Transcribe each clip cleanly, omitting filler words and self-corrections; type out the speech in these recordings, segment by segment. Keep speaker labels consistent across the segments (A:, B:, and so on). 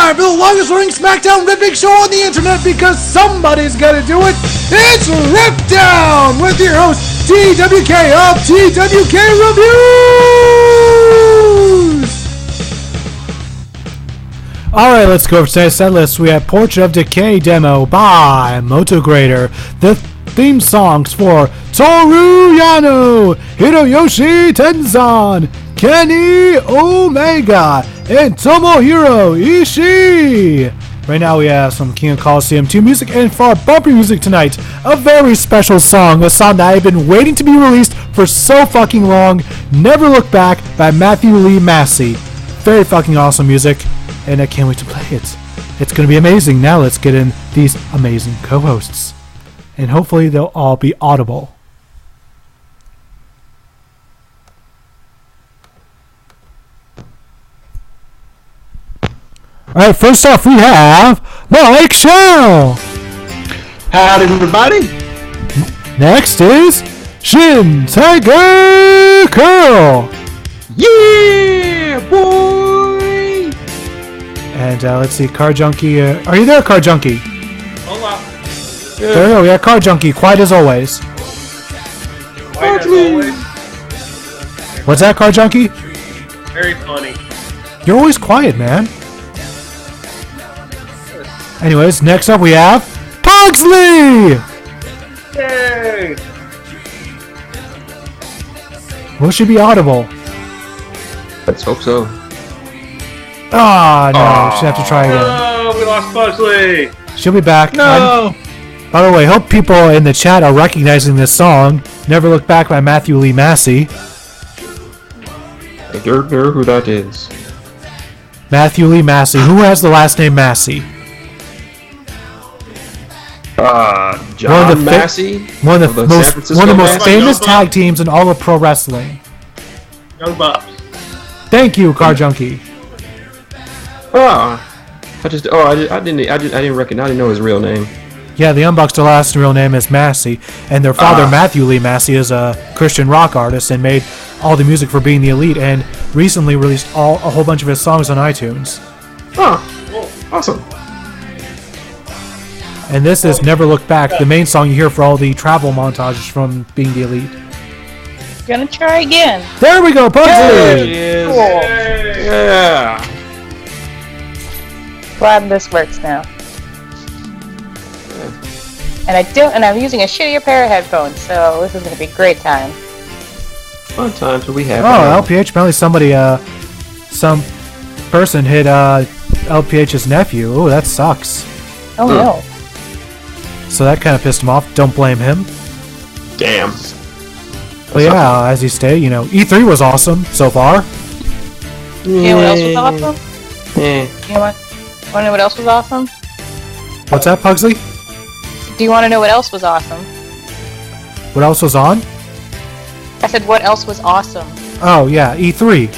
A: time for the longest running SmackDown ripping show on the internet because somebody's gotta do it. It's RiffDown with your host, TWK of TWK Reviews! Alright, let's go over today's set list. We have Portrait of Decay demo by Motograder. The theme songs for Toru Yano, Hiroyoshi Tenzan, Kenny Omega, and Tomohiro Ishii. Right now we have some King of Coliseum 2 music, and for our bumper music tonight, a very special song, a song that I've been waiting to be released for so fucking long, Never Look Back by Matthew Lee Massey. Very fucking awesome music, and I can't wait to play it. It's going to be amazing. Now let's get in these amazing co-hosts, and hopefully they'll all be audible. Alright, first off we have Mike Shell.
B: Howdy everybody.
A: Next is Shin Tiger Curl.
B: Yeah, boy.
A: And let's see, Car Junkie. Are you there, Car Junkie?
C: Hola.
A: There we go, yeah, Car Junkie, quiet as always.
C: Quiet as always.
A: What's that, Car Junkie?
C: Very funny.
A: You're always quiet, man. Anyways, next up we have Pugsley!
C: Yay!
A: Will she be audible?
B: Let's hope so.
A: Ah, no, she'll have to try again.
C: Oh, we lost Pugsley!
A: She'll be back.
B: No!
A: By the way, hope people in the chat are recognizing this song, Never Look Back by Matthew Lee Massey.
B: I don't know who that is.
A: Matthew Lee Massey. Who has the last name Massey?
B: John Massey?
A: One of the most famous
C: Young
A: tag teams in all of pro wrestling.
C: Young Bucks.
A: Thank you, Car Junkie.
B: I didn't recognize. I didn't know his real name.
A: Yeah, the Young Bucks, their last real name is Massey, and their father, Matthew Lee Massey, is a Christian rock artist and made all the music for Being the Elite, and recently released a whole bunch of his songs on iTunes.
B: Oh, awesome.
A: And this is Never Look Back, the main song you hear for all the travel montages from Being the Elite.
D: Gonna try again.
A: There we go, Pugsley!
B: There he is.
D: Cool.
B: Yeah.
D: Glad this works now. And I'm using a shittier pair of headphones, so this is gonna be a great time.
B: Fun times we have.
A: Oh, LPH, apparently some person hit LPH's nephew. Oh, that sucks.
D: Oh no.
A: So that kind of pissed him off. Don't blame him.
B: Damn.
A: But yeah, as you stated, E3 was awesome so far.
D: You know what else was awesome?
B: Eh.
D: You know what? Want to know what else was awesome?
A: What's that, Pugsley?
D: Do you want to know what else was awesome?
A: What else was on?
D: I said what else was awesome.
A: Oh yeah, E3.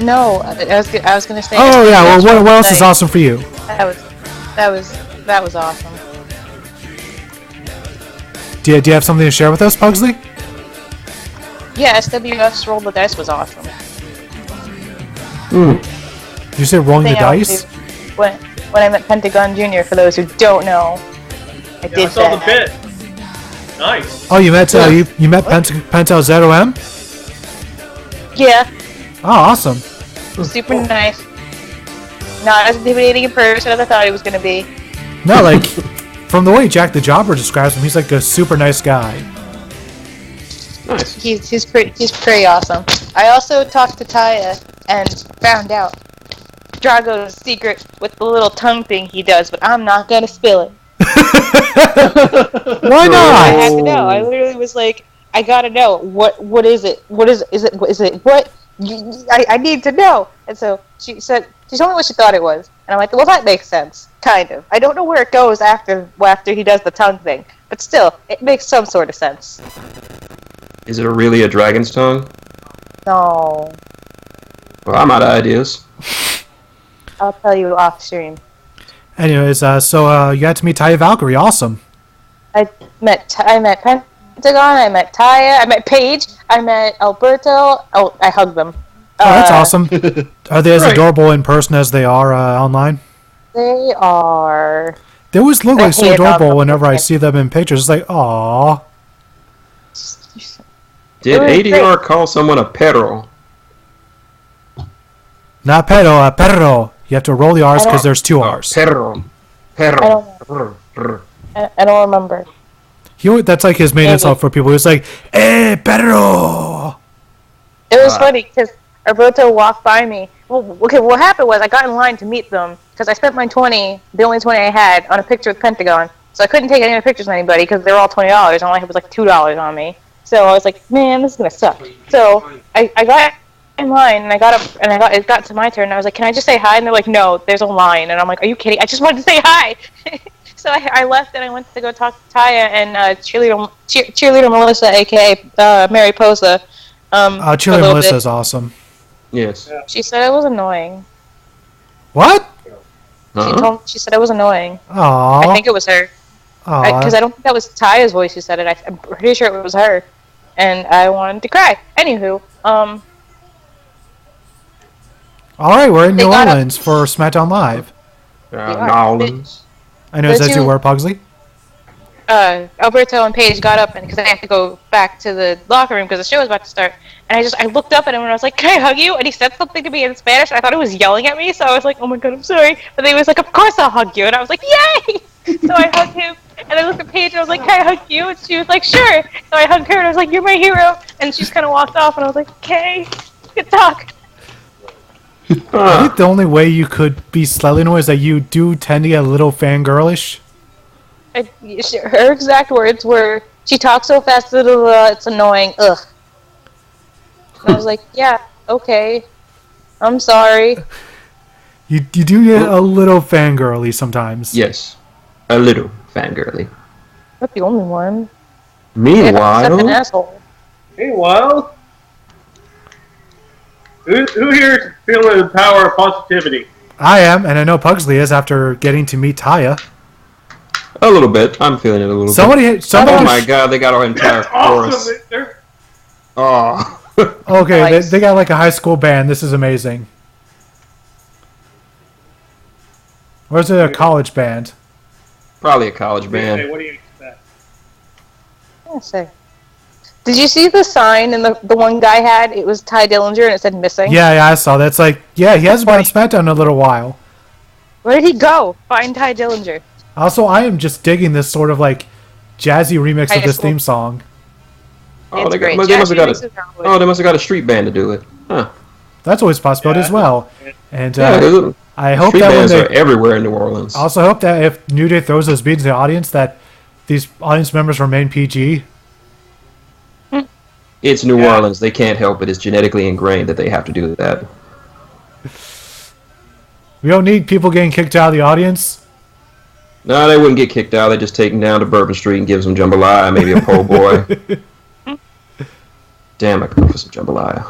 D: No, I was gonna say.
A: Oh yeah, well what else is awesome for you?
D: That was awesome.
A: Do you have something to share with us, Pugsley?
D: Yeah, SWF's Roll the Dice was awesome.
A: Did you say rolling the dice?
D: When I met Pentagon Jr., for those who don't know, I did
C: I saw
D: that.
C: the bit. Nice.
A: Oh, you met Penta ZOM?
D: Yeah,
A: Oh, awesome.
D: super nice. Not as intimidating in person as I thought he was gonna be.
A: No, like from the way Jack the Jobber describes him, he's like a super nice guy.
B: Nice.
D: He's pretty awesome. I also talked to Taya and found out Drago's secret with the little tongue thing he does, but I'm not gonna spill it.
A: Why
D: I
A: not?
D: had to know. I literally was like, I gotta know. What is it? What is it? What? I need to know. And so she told me what she thought it was, and I'm like, well, that makes sense, kind of. I don't know where it goes after he does the tongue thing, but still, it makes some sort of sense.
B: Is it really a dragon's tongue?
D: No,
B: Well, I'm out of ideas.
D: I'll tell you off stream.
A: Anyways, so you got to meet Taya Valkyrie. Awesome.
D: I met Pentagon, I met Taya, I met Paige, I met Alberto. Oh, I hugged them.
A: Oh, that's awesome. Are they as
C: Right.
A: adorable in person as they are online?
D: They are.
A: They always look
D: I
A: like so
D: hate it on
A: adorable
D: the
A: whenever I
D: internet.
A: see them in pictures. It's like, aww.
B: Did
D: was
B: ADR call someone a perro?
A: Not perro, perro. You have to roll the R's
D: I don't-
A: because there's two R's.
B: Perro. Perro.
D: I don't remember.
A: That's like his main insult for people. It's like, eh, perro.
D: It was funny because Alberto walked by me. Well, okay, what happened was I got in line to meet them because I spent my 20, the only 20 I had, on a picture with Pentagon. So I couldn't take any pictures with anybody because they were all $20 and all I had was like $2 on me. So I was like, man, this is gonna suck. So I got in line and I got up and it got to my turn and I was like, can I just say hi? And they're like, no, there's a line. And I'm like, are you kidding? I just wanted to say hi. So I left and I went to go talk to Taya and cheerleader Melissa, aka Mary Posa.
A: Cheerleader Melissa is awesome.
B: Yes.
D: She said it was annoying.
A: What?
D: She said it was annoying.
A: Aww.
D: I think it was her. Because I don't think that was Taya's voice who said it. I'm pretty sure it was her. And I wanted to cry. Anywho,
A: All right, we're in
D: They
A: New
D: got up-
A: Orleans for SmackDown Live.
B: Nolans.
A: I know, is
D: The
A: that
D: two-
A: you were Pugsley?
D: Alberto and Paige got up because I had to go back to the locker room because the show was about to start. And I looked up at him and I was like, can I hug you? And he said something to me in Spanish. And I thought he was yelling at me. So I was like, oh my God, I'm sorry. But then he was like, of course I'll hug you. And I was like, yay! So I hugged him. And I looked at Paige and I was like, can I hug you? And she was like, sure. So I hugged her and I was like, you're my hero. And she just kind of walked off and I was like, okay, good talk.
A: I think the only way you could be slightly annoyed is that you do tend to get a little fangirlish.
D: Her exact words were, she talks so fast, it's annoying, ugh. And I was like, yeah, okay, I'm sorry.
A: You do get a little fangirly sometimes.
B: Yes. A little fangirly.
D: Not the only one. Except an
B: Meanwhile,
D: asshole.
C: Meanwhile, who here is feeling the power of positivity?
A: I am, and I know Pugsley is after getting to meet Taya.
B: a little bit. I'm feeling it a little bit.
A: Somebody
B: Oh my God, they got our entire chorus.
C: Awesome. They're-
B: Oh.
A: Okay,
D: Nice.
A: they got like a high school band. This is amazing. Or is it a college band?
B: Probably a college
C: Hey,
B: band.
C: what do you expect?
D: Yeah, say. Did you see the sign and the one guy had? It was Ty Dillinger and it said missing.
A: Yeah, I saw that. It's like, yeah, he hasn't been on SmackDown in a little while.
D: Where did he go? Find Ty Dillinger.
A: Also, I am just digging this sort of like jazzy remix
D: High
A: of this
D: school.
A: theme song.
B: Oh,
D: It's
B: they,
D: great.
B: got, they must have got
D: Jazzy
B: a.
D: remixes are always-
B: Oh, they must have got a street band to do it. Huh.
A: That's always a possibility as well. And
B: Yeah,
A: I hope
B: street
A: that when
B: bands are
A: they,
B: everywhere in New Orleans.
A: I also hope that if New Day throws those beats in the audience, that these audience members remain PG.
B: It's New Orleans. They can't help it. It's genetically ingrained that they have to do that.
A: We don't need people getting kicked out of the audience.
B: No, they wouldn't get kicked out. They just take them down to Bourbon Street and give some jambalaya, maybe a po' boy. Damn, I could go for some jambalaya.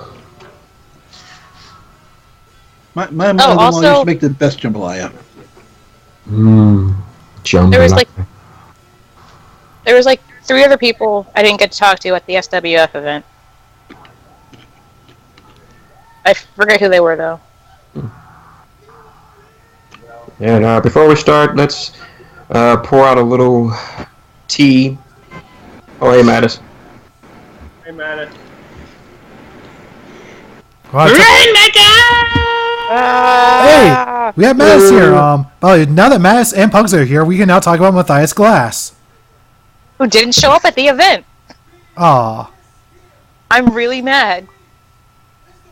E: My mother-in-law used
D: also-
E: to make the best jambalaya.
B: Jambalaya.
D: There was like 3 other people I didn't get to talk to at the SWF event. I forget who they were though.
B: And before we start, let's pour out a little tea. Oh, hey, Mattis.
C: Hey, man.
A: Wow, hey, we have Mattis here. Well, now that Mattis and Pugs are here, we can now talk about Matthias Glass.
D: Who didn't show up at the event.
A: Aw.
D: I'm really mad.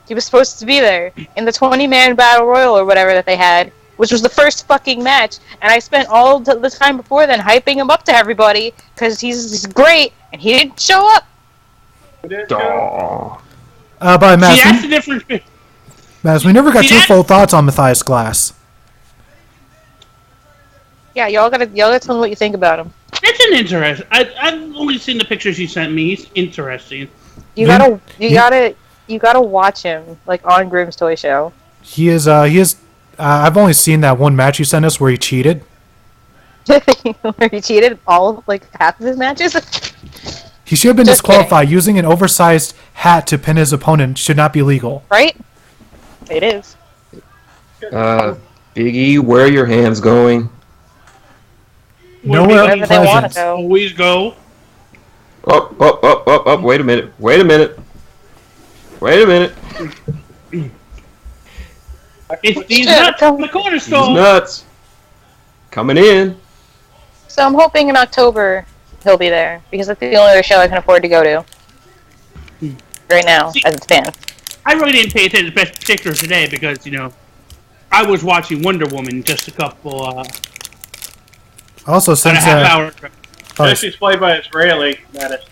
D: He was supposed to be there in the 20-man battle royal or whatever that they had, which was the first fucking match, and I spent all the time before then hyping him up to everybody because he's great, and he didn't show up.
C: Who didn't show?
B: Aw.
A: But
F: See, that's
A: Mattis,
F: the difference.
A: Mattis, we never got
F: See,
A: your
F: that-
A: full thoughts on Matthias Glass.
D: Yeah, y'all gotta tell me what you think about him.
F: That's an interest. I've only seen the pictures you sent me. He's interesting.
D: You gotta watch him like on Grimm's Toy Show.
A: He is. I've only seen that one match you sent us where he cheated.
D: Where he cheated all like half of his matches.
A: He should have been
D: Just
A: disqualified. Using an oversized hat to pin his opponent should not be legal.
D: Right? It is.
B: Big E, where are your hands going?
A: Nowhere
D: Wherever they want to
A: pleasant.
D: go.
F: Always go.
B: Up. Wait a minute.
F: It's these
D: Shit,
F: nuts from the corner
B: These
F: store.
B: nuts. Coming in.
D: So I'm hoping in October he'll be there because that's the only other show I can afford to go to right now as it stands.
F: I really didn't pay attention to Best Particular today because, you know, I was watching Wonder Woman just a couple,
A: Also,
F: about a
A: since
F: half hour ago.
A: oh,
C: She's played by Israeli, Mattis.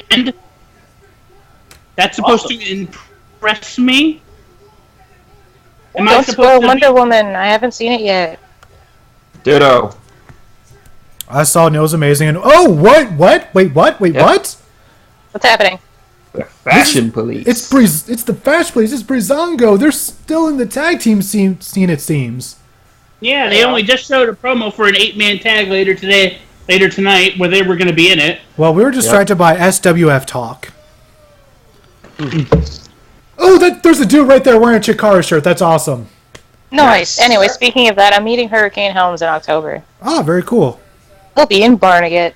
F: And that's supposed to impress me? Am I
D: Don't
F: supposed
D: spoil
F: to
D: Wonder Woman. I haven't seen it yet.
B: Ditto.
A: I saw it and it was amazing. And oh, what? Wait, what?
B: Yeah.
A: What?
D: What's happening?
B: The fashion police.
A: It's the Fashion Police. It's Breezango. They're still in the tag team scene. It seems.
F: Yeah, they only just showed a promo for an 8-man tag later tonight, where they were going to be in it.
A: Well, we were distracted by SWF talk. Oh, there's a dude right there wearing a Chikara shirt. That's awesome.
D: Nice. Anyway, speaking of that, I'm meeting Hurricane Helms in October.
A: Ah, very cool.
D: He'll be in Barnegat.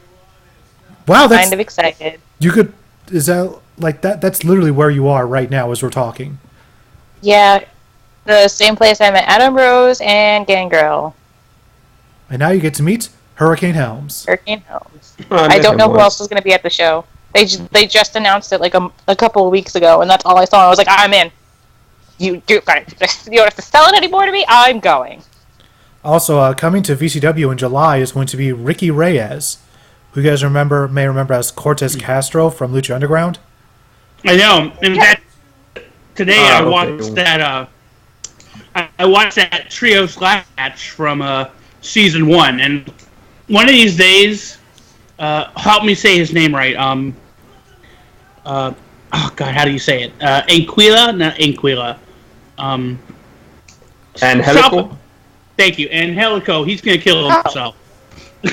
A: Wow, that's
D: Kind of excited.
A: you could. Is that like that? That's literally where you are right now as we're talking.
D: Yeah, the same place I met Adam Rose and Gangrel.
A: And now you get to meet Hurricane Helms.
D: Hurricane Helms.
B: I
D: I don't know who else is going to be at the show. They just announced it like a couple of weeks ago, and that's all I saw. I was like, I'm in. You don't have to sell it anymore to me. I'm going.
A: Also, coming to VCW in July is going to be Ricky Reyes, who you guys may remember as Cortez Castro from Lucha Underground.
F: I know. In fact, today I
B: okay.
F: watched that. I watched that trios match from season 1, and one of these days, help me say his name right. Oh God, how do you say it? Anquila, not Anquila.
B: Angelico?
F: Thank you, Angelico. He's gonna kill himself.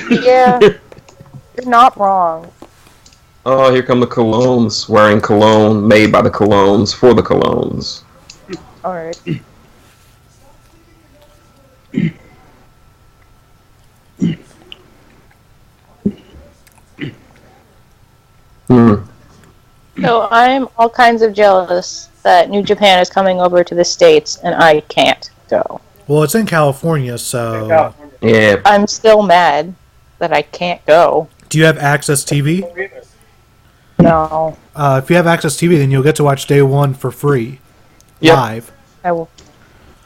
D: Yeah, you're not wrong.
B: Oh, here come the colognes. Wearing cologne made by the colognes for the colognes.
D: All right. So I'm all kinds of jealous that New Japan is coming over to the States and I can't go.
A: Well, it's in California, so
B: Yeah.
D: I'm still mad that I can't go.
A: do you have Access TV?
D: No,
A: If you have Access TV, then you'll get to watch Day One for free,
B: Yep.
A: live.
D: I will.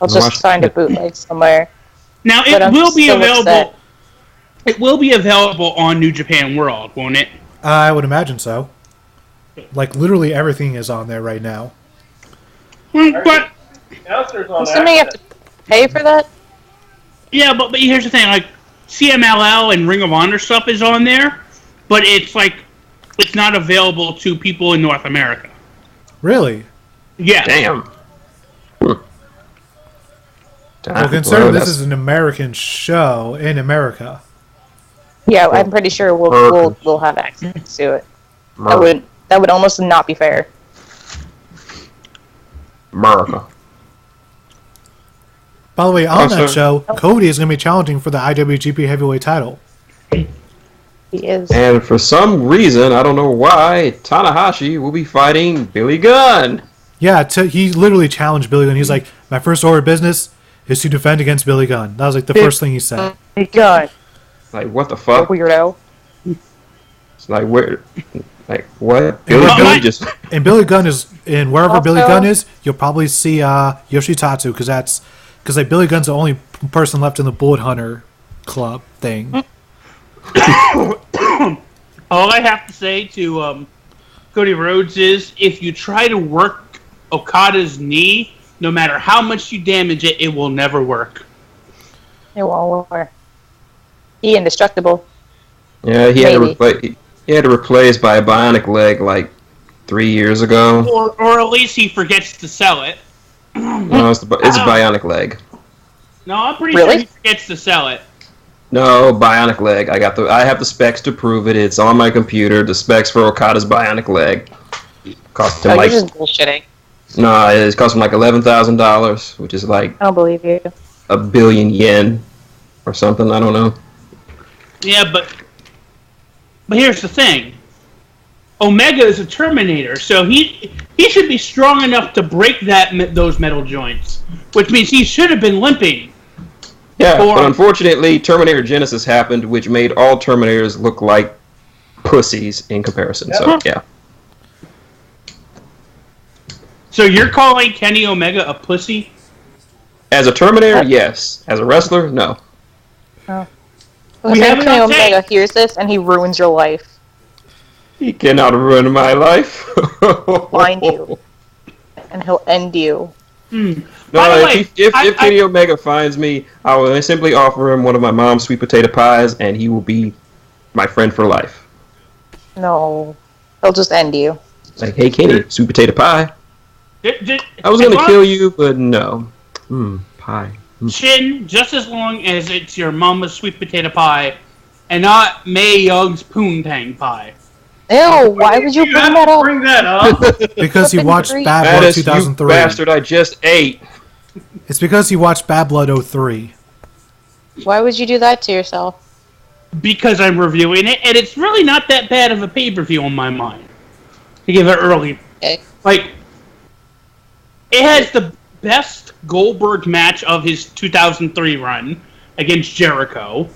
D: I'll just find a bootleg somewhere.
F: Now
D: But
F: it
D: I'm
F: will be
D: still
F: available.
D: upset.
F: It will be available on New Japan World, won't it?
A: I would imagine so. Like literally everything is on there right now.
F: But
C: Announcers on
D: Assuming you have to pay for that?
F: yeah, but here's the thing: like CMLL and Ring of Honor stuff is on there, but it's not available to people in North America.
A: Really?
F: Yeah.
B: Damn.
A: Well, considering this is an American show in America.
D: Yeah, I'm pretty sure we'll have access to it. That would almost not be fair.
B: America.
A: By the way, on
B: Also-
A: that show, Cody is going to be challenging for the IWGP Heavyweight title.
D: He is.
B: And for some reason, I don't know why, Tanahashi will be fighting Billy Gunn.
A: Yeah, he literally challenged Billy Gunn. He's like, my first order of business is to defend against Billy Gunn. That was like the first thing he said.
D: God,
B: Like, what the fuck?
D: weirdo.
B: It's like, where? Like, what?
A: Billy
B: Billy
A: Gunn-
B: Gunn just...
A: And Billy Gunn is, and wherever
D: Also-
A: Billy Gunn is, you'll probably see Yoshitatsu, because like Billy Gunn's the only person left in the Bullet Hunter Club thing.
F: All I have to say to Cody Rhodes is, if you try to work Okada's knee, no matter how much you damage it, it will never work.
D: It won't work. He indestructible.
B: Yeah, he had to
D: Maybe.
B: replace... He had to replace by a bionic leg like 3 years ago.
F: Or at least he forgets to sell it.
B: No, it's a bionic leg.
F: No, I'm pretty
D: Really?
F: sure he forgets to sell it.
B: No, bionic leg. I have the specs to prove it. It's on my computer. The specs for Okada's bionic leg. Cost him
D: Oh,
B: like
D: you're just bullshitting.
B: No, it cost him like $11,000, which is like
D: I don't believe you.
B: $1 billion yen or something. I don't know.
F: Yeah, but here's the thing. Omega is a Terminator, so he should be strong enough to break those metal joints, which means he should have been limping.
B: Yeah, but unfortunately, Terminator Genesis happened, which made all Terminators look like pussies in comparison.
C: Yep.
B: So, yeah.
F: So you're calling Kenny Omega a pussy?
B: As a Terminator, yes. As a wrestler, no.
D: Oh.
F: We have
D: Kenny
F: no
D: Omega
F: take.
D: hears this and he ruins your life.
B: He cannot ruin my life.
D: Find you. And he'll end you.
F: By
B: No,
F: the way,
B: if Kenny Omega finds me, I will simply offer him one of my mom's sweet potato pies, and he will be my friend for life.
D: No. He'll just end you.
B: Like, hey, Kenny, sweet potato pie. I was going to kill you, but no. Pie.
F: Chin, just as long as it's your mama's sweet potato pie, and not Mae Young's poontang pie.
D: Ew, why would you bring that up?
C: Bring that up.
A: Because he watched Bad Blood
B: Mattis, you
A: 2003.
B: bastard, I just ate.
A: It's because he watched Bad Blood 03.
D: Why would you do that to yourself?
F: Because I'm reviewing it, and it's really not that bad of a pay-per-view on my mind. To give it early.
D: Okay.
F: Like, it has the best Goldberg match of his 2003 run against Jericho.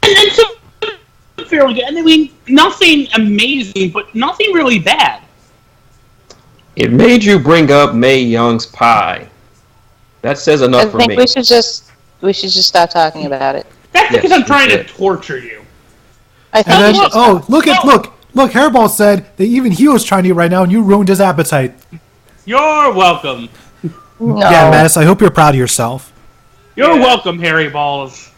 F: And then some fairly good. I mean, nothing amazing, but nothing really bad.
B: It made you bring up Mae Young's pie. That says enough for me.
D: I think we should just stop talking about it.
F: That's because
B: Yes,
F: I'm trying to
B: we should.
F: torture you.
D: I think
A: And then,
D: we should
A: oh,
D: stop.
A: look, Hairball said that even he was trying to eat right now and you ruined his appetite.
F: You're welcome.
D: No.
A: Yeah, Mattis, I hope you're proud of yourself.
F: You're welcome, Harry Balls.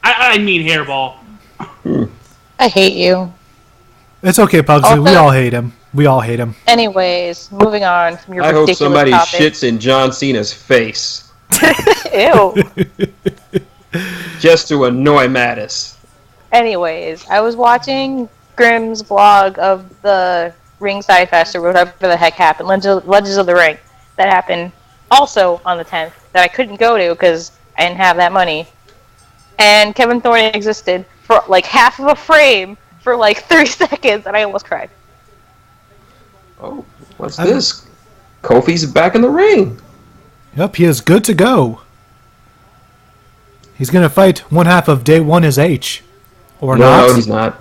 F: I mean Hairball.
D: I hate you.
A: It's okay, Pugsy. We
D: Okay.
A: all hate him. We all hate him.
D: Anyways, moving on from your
B: I hope
D: ridiculous
B: somebody
D: topic.
B: shits in John Cena's face.
D: Ew.
B: Just to annoy Mattis.
D: Anyways, I was watching Grimm's vlog of the Ringside Fest or whatever the heck happened, Legends of the Ring, that happened also on the 10th, that I couldn't go to because I didn't have that money. And Kevin Thorne existed for like half of a frame for like 3 seconds, and I almost cried.
B: Oh, what's this? Kofi's back in the ring.
A: Yep, he is good to go. He's going to fight one half of Day 1 as H. Or not.
B: No, he's not.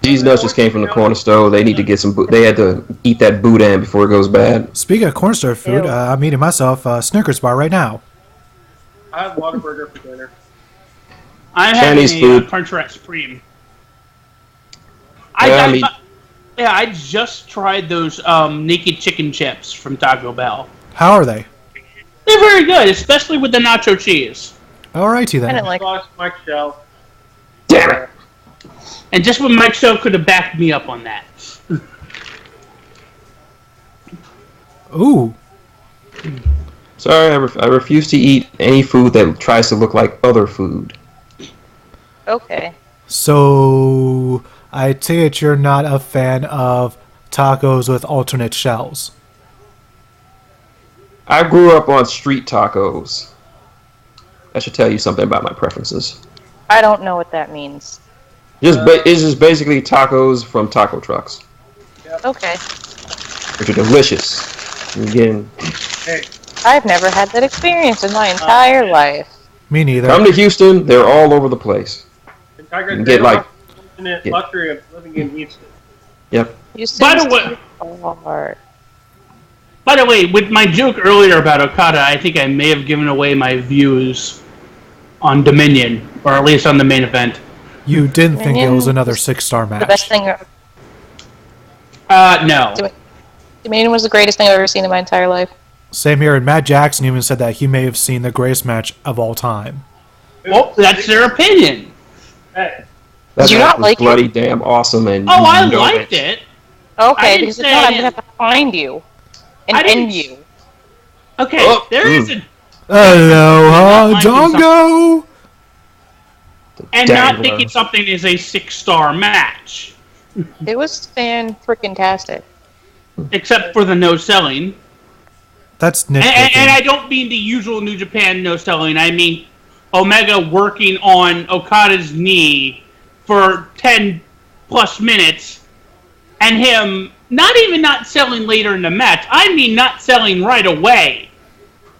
B: These nuts just came from the corner store. They need to get some. They had to eat that boudin before it goes bad.
A: Speaking of corn store food,
D: Ew.
A: I'm eating myself a Snickers bar right now.
C: I had Whataburger for dinner.
F: I'm
B: Chinese
F: having a
B: food.
F: Crunchwrap Supreme. I just tried those naked chicken chips from Taco Bell.
A: How are they?
F: They're very good, especially with the nacho cheese.
A: Alrighty
D: I
A: then.
D: didn't like
C: Lost Mike Shell.
B: Damn it!
F: And just when Mike Show could have backed me up on that.
A: Ooh.
B: Sorry, I refuse to eat any food that tries to look like other food.
D: Okay.
A: So, I take it you're not a fan of tacos with alternate shells.
B: I grew up on street tacos. That should tell you something about my preferences.
D: I don't know what that means.
B: It's just basically tacos from taco trucks,
D: Okay.
B: which are delicious. Again,
C: Hey,
D: I've never had that experience in my entire life.
A: Me neither.
B: come to Houston, they're all over the place.
C: the Tigers
B: You get, like-
C: infinite
B: Yeah.
C: luxury of living in Houston.
B: Yep.
D: You
F: By the
D: seem
F: way-
D: so hard.
F: By the way, with my joke earlier about Okada, I think I may have given away my views on Dominion, or at least on the main event.
A: You didn't think it was
D: Dominion
A: another
D: was
A: 6-star
D: The best
A: match.
D: thing.
F: No.
D: Dominion was the greatest thing I've ever seen in my entire life.
A: Same here, and Matt Jackson even said that he may have seen the greatest match of all time.
F: Well, that's their opinion.
C: Hey,
B: That
D: Did you
B: match
D: not
B: was
D: like it?
B: bloody damn awesome, and
F: Oh,
B: you
F: I
B: know
F: liked it. I
D: Okay,
F: didn't
D: because if
F: say
D: not,
F: I
D: I'm gonna have to find you and
F: I didn't-
D: end you.
F: Okay,
B: Oh,
F: there is a...
A: Aloha,
F: liking
A: Dongo!
F: And
B: Dangler.
F: not thinking something is a 6-star match.
D: It was fan-freaking-tastic.
F: Except for the no selling.
A: That's
F: And
A: nitpicking.
F: I don't mean the usual New Japan no selling. I mean Omega working on Okada's knee for 10 plus minutes and him not even not selling later in the match. I mean not selling right away.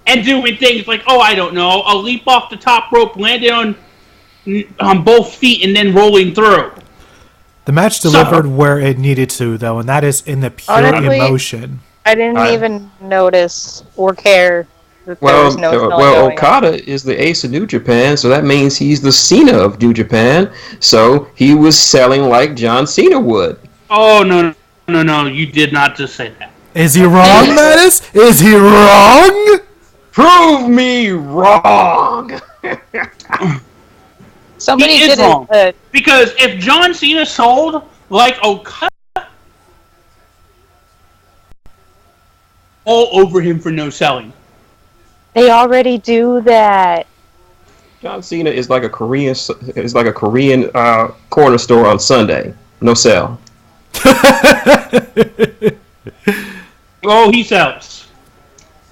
F: And doing things like, oh, I don't know, a leap off the top rope, landing on both feet, and then rolling through.
A: The match delivered where it needed to, though, and that is in the pure
D: Honestly,
A: emotion.
D: I didn't even notice or care that there was no selling
B: well,
D: going on.
B: Okada is the ace of New Japan, so that means he's the Cena of New Japan. So he was selling like John Cena would.
F: Oh, no, you did not just say that.
A: Is he wrong, Mattis? Is he wrong?
B: Prove me wrong.
D: Somebody
F: He is
D: did
F: wrong.
D: it.
F: Because if John Cena sold like Okada, all over him for no selling.
D: They already do that.
B: John Cena is like a Korean corner store on Sunday. No sell.
F: Oh, he sells.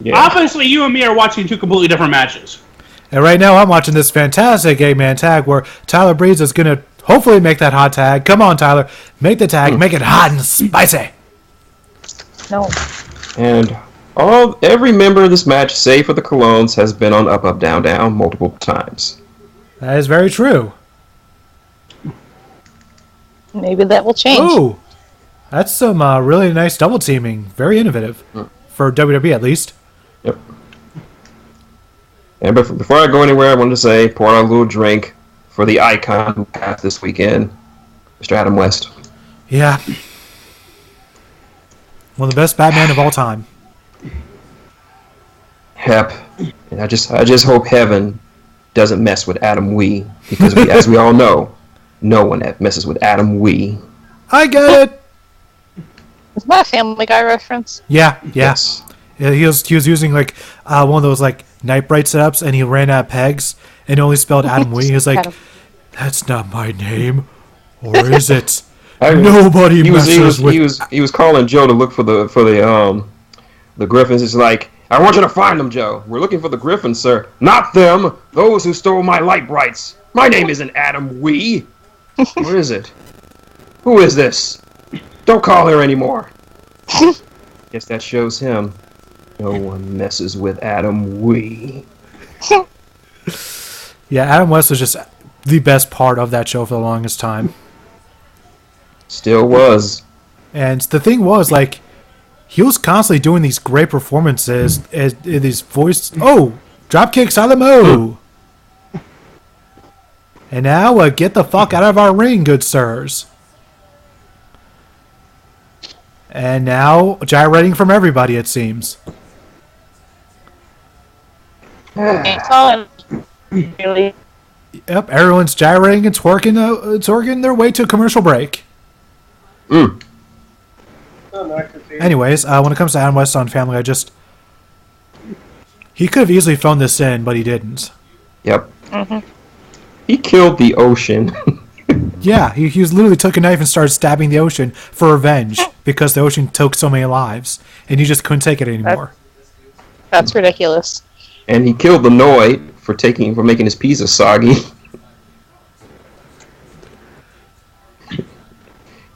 B: Yeah.
F: Obviously, you and me are watching two completely different matches.
A: And right now, I'm watching this fantastic 8-man tag where Tyler Breeze is going to hopefully make that hot tag. Come on, Tyler. Make the tag. Make it hot and spicy.
D: No.
B: And every member of this match, save for the Colognes, has been on up, up, down, down multiple times.
A: That is very true.
D: Maybe that will change.
A: Ooh. That's some really nice double teaming. Very innovative. For WWE, at least.
B: Yep. And before I go anywhere, I wanted to say, pour out a little drink for the icon who passed this weekend, Mr. Adam West.
A: Yeah. One of the best Batman of all time.
B: Yep. And I just hope heaven doesn't mess with Adam Wee, because as we all know, no one messes with Adam Wee.
A: I get it.
D: Is that a Family Guy reference?
A: Yeah.
B: Yes.
A: Yeah, he was using like one of those like Night Bright setups, and he ran out of pegs and only spelled Adam Wee. He was like, "That's not my name, or is it?" Nobody messes with.
B: He was calling Joe to look for the Griffins. It's like, I want you to find them, Joe. We're looking for the Griffins, sir. Not them. Those who stole my light brights. My name isn't Adam Wee. Where is it? Who is this? Don't call her anymore. Guess that shows him. No one messes with Adam Wee.
A: Yeah, Adam West was just the best part of that show for the longest time.
B: Still was.
A: And the thing was, like, he was constantly doing these great performances, these voice. Oh, dropkick Salamo. And now, get the fuck out of our ring, good sirs. And now, gyrating from everybody, it seems.
D: Ain't calling. Really?
A: Yep, everyone's gyrating and twerking their way to a commercial break.
B: Mm.
C: Oh, no, I can see it.
A: Anyways, when it comes to Adam West on Family Guy, he could have easily phoned this in, but he didn't.
B: Yep. He killed the ocean.
A: Yeah, he literally took a knife and started stabbing the ocean for revenge because the ocean took so many lives, and he just couldn't take it anymore.
D: That's ridiculous.
B: And he killed the Noid for making his pizza soggy.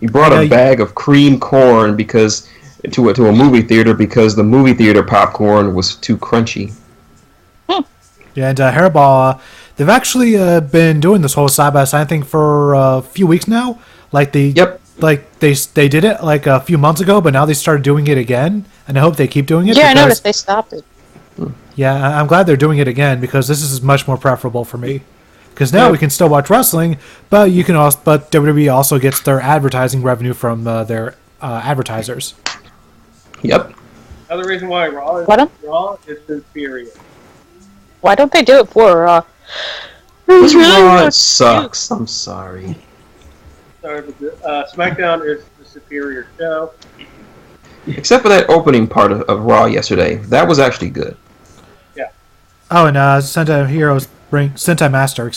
B: He brought a bag of cream corn to a movie theater because the movie theater popcorn was too crunchy.
A: Yeah, and Hairball, they've actually been doing this whole side-by-side thing for a few weeks now. Like they did it like a few months ago, but now they started doing it again, and I hope they keep doing it.
D: Yeah, I noticed they stopped it.
A: Yeah, I'm glad they're doing it again because this is much more preferable for me. Because now we can still watch wrestling, but WWE also gets their advertising revenue from their advertisers.
B: Yep.
C: Another reason why Raw is inferior.
D: Why don't they do it for Raw?
B: Raw sucks. I'm sorry.
C: Sorry, but SmackDown is the superior show.
B: Except for that opening part of Raw yesterday. That was actually good.
C: Yeah.
A: Oh, and Sentai Master,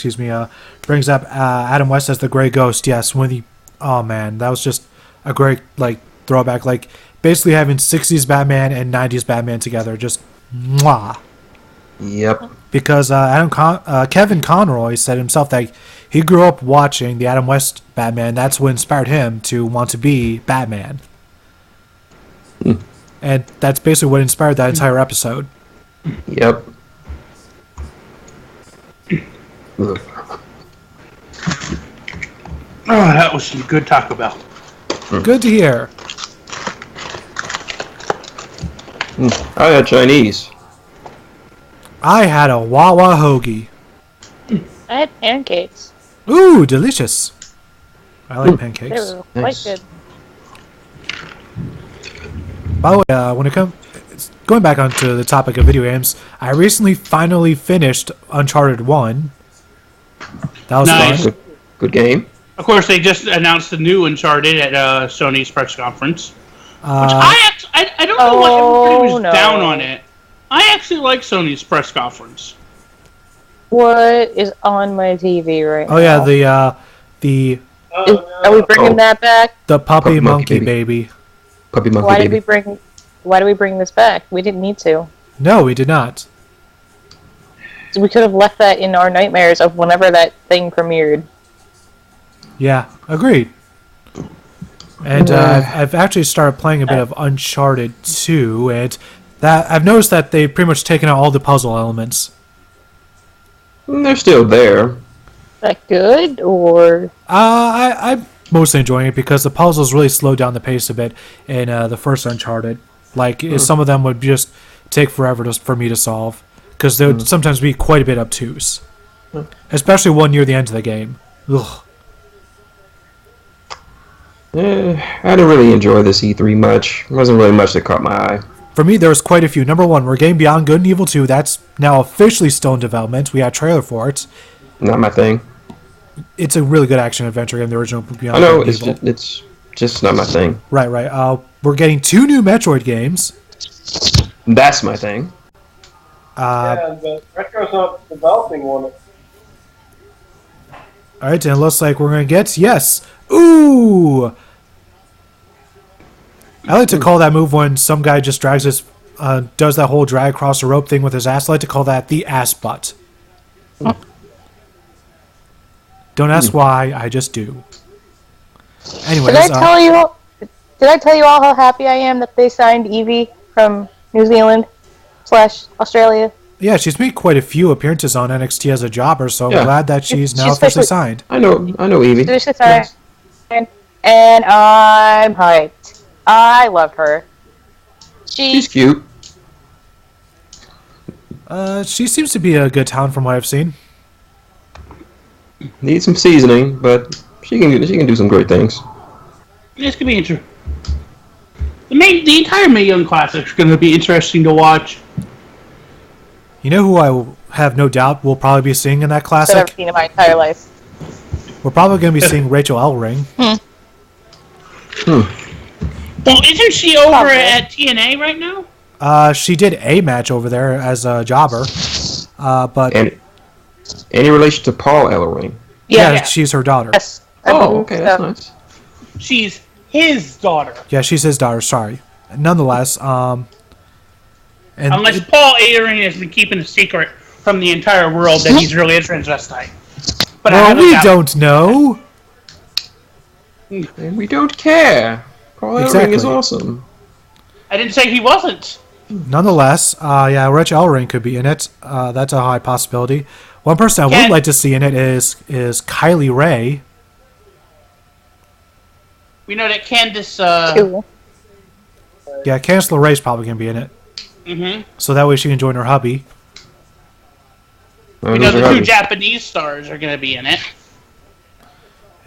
A: brings up Adam West as the Gray Ghost. Yes, when he oh man, that was just a great like throwback. Like basically having 60s Batman and 90s Batman together, just mwah.
B: Yep.
A: Because Kevin Conroy said himself that he grew up watching the Adam West Batman. That's what inspired him to want to be Batman. And that's basically what inspired that entire episode.
B: Yep.
F: Oh, that was some good Taco Bell.
A: Good to hear.
B: I had Chinese.
A: I had a Wawa hoagie.
D: I had pancakes.
A: Ooh, delicious. I like
D: They
A: pancakes.
D: were quite
B: Nice.
D: good.
A: By the way, when it comes going back onto the topic of video games, I recently finally finished Uncharted 1. That was
F: Nice.
A: fun.
B: Good game.
F: Of course, they just announced the new Uncharted at Sony's press conference. Which
A: Uh,
F: I don't know why everybody was
D: no.
F: down on it. I actually like Sony's press conference.
D: What is on my TV right now?
A: oh yeah, the
D: Are we bringing that back?
A: puppy monkey baby.
B: Puppy monkey
D: Why did
B: baby.
D: Why do we bring this back? We didn't need to.
A: No, we did not.
D: So we could have left that in our nightmares of whenever that thing premiered.
A: Yeah, agreed. And I've actually started playing a bit of Uncharted 2, and that I've noticed that they've pretty much taken out all the puzzle elements.
B: They're still there.
D: Is that good or
A: I'm mostly enjoying it because the puzzles really slowed down the pace a bit in the first Uncharted. Like, some of them would just take forever for me to solve, because they would sometimes be quite a bit obtuse. Especially one near the end of the game. Ugh.
B: I didn't really enjoy this E3 much. There wasn't really much that caught my eye.
A: For me, there was quite a few. Number one, we're getting Beyond Good and Evil 2. That's now officially still in development. We had a trailer for it.
B: Not my thing.
A: It's a really good action adventure game, the original Beyond
B: I know,
A: Good and Evil.
B: it's just not my thing.
A: Right. We're getting 2 new Metroid games.
B: That's my thing.
C: Yeah, but Retro's not developing one.
A: Alright, and it looks like we're going to get, yes, ooh! I like to call that move when some guy just drags his, does that whole drag across the rope thing with his ass. I like to call that the ass butt. Don't ask why, I just do. Anyways,
D: Did I tell you all how happy I am that they signed Evie from New Zealand / Australia?
A: yeah, she's made quite a few appearances on NXT as a jobber, so I'm
B: Yeah.
A: glad that she's now
D: She's
A: officially
D: officially-
A: signed.
B: I know Evie.
D: Seriously, sorry. And I'm hyped. I love her.
B: She's cute.
A: She seems to be a good talent from what I've seen.
B: Needs some seasoning, but she can do some great things.
F: This could be interesting. The entire Mae Young Classic is going to be interesting to watch.
A: You know who I will have no doubt will probably be seeing in that
D: that I've
A: classic?
D: seen in my entire life.
A: We're probably going to be seeing Rachel Ellering.
F: Well, isn't she over
D: Probably.
F: at TNA right now?
A: She did a match over there as a jobber, but
B: And any relation to Paul Ellering?
A: yeah, she's her daughter.
D: Yes. I
B: Oh,
D: believe
B: okay, that's
D: so.
B: nice.
F: She's his daughter.
A: Yeah, she's his daughter. Sorry. Nonetheless, and
F: Unless Paul Ellering has been keeping a secret from the entire world that he's really a transvestite. But I
A: well,
F: haven't
A: we
F: got-
A: don't know.
B: And we don't care. Paul Ellering is awesome.
F: I didn't say he wasn't.
A: Nonetheless, yeah, Rachel Ellering could be in it. That's a high possibility. One person I would
F: Ken-
A: like to see in it is Kylie Ray.
F: We know that Candice.
D: Cool.
A: Yeah, Candice LeRae's probably going to be in it.
F: Mm-hmm.
A: So that way she can join her hubby.
F: We know the 2 Japanese stars are going to be in it.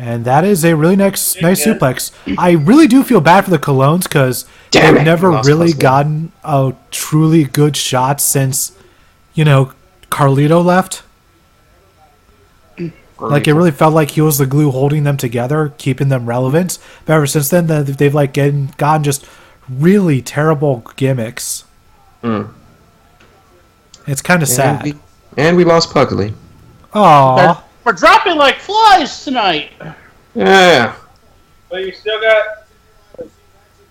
A: And that is a really nice suplex. I really do feel bad for the Colognes because
B: Damn
A: they've
B: it,
A: never
B: lost
A: really
B: Hustler.
A: gotten a truly good shot since, Carlito left. Like, it really felt like he was the glue holding them together, keeping them relevant. But ever since then, they've gotten just really terrible gimmicks. It's kind of sad.
B: And we lost Pugsley.
A: Aww.
F: We're dropping like flies tonight.
B: Yeah.
C: But you still got.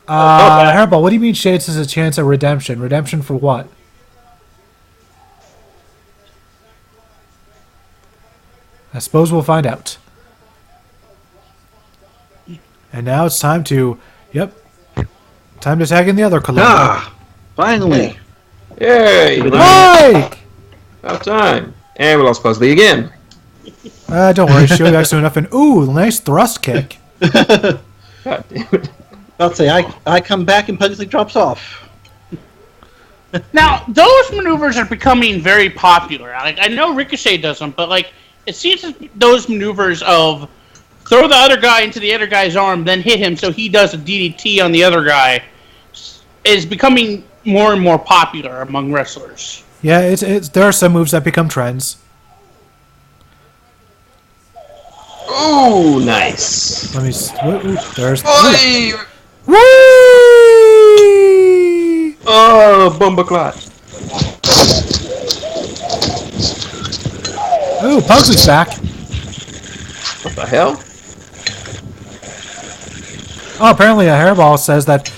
A: Hairball, what do you mean Shades has a chance at redemption? Redemption for what? I suppose we'll find out. And now it's time to... Time to tag in the other Colombo.
E: Ah, finally.
B: Yay!
A: Mike!
B: About time. And we lost Pugsley again.
A: Don't worry, she'll be back soon enough. And ooh, nice thrust kick.
B: God damn it.
E: I'll say I come back and Pugsley drops off.
F: Now, those maneuvers are becoming very popular. Like, I know Ricochet does them, but like it seems that those maneuvers of throw the other guy into the other guy's arm, then hit him so he does a DDT on the other guy is becoming more and more popular among wrestlers.
A: Yeah, there are some moves that become trends.
B: Ooh, nice.
A: Let me... there's...
B: Oi!
A: Whee!
B: Oh, Bumbleclot.
A: Ooh, Pugsley's back.
B: What the hell?
A: Oh, apparently a Hairball says that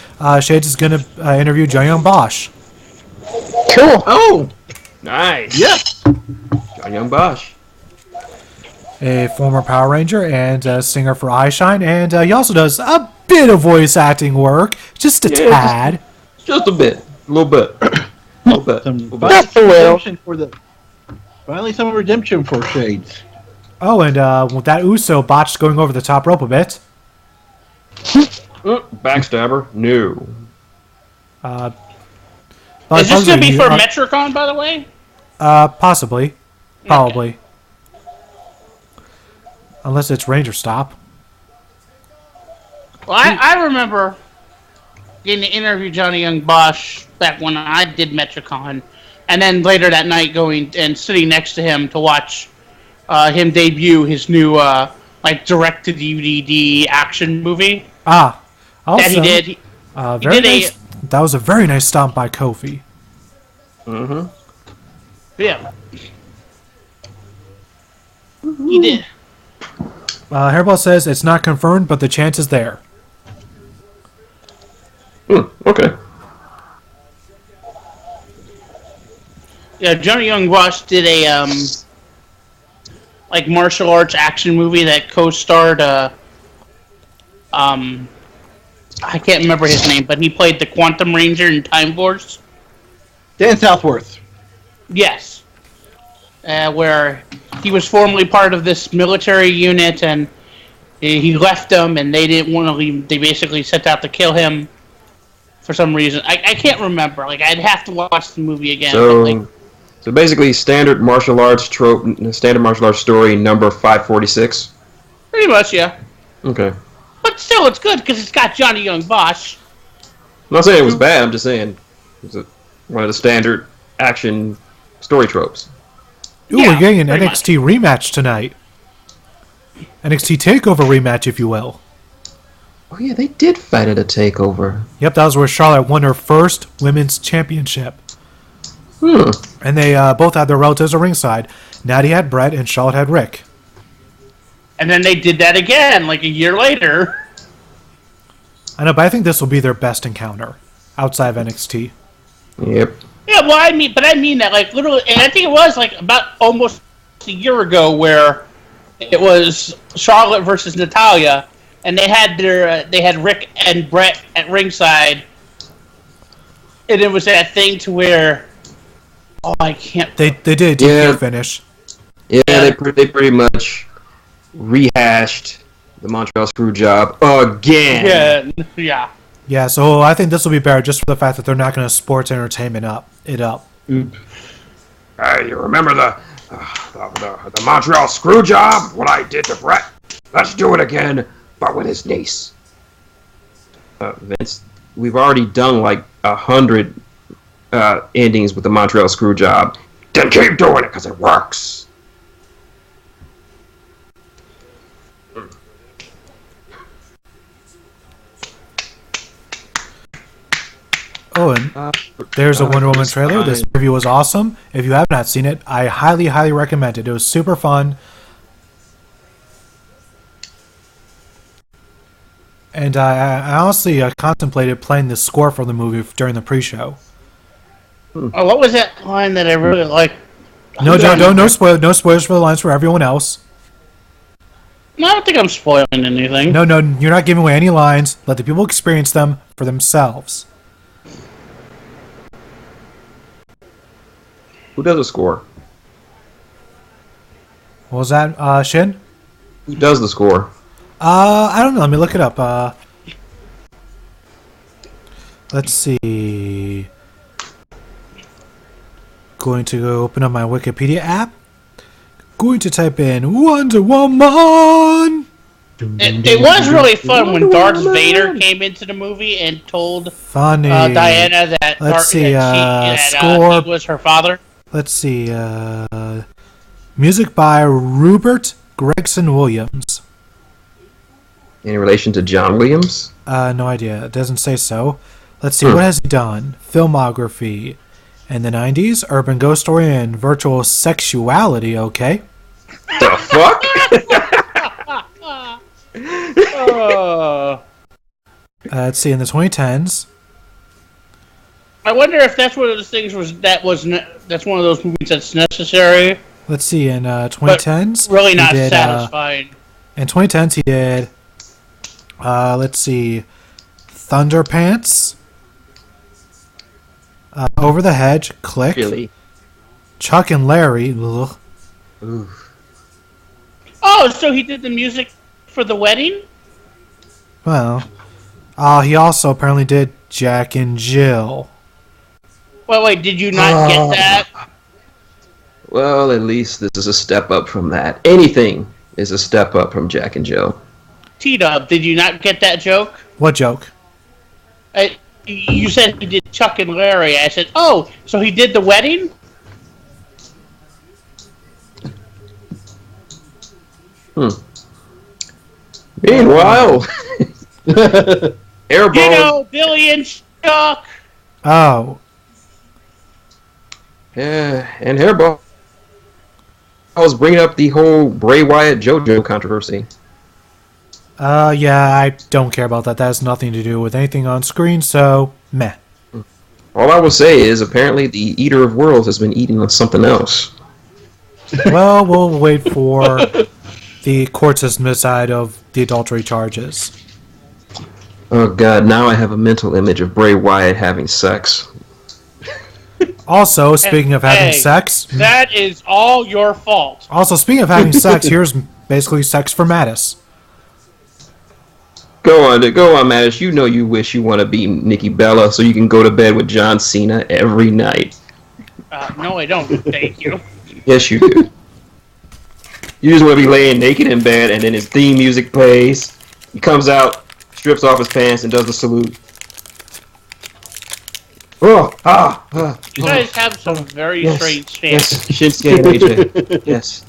A: Shades is going to interview Young Bosch.
D: Cool.
E: Oh,
B: Nice.
E: yeah.
B: John Young Bosch.
A: A former Power Ranger and a singer for Eyeshine, and he also does a bit of voice acting work, just a tad.
B: Just a bit. A little bit. A little bit.
D: Just a little.
E: Finally some redemption for Shades.
A: Oh, and with that Uso botched going over the top rope a bit.
B: Backstabber? No.
F: Is this going to be for Metricon, by the way?
A: Possibly. Probably. Okay. Unless it's Ranger Stop.
F: Well, I remember getting to interview Johnny Young Bosch back when I did Metricon, and then later that night going and sitting next to him to watch him debut his new direct-to-DVD action movie.
A: Also,
F: that he did.
A: That was a very nice stomp by Kofi.
B: Mm-hmm.
F: Yeah. He did.
A: Hairball says it's not confirmed, but the chance is there.
B: Okay.
F: Yeah, Johnny Young Bosch did a martial arts action movie that co-starred I can't remember his name, but he played the Quantum Ranger in Time Force.
E: Dan Southworth.
F: Yes. Where he was formerly part of this military unit, and he left them, and they didn't want to leave. They basically set out to kill him for some reason. I can't remember. Like, I'd have to watch the movie again.
B: So basically, standard martial arts trope, standard martial arts story number 546.
F: Pretty much, yeah.
B: Okay.
F: But still, it's good because it's got Johnny Young Bosch.
B: I'm not saying it was bad. I'm just saying it's one of the standard action story tropes.
A: Ooh, we're getting an NXT rematch tonight. NXT TakeOver rematch, if you will.
B: Oh yeah, they did fight at a takeover.
A: Yep, that was where Charlotte won her first women's championship. And they both had their relatives at ringside. Natty had Brett and Charlotte had Rick.
F: And then they did that again, like a year later.
A: I know, but I think this will be their best encounter outside of NXT.
B: Yep.
F: Yeah, well, I mean that, like, literally, and I think it was, like, about almost a year ago where it was Charlotte versus Natalya, and they had Rick and Brett at ringside, and it was that thing to where, I can't...
A: They did a DQ finish.
B: Yeah, they pretty much rehashed the Montreal Screwjob again.
F: Yeah.
A: Yeah, so I think this will be better just for the fact that they're not going to sports entertainment it up.
B: Hey, you remember the Montreal Screwjob? What I did to Brett? Let's do it again, but with his niece. Vince, we've already done like 100 endings with the Montreal Screwjob. Then keep doing it because it works.
A: Oh, and there's a Wonder Woman trailer. This preview was awesome. If you have not seen it, I highly, highly recommend it. It was super fun. And I honestly contemplated playing the score for the movie during the pre-show.
F: Oh, what was that line that I really liked?
A: No spoilers for the lines for everyone else.
F: No, I don't think I'm spoiling anything.
A: No, you're not giving away any lines. Let the people experience them for themselves.
B: Who does the score?
A: What was that, Shin?
B: Who does the score?
A: I don't know. Let me look it up. Let's see. Going to go open up my Wikipedia app. Going to type in Wonder Woman.
F: It was really fun when Darth Vader came into the movie and told Diana that,
A: score.
F: He was her father.
A: Let's see. Music by Rupert Gregson Williams.
B: In relation to John Williams?
A: No idea. It doesn't say so. Let's see. What has he done? Filmography. In the 90s, Urban Ghost Story and Virtual Sexuality. Okay.
B: The fuck?
A: Let's see. In the 2010s.
F: I wonder if that's one of those things that's one of those movies that's necessary.
A: Let's see. In 2010s,
F: really not satisfying.
A: In 2010s, he did. Let's see. Thunderpants. Over the Hedge. Click.
B: Really?
A: Chuck and Larry. Ugh.
B: Oof.
F: Oh, so he did the music for the wedding?
A: Well, he also apparently did Jack and Jill.
F: Wait, did you not get that?
B: Well, at least this is a step up from that. Anything is a step up from Jack and Jill.
F: T-Dub, did you not get that joke?
A: What joke?
F: You said he did Chuck and Larry. I said, oh, so he did the wedding?
B: Meanwhile, Airball.
F: You know, Billy and Chuck.
A: Oh.
B: Yeah, and Hairball. I was bringing up the whole Bray Wyatt JoJo controversy.
A: Yeah, I don't care about that. That has nothing to do with anything on screen, so meh.
B: All I will say is apparently the Eater of Worlds has been eating on something else.
A: Well, we'll wait for the court system to decide of the adultery charges.
B: Oh god, now I have a mental image of Bray Wyatt having sex.
A: Also, speaking of having sex...
F: That is all your fault.
A: Also, speaking of having sex, here's basically sex for Mattis.
B: Go on, Mattis. You know you wish you want to be Nikki Bella so you can go to bed with John Cena every night.
F: No, I don't. Thank you.
B: Yes, you do. You just want to be laying naked in bed and then his theme music plays. He comes out, strips off his pants, and does the salute.
F: You guys have some very strange stances.
B: Yes, Shinsuke and AJ. Yes.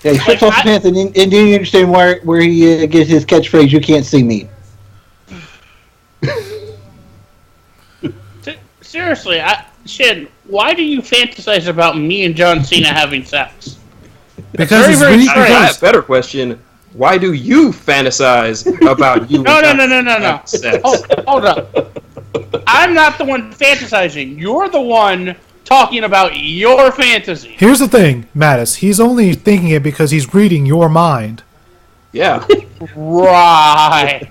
E: Yeah, he strips off his pants, and then you understand where he gets his catchphrase, "You can't see me."
F: Seriously, Shin, why do you fantasize about me and John Cena having sex?
A: Because
B: I have a better question. Why do you fantasize about you?
F: No. Hold up. I'm not the one fantasizing. You're the one talking about your fantasy.
A: Here's the thing, Mattis. He's only thinking it because he's reading your mind.
B: Yeah.
F: Right.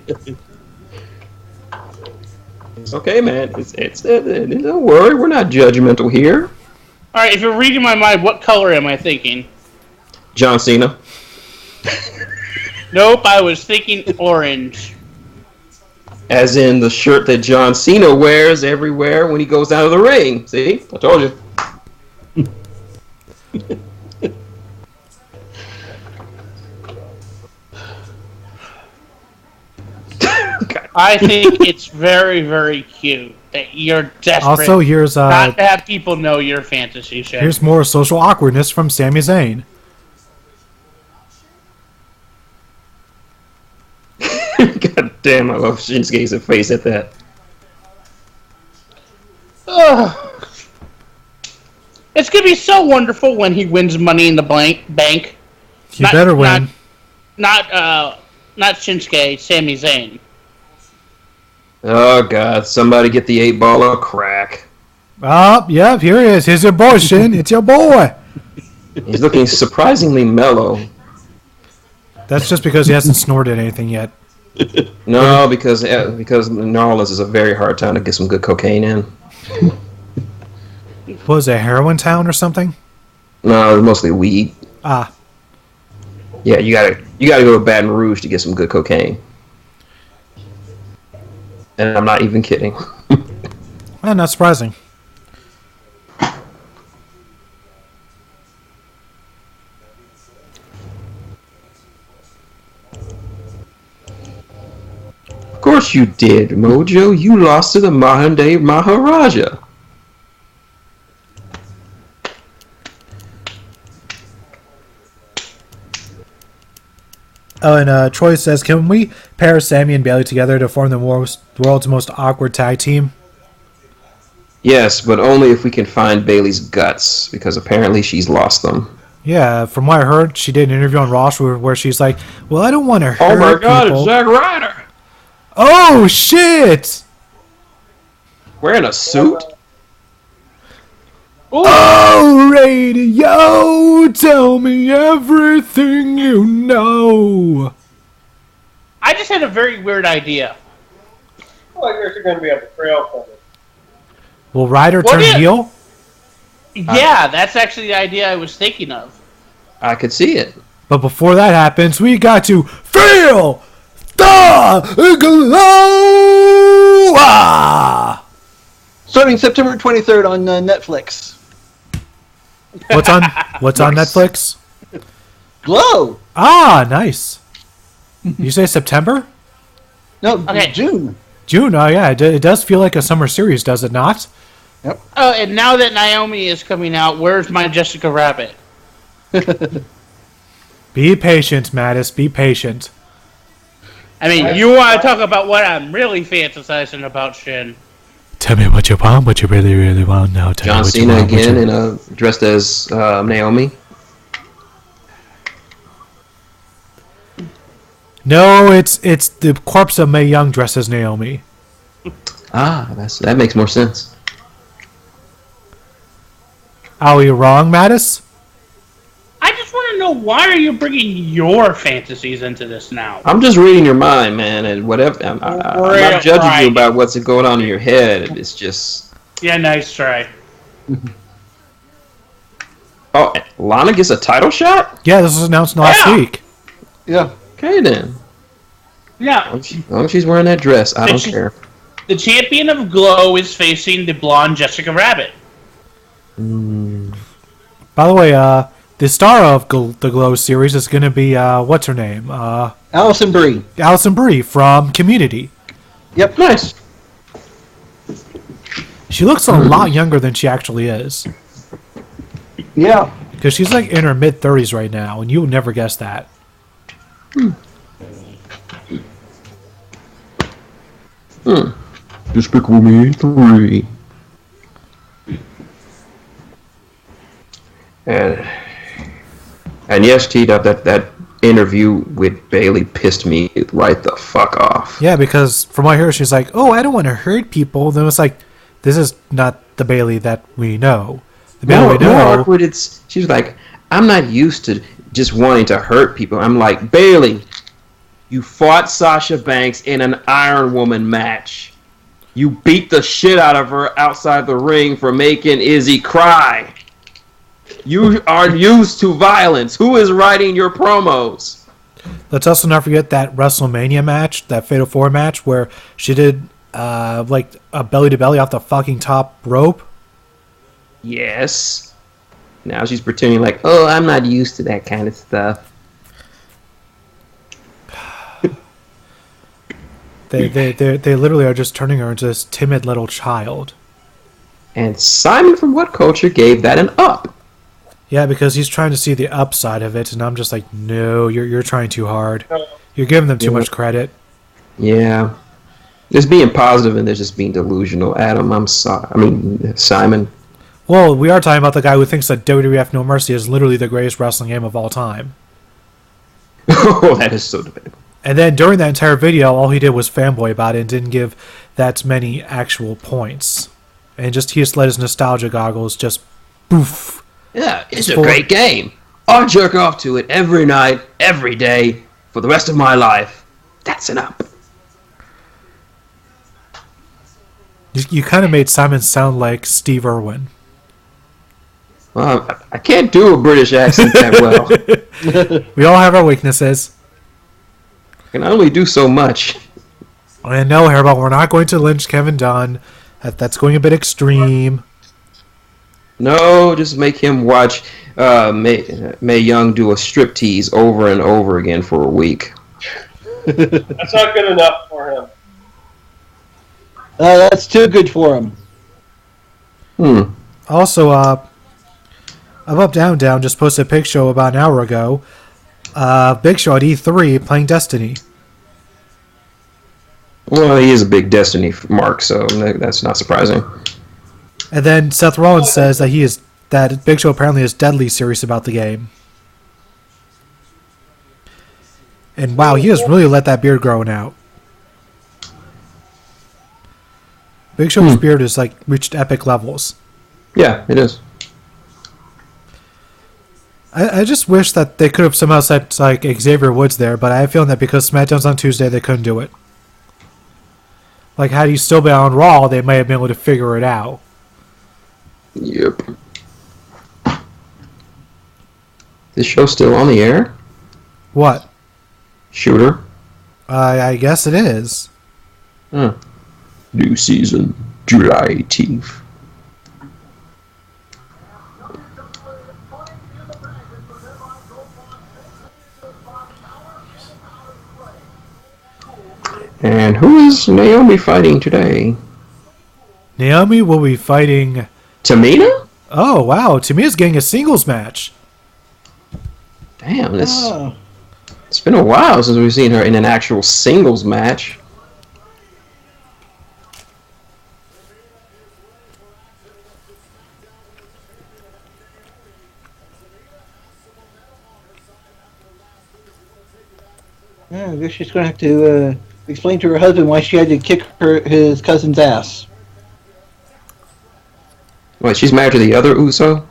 B: It's okay, man. It's don't worry. We're not judgmental here.
F: All right. If you're reading my mind, what color am I thinking?
B: John Cena.
F: Nope. I was thinking orange.
B: As in the shirt that John Cena wears everywhere when he goes out of the ring. See? I told you.
F: I think it's very, very cute that you're desperate
A: Also, here's
F: not to have people know your fantasy shit.
A: here's more social awkwardness from Sami Zayn.
B: God damn, I love Shinsuke's face at that.
F: It's gonna be so wonderful when he wins Money in the Bank.
A: You better win.
F: Not Shinsuke, Sami Zayn.
B: Oh God! Somebody get the 8-ball of crack.
A: Oh, yep, here he is. Here's your boy, Shin. It's your boy.
B: He's looking surprisingly mellow.
A: That's just because he hasn't snorted anything yet.
B: No, because New Orleans is a very hard town to get some good cocaine in.
A: What was it, heroin town or something?
B: No, mostly weed.
A: Ah.
B: Yeah, you gotta go to Baton Rouge to get some good cocaine. And I'm not even kidding.
A: Well, not surprising.
B: Of course you did, Mojo. You lost to the modern day Maharaja.
A: Oh, and Troy says, can we pair Sammy and Bailey together to form the world's most awkward tag team?
B: Yes, but only if we can find Bailey's guts, because apparently she's lost them.
A: Yeah, from what I heard, she did an interview on Raw where she's like, well, I don't want to hurt
B: Oh my God,
A: people.
B: it's Zack Ryder!
A: Oh, shit!
B: Wearing a suit?
A: Oh, radio, tell me everything you know.
F: I just had a very weird idea.
C: Well, I guess you're going to be on the trail for it.
A: Will Ryder
F: Well,
A: turn
F: yeah.
A: heel?
F: Yeah, that's actually the idea I was thinking of.
B: I could see it.
A: But before that happens, we got to feel the glow! Ah!
E: Starting September 23rd on Netflix.
A: What's on Netflix?
E: Glow.
A: Ah, nice. You say September?
E: No,
F: Okay.
E: June.
A: June, oh yeah, it does feel like a summer series, does it not?
F: Oh, and now that Naomi is coming out, where's my Jessica Rabbit?
A: Be patient, Mattis, be patient.
F: I mean, you want to talk about what I'm really fantasizing about, Shin.
A: Tell me what you want, what you really, really want now. Tell
B: John
A: me what you
B: Cena
A: want, what
B: again,
A: you...
B: dressed as Naomi.
A: No, it's the corpse of Mae Young dressed as Naomi.
B: Ah, that makes more sense.
A: Are you wrong, Mattis?
F: I just want to know, why are you bringing your fantasies into this now?
B: I'm just reading your mind, man, and whatever. I'm not judging
F: Right.
B: you about what's going on in your head. It's just.
F: Yeah, nice try.
B: Oh, Lana gets a title shot?
A: Yeah, this was announced last
F: Yeah.
A: week.
E: Yeah.
B: Okay, then.
F: Yeah,
B: As long as she's wearing that dress, I don't
F: Bitch.
B: care.
F: the champion of Glow is facing the blonde Jessica Rabbit.
A: By the way, the star of the Glow series is going to be, what's her name?
E: Allison Brie.
A: Allison Brie from Community.
E: Yep.
B: Nice.
A: She looks a lot younger than she actually is.
E: Yeah.
A: Because she's like in her mid-30s right now, and you would never guess that.
B: Despicable Me 3. And yes, T-Dub, that interview with Bailey pissed me right the fuck off.
A: Yeah, because from what I hear, she's like, oh, I don't want to hurt people. Then it's like, this is not the Bailey that we know. The Bailey we
B: More
A: know.
B: awkward, she was like, I'm not used to just wanting to hurt people. I'm like, Bailey, you fought Sasha Banks in an Iron Woman match. You beat the shit out of her outside the ring for making Izzy cry. You are used to violence. Who is writing your promos?
A: Let's also not forget that WrestleMania match, that Fatal 4 match, where she did like a belly-to-belly off the fucking top rope.
B: Yes. Now she's pretending like, oh, I'm not used to that kind of stuff.
A: They literally are just turning her into this timid little child.
B: And Simon from What Culture gave that an up.
A: Yeah, because he's trying to see the upside of it, and I'm just like, no, you're trying too hard. You're giving them too much credit.
B: Yeah. There's being positive and there's just being delusional. Adam, I'm sorry. I mean, Simon.
A: Well, we are talking about the guy who thinks that WWF No Mercy is literally the greatest wrestling game of all time.
B: Oh, that is so debatable.
A: And then during that entire video, all he did was fanboy about it and didn't give that many actual points. And he just let his nostalgia goggles just poof.
B: Yeah, it's a great game. I'll jerk off to it every night, every day, for the rest of my life. That's an up.
A: You kind of made Simon sound like Steve Irwin.
B: Well, I can't do a British accent that well.
A: We all have our weaknesses.
B: I can only do so much.
A: And no, Hairball, we're not going to lynch Kevin Dunn. That's going a bit extreme.
B: No, just make him watch Mae Young do a striptease over and over again for a week.
C: That's not good enough for him.
E: That's too good for him.
A: Also, Up Down Down just posted a picture about an hour ago. Big Show at E3 playing Destiny.
B: Well, he is a big Destiny mark, so that's not surprising.
A: And then Seth Rollins says that Big Show apparently is deadly serious about the game. And wow, he has really let that beard grow out. Big Show's beard has reached epic levels.
B: Yeah, it is.
A: I just wish that they could have somehow set Xavier Woods there, but I have a feeling that because SmackDown's on Tuesday, they couldn't do it. Had he still been on Raw, they might have been able to figure it out.
B: Yep. This show's still on the air?
A: What?
B: Shooter?
A: I guess it is.
B: New season, July 18th. And who is Naomi fighting today?
A: Naomi will be fighting...
B: Tamina?
A: Oh, wow. Tamina's getting a singles match.
B: Damn, it's been a while since we've seen her in an actual singles match.
E: Yeah, I guess she's going to have to explain to her husband why she had to kick his cousin's ass.
B: Wait, she's married to the other Uso?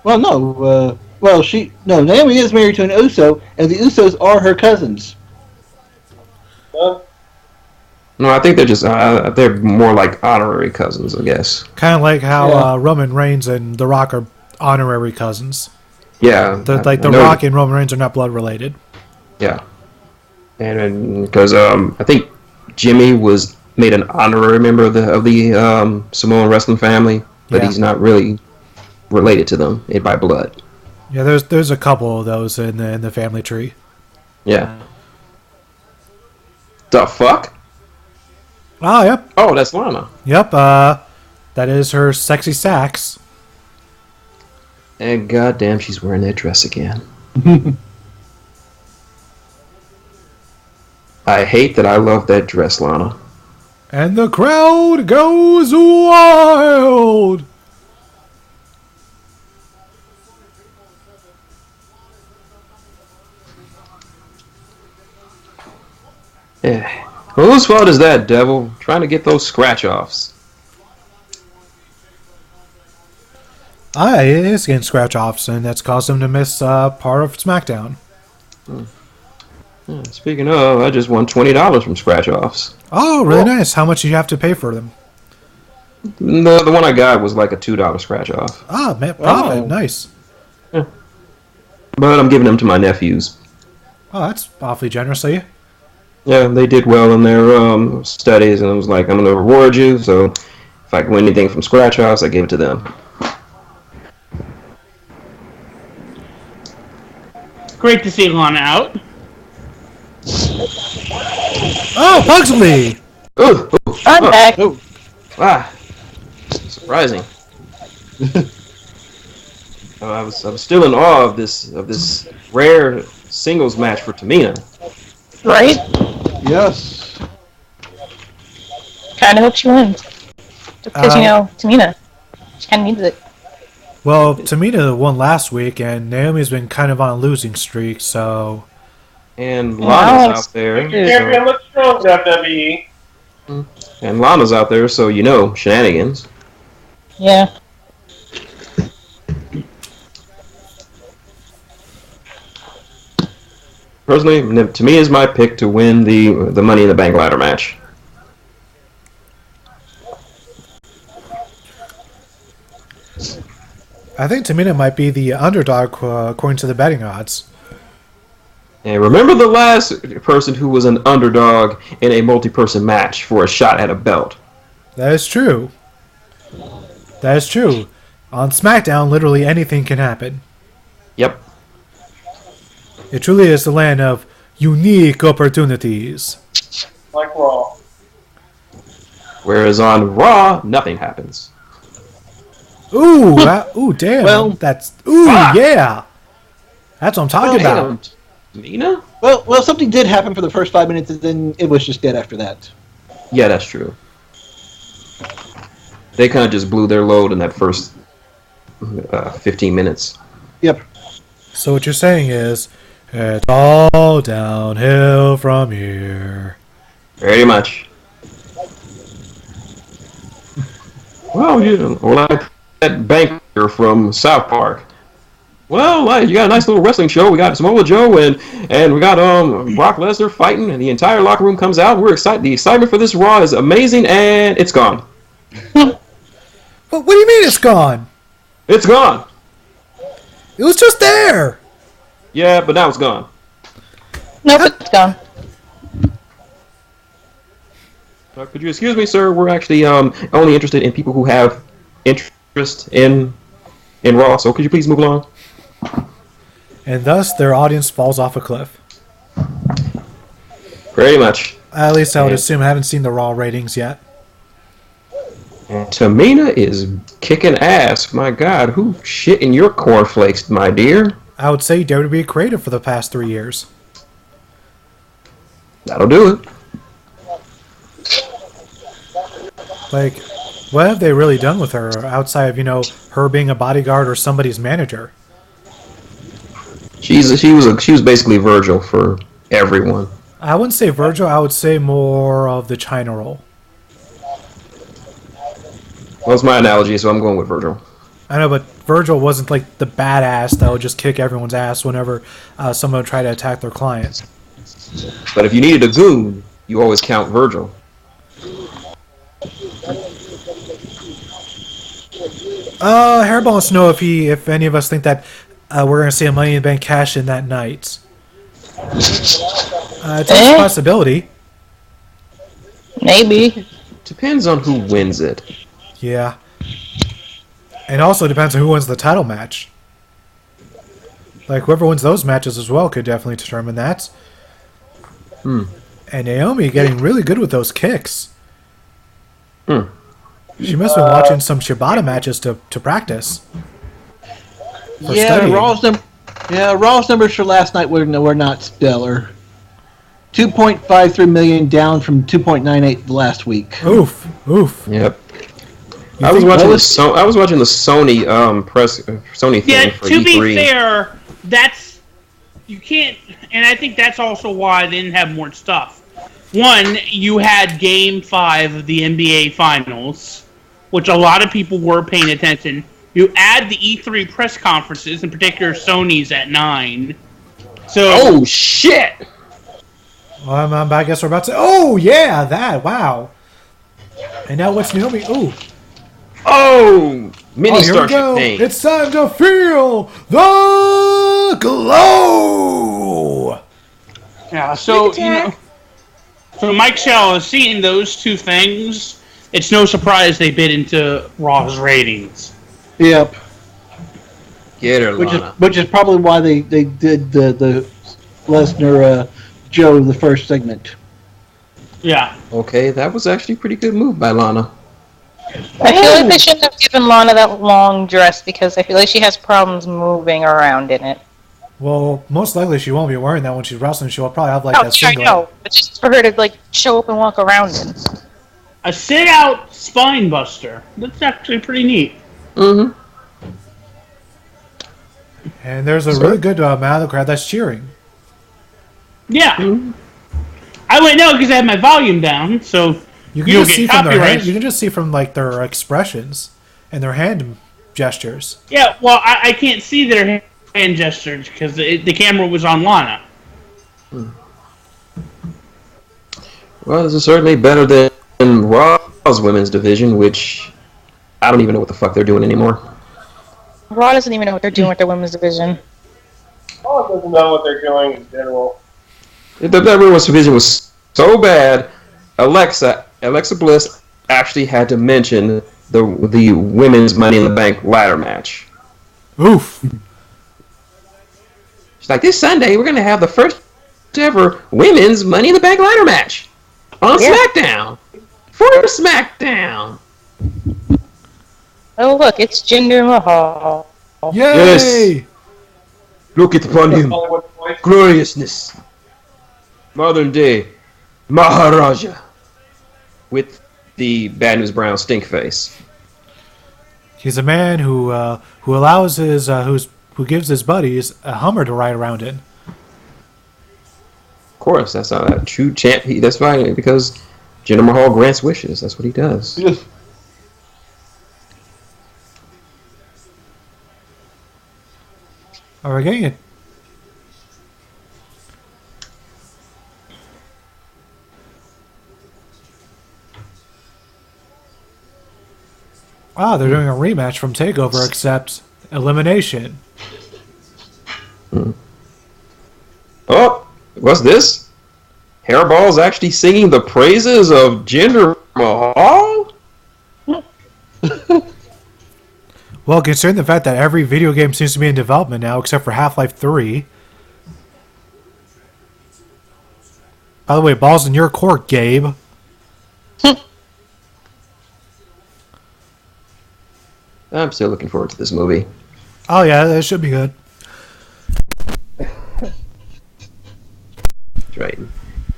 E: Well, no. Naomi is married to an Uso, and the Usos are her cousins.
C: Huh?
B: No, I think they're just they're more like honorary cousins, I guess.
A: Kind of like how Roman Reigns and The Rock are honorary cousins.
B: Yeah.
A: The Rock and Roman Reigns are not blood related.
B: Yeah. And because I think Jimmy was made an honorary member of the Samoan wrestling family, but he's not really related to them by blood.
A: Yeah, there's a couple of those in the family tree.
B: Yeah. The fuck?
A: Oh, yep.
B: Oh, that's Lana.
A: Yep, that is her sexy sax.
B: And goddamn, she's wearing that dress again. I hate that I love that dress, Lana.
A: And the crowd goes wild!
B: Yeah. Whose fault is that, Devil? Trying to get those scratch-offs.
A: It is getting scratch-offs, and that's caused him to miss part of SmackDown.
B: Yeah, speaking of, I just won $20 from scratch-offs.
A: Oh, really nice. How much did you have to pay for them?
B: The one I got was like a $2 scratch-off.
A: Ah, man, profit.
E: Oh.
A: Nice.
B: Yeah. But I'm giving them to my nephews.
A: Oh, that's awfully generous of you.
B: Yeah, they did well in their studies, and I was like, I'm going to reward you, so if I can win anything from scratch-offs, I give it to them.
F: Great to see Lana out.
A: Oh, Pugsley!
B: Ooh,
D: I'm back.
B: Surprising. I was still in awe of this rare singles match for Tamina.
D: Right?
E: Yes.
D: Kind of hope she wins. Just because, Tamina. She kind of needs it.
A: Well, Tamina won last week, and Naomi's been kind of on a losing streak, so...
B: And Lana's out there.
C: Champion looks strong, WWE.
B: And Lana's out there, so you know, shenanigans.
D: Yeah.
B: Personally, Tamina is my pick to win the Money in the Bank ladder match.
A: I think Tamina might be the underdog according to the betting odds.
B: And remember the last person who was an underdog in a multi-person match for a shot at a belt.
A: That is true. That is true. On SmackDown, literally anything can happen.
B: Yep.
A: It truly is the land of unique opportunities.
C: Like Raw.
B: Whereas on Raw, nothing happens.
A: Ooh, ooh, damn.
E: Well,
A: that's yeah. That's what I'm talking about.
B: Tamina?
E: Well, something did happen for the first 5 minutes, and then it was just dead after that.
B: Yeah, that's true. They kind of just blew their load in that first 15 minutes.
E: Yep.
A: So what you're saying is, it's all downhill from here.
B: Very much. Well, like that banker from South Park. Well, you got a nice little wrestling show. We got Samoa Joe and we got Brock Lesnar fighting, and the entire locker room comes out. We're excited. The excitement for this Raw is amazing, and it's gone.
A: What do you mean it's gone?
B: It's gone.
A: It was just there.
B: Yeah, but now it's gone.
D: Nope, it's gone.
B: Could you excuse me, sir? We're actually only interested in people who have interest in Raw. So could you please move along?
A: And thus, their audience falls off a cliff.
B: Pretty much.
A: At least I would assume. I haven't seen the Raw ratings yet.
B: And Tamina is kicking ass. My God, who shit in your cornflakes, my dear?
A: I would say WWE creative for the past 3 years.
B: That'll do it.
A: Like, what have they really done with her outside of, her being a bodyguard or somebody's manager?
B: She was basically Virgil for everyone.
A: I wouldn't say Virgil, I would say more of the China role.
B: Well, that's my analogy, so I'm going with Virgil.
A: I know, but Virgil wasn't like the badass that would just kick everyone's ass whenever someone would try to attack their client.
B: But if you needed a goon, you always count Virgil.
A: Hairball wants to know if any of us think that we're going to see a Money in the Bank cash in that night. It's a possibility.
D: Maybe.
B: Depends on who wins it.
A: Yeah. And also depends on who wins the title match. Like, whoever wins those matches as well could definitely determine that. And Naomi getting really good with those kicks. She must have been watching some Shibata matches to practice.
E: Yeah, Raw's numbers for last night were not stellar. 2.53 million down from 2.98 last week.
A: Oof.
B: Yep. I was watching the Sony Sony thing for E3.
F: To be fair, you can't, and I think that's also why they didn't have more stuff. One, you had Game 5 of the NBA Finals, which a lot of people were paying attention. You add the E3 press conferences, in particular Sony's at 9. So,
B: oh shit!
A: Well, I guess we're about to. Oh yeah, that wow. And now what's Naomi? Ooh.
B: Oh, mini
A: Here we
B: Starship
A: go.
B: thing.
A: It's time to feel the glow.
F: yeah, so Mike Shell is seeing those two things. It's no surprise they bid into Raw's ratings.
E: Yep.
B: Get her, Lana.
E: Which is probably why they did the Lesnar Joe the first segment.
F: Yeah.
B: Okay, that was actually a pretty good move by Lana.
D: I feel like they shouldn't have given Lana that long dress because I feel like she has problems moving around in it.
A: Well, most likely she won't be wearing that when she's wrestling. She'll probably have like
D: Oh,
A: that
D: sure, I
A: singlet.
D: know. But just for her to show up and walk around in.
F: A sit-out spine buster. That's actually pretty neat.
B: Mm-hmm.
A: And there's a really good amount of the crowd that's cheering.
F: Yeah. Mm-hmm. I wouldn't know because I have my volume down, so
A: you can just see from you can just see from like their expressions and their hand gestures.
F: Yeah, well, I can't see their hand gestures because the camera was on Lana.
B: Well, this is certainly better than Raw's women's division, which I don't even know what the fuck they're doing anymore.
D: Raw doesn't even know what they're doing with their women's division.
C: Raw doesn't know what they're doing in general.
B: That women's division was so bad, Alexa Bliss actually had to mention the women's Money in the Bank ladder match.
A: Oof.
B: She's like, this Sunday we're going to have the first ever women's Money in the Bank ladder match on SmackDown. For SmackDown.
D: Oh, look, it's Jinder Mahal.
A: Yay!
B: Yes. Look upon him. Gloriousness. Modern day Maharaja. With the Bad News Brown stink face.
A: He's a man who allows his who gives his buddies a Hummer to ride around in.
B: Of course, that's not a true champ. That's fine because Jinder Mahal grants wishes. That's what he does.
E: Yes.
A: Are we getting it? Ah, they're doing a rematch from TakeOver, except elimination.
B: Oh, what's this? Hairball's actually singing the praises of Jinder Mahal?
A: Well, considering the fact that every video game seems to be in development now, except for Half-Life 3. By the way, ball's in your court, Gabe.
B: I'm still looking forward to this movie.
A: Oh yeah, that should be good.
B: That's right.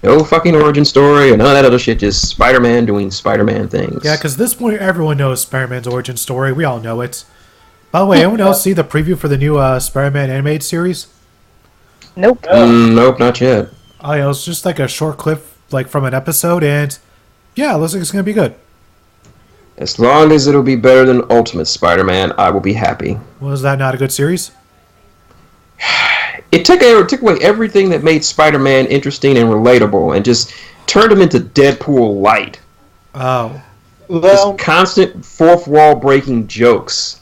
B: No fucking origin story or none of that other shit, just Spider-Man doing Spider-Man things.
A: Yeah, because at this point, everyone knows Spider-Man's origin story. We all know it. By the way, anyone else see the preview for the new Spider-Man animated series?
D: Nope.
B: Nope, not yet.
A: Oh yeah, it was just like a short clip like from an episode, and yeah, it looks like it's going to be good.
B: As long as it'll be better than Ultimate Spider-Man, I will be happy.
A: Was that not a good series?
B: It took away everything that made Spider-Man interesting and relatable and just turned him into Deadpool light.
A: Oh.
E: Well,
B: Just constant fourth wall breaking jokes.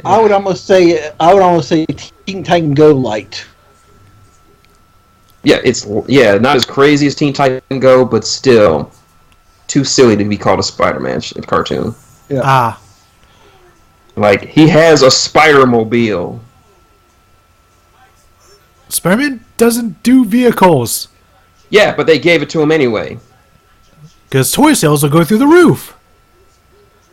E: I would almost say Teen Titan Go light.
B: Yeah, not as crazy as Teen Titan Go, but still too silly to be called a Spider-Man cartoon.
E: Yeah.
A: Ah.
B: Like, he has a Spider-Mobile.
A: Spider-Man doesn't do vehicles.
B: Yeah, but they gave it to him anyway.
A: Because toy sales will go through the roof.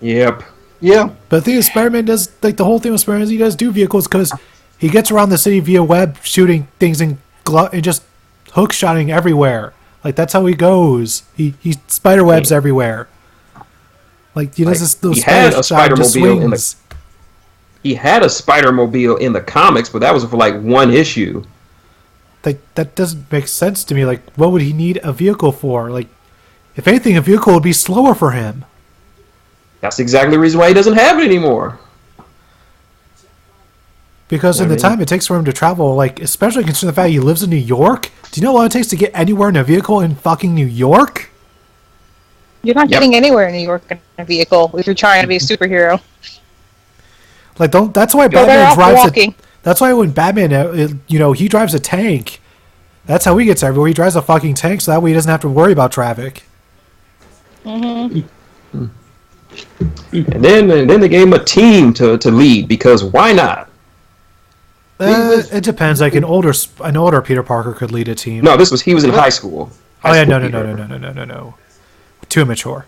B: Yep.
E: Yeah.
A: But the thing is, Spider-Man does, like, the whole thing with Spider-Man is he does do vehicles because he gets around the city via web, shooting things and just hook shotting everywhere. Like, that's how he goes. He spider webs everywhere. Like, he does those
B: Spider-Mobile in the... He had a Spider-Mobile in the comics, but that was for, like, one issue.
A: Like, that doesn't make sense to me. Like, what would he need a vehicle for? Like, if anything, a vehicle would be slower for him.
B: That's exactly the reason why he doesn't have it anymore.
A: Because in the time it takes for him to travel, like, especially considering the fact he lives in New York, do you know what it takes to get anywhere in a vehicle in fucking New York?
D: You're not getting anywhere in New York in a vehicle if you're trying to be a superhero.
A: Like, that's why Batman drives that's why when Batman, he drives a tank. That's how he gets everywhere. He drives a fucking tank, so that way he doesn't have to worry about traffic.
D: Mm-hmm.
B: And then they gave him a team to lead, because why not?
A: It depends. Like, an older Peter Parker could lead a team.
B: No, he was in high school.
A: No. Too immature.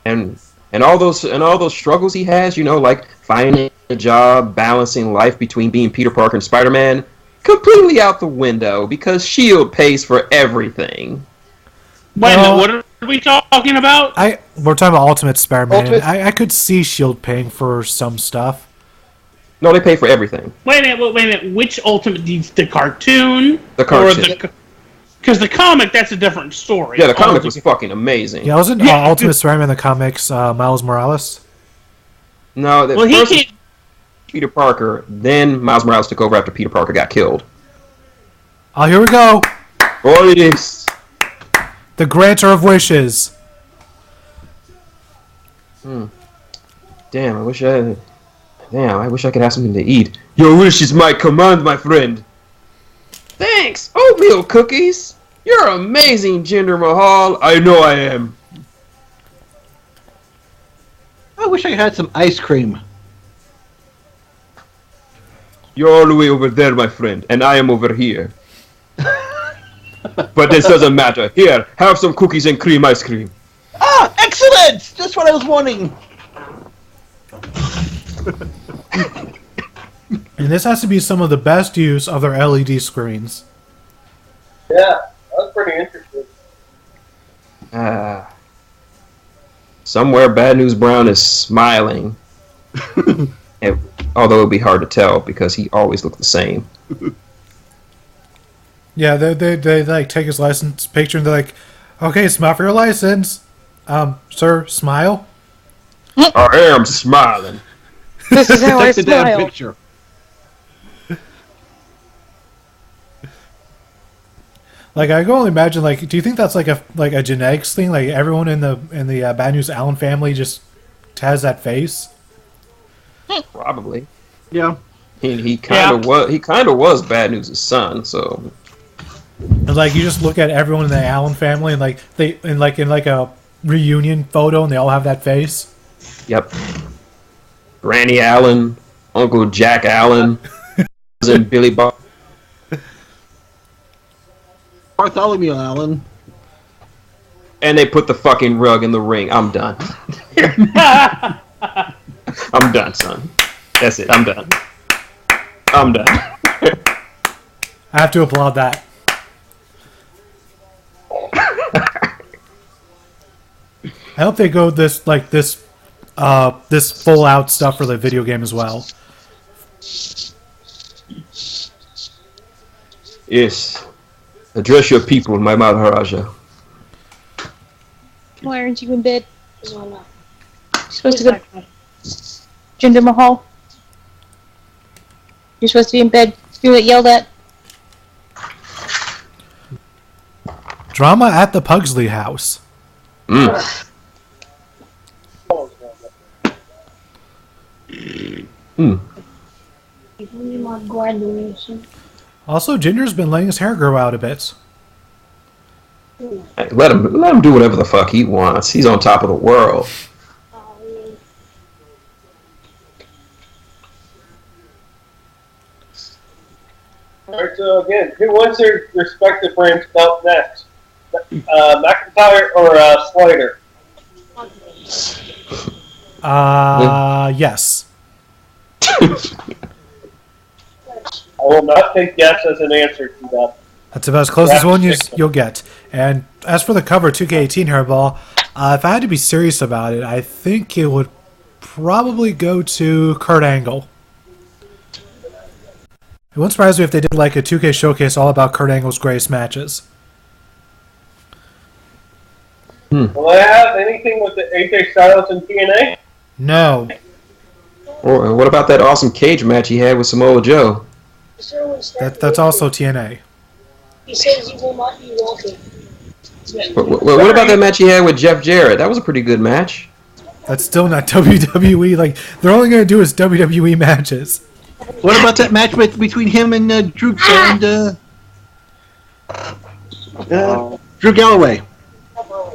B: And all those struggles he has, like finding a job, balancing life between being Peter Parker and Spider-Man, completely out the window because S.H.I.E.L.D. pays for everything.
F: Wait a minute, what are we talking about?
A: We're talking about Ultimate Spider-Man. I could see S.H.I.E.L.D. paying for some stuff.
B: No, they pay for everything.
F: Wait a minute. Which Ultimate Deeds? The cartoon?
B: The cartoon.
F: Because the comic, that's a different story.
B: Yeah, the comic was fucking amazing.
A: Yeah, wasn't Ultimate Spider-Man in the comics Miles Morales?
B: No,
F: Well, he
B: first
F: can't...
B: Peter Parker, then Miles Morales took over after Peter Parker got killed.
A: Oh, here we go.
B: Oh, yes.
A: The granter of wishes.
B: Damn, I wish I could have something to eat. Your wish is my command, my friend. Thanks, oatmeal cookies. You're amazing, Jinder Mahal. I know I am.
E: I wish I had some ice cream.
B: You're all the way over there, my friend, and I am over here. But this doesn't matter. Here, have some cookies and cream ice cream.
E: Ah, excellent! Just what I was wanting.
A: And this has to be some of the best use of their LED screens.
C: Yeah, that was pretty interesting.
B: Somewhere Bad News Brown is smiling. Although it would be hard to tell because he always looked the same.
A: Yeah, they like take his license picture and they're like, okay, smile for your license. Sir, smile.
B: I am smiling.
D: This is how I
E: Take the damn
D: smile.
E: picture.
A: Like I can only imagine. Like, do you think that's like a genetics thing? Like everyone in the Bad News Allen family just has that face.
B: Probably.
E: Yeah.
B: He kind of was Bad News' son. So.
A: And like you just look at everyone in the Allen family and like in a reunion photo and they all have that face.
B: Yep. Granny Allen, Uncle Jack Allen, cousin Billy Bob.
E: Bartholomew Allen.
B: And they put the fucking rug in the ring. I'm done. I'm done, son. That's it. I'm done. I'm done.
A: I have to applaud that. I hope they go this full out stuff for the video game as well.
B: Yes. Address your people, my Maharaja.
D: Why aren't you in bed? You're supposed to go. Jinder Mahal. You're supposed to be in bed. You get yelled at.
A: Drama at the Pugsley house. Also, Ginger's been letting his hair grow out a bit.
B: Hey, let him do whatever the fuck he wants. He's on top of the world.
C: Alright, so again, who wants their respective brands belt next? McIntyre or Slider?
A: Yes.
C: I will not take yes as an answer to that.
A: That's about as close as one you'll get. And as for the cover 2K18 Hairball, if I had to be serious about it, I think it would probably go to Kurt Angle. It wouldn't surprise me if they did like a 2K showcase all about Kurt Angle's greatest matches.
C: Will I have anything with the AJ Styles and TNA?
A: No.
B: Or what about that awesome cage match he had with Samoa Joe?
A: That's also TNA.
G: He says he will not be walking.
B: What about that match he had with Jeff Jarrett? That was a pretty good match.
A: That's still not WWE. Like, they're only going to do is WWE matches.
E: What about that match between him and Drew Galloway?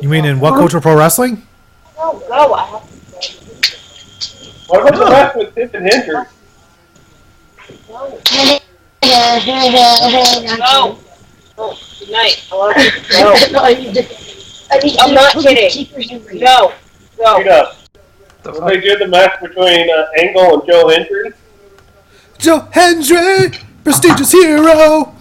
A: You mean in What Culture Pro Wrestling?
G: No, I have
C: What about the match with Tiff and Hendricks?
G: no. Oh, good night. I love you. No, I need to. I'm not kidding. No.
C: Straight up. Will they do the match between Angle and Joe Hendry?
A: Joe Hendry, prestigious hero.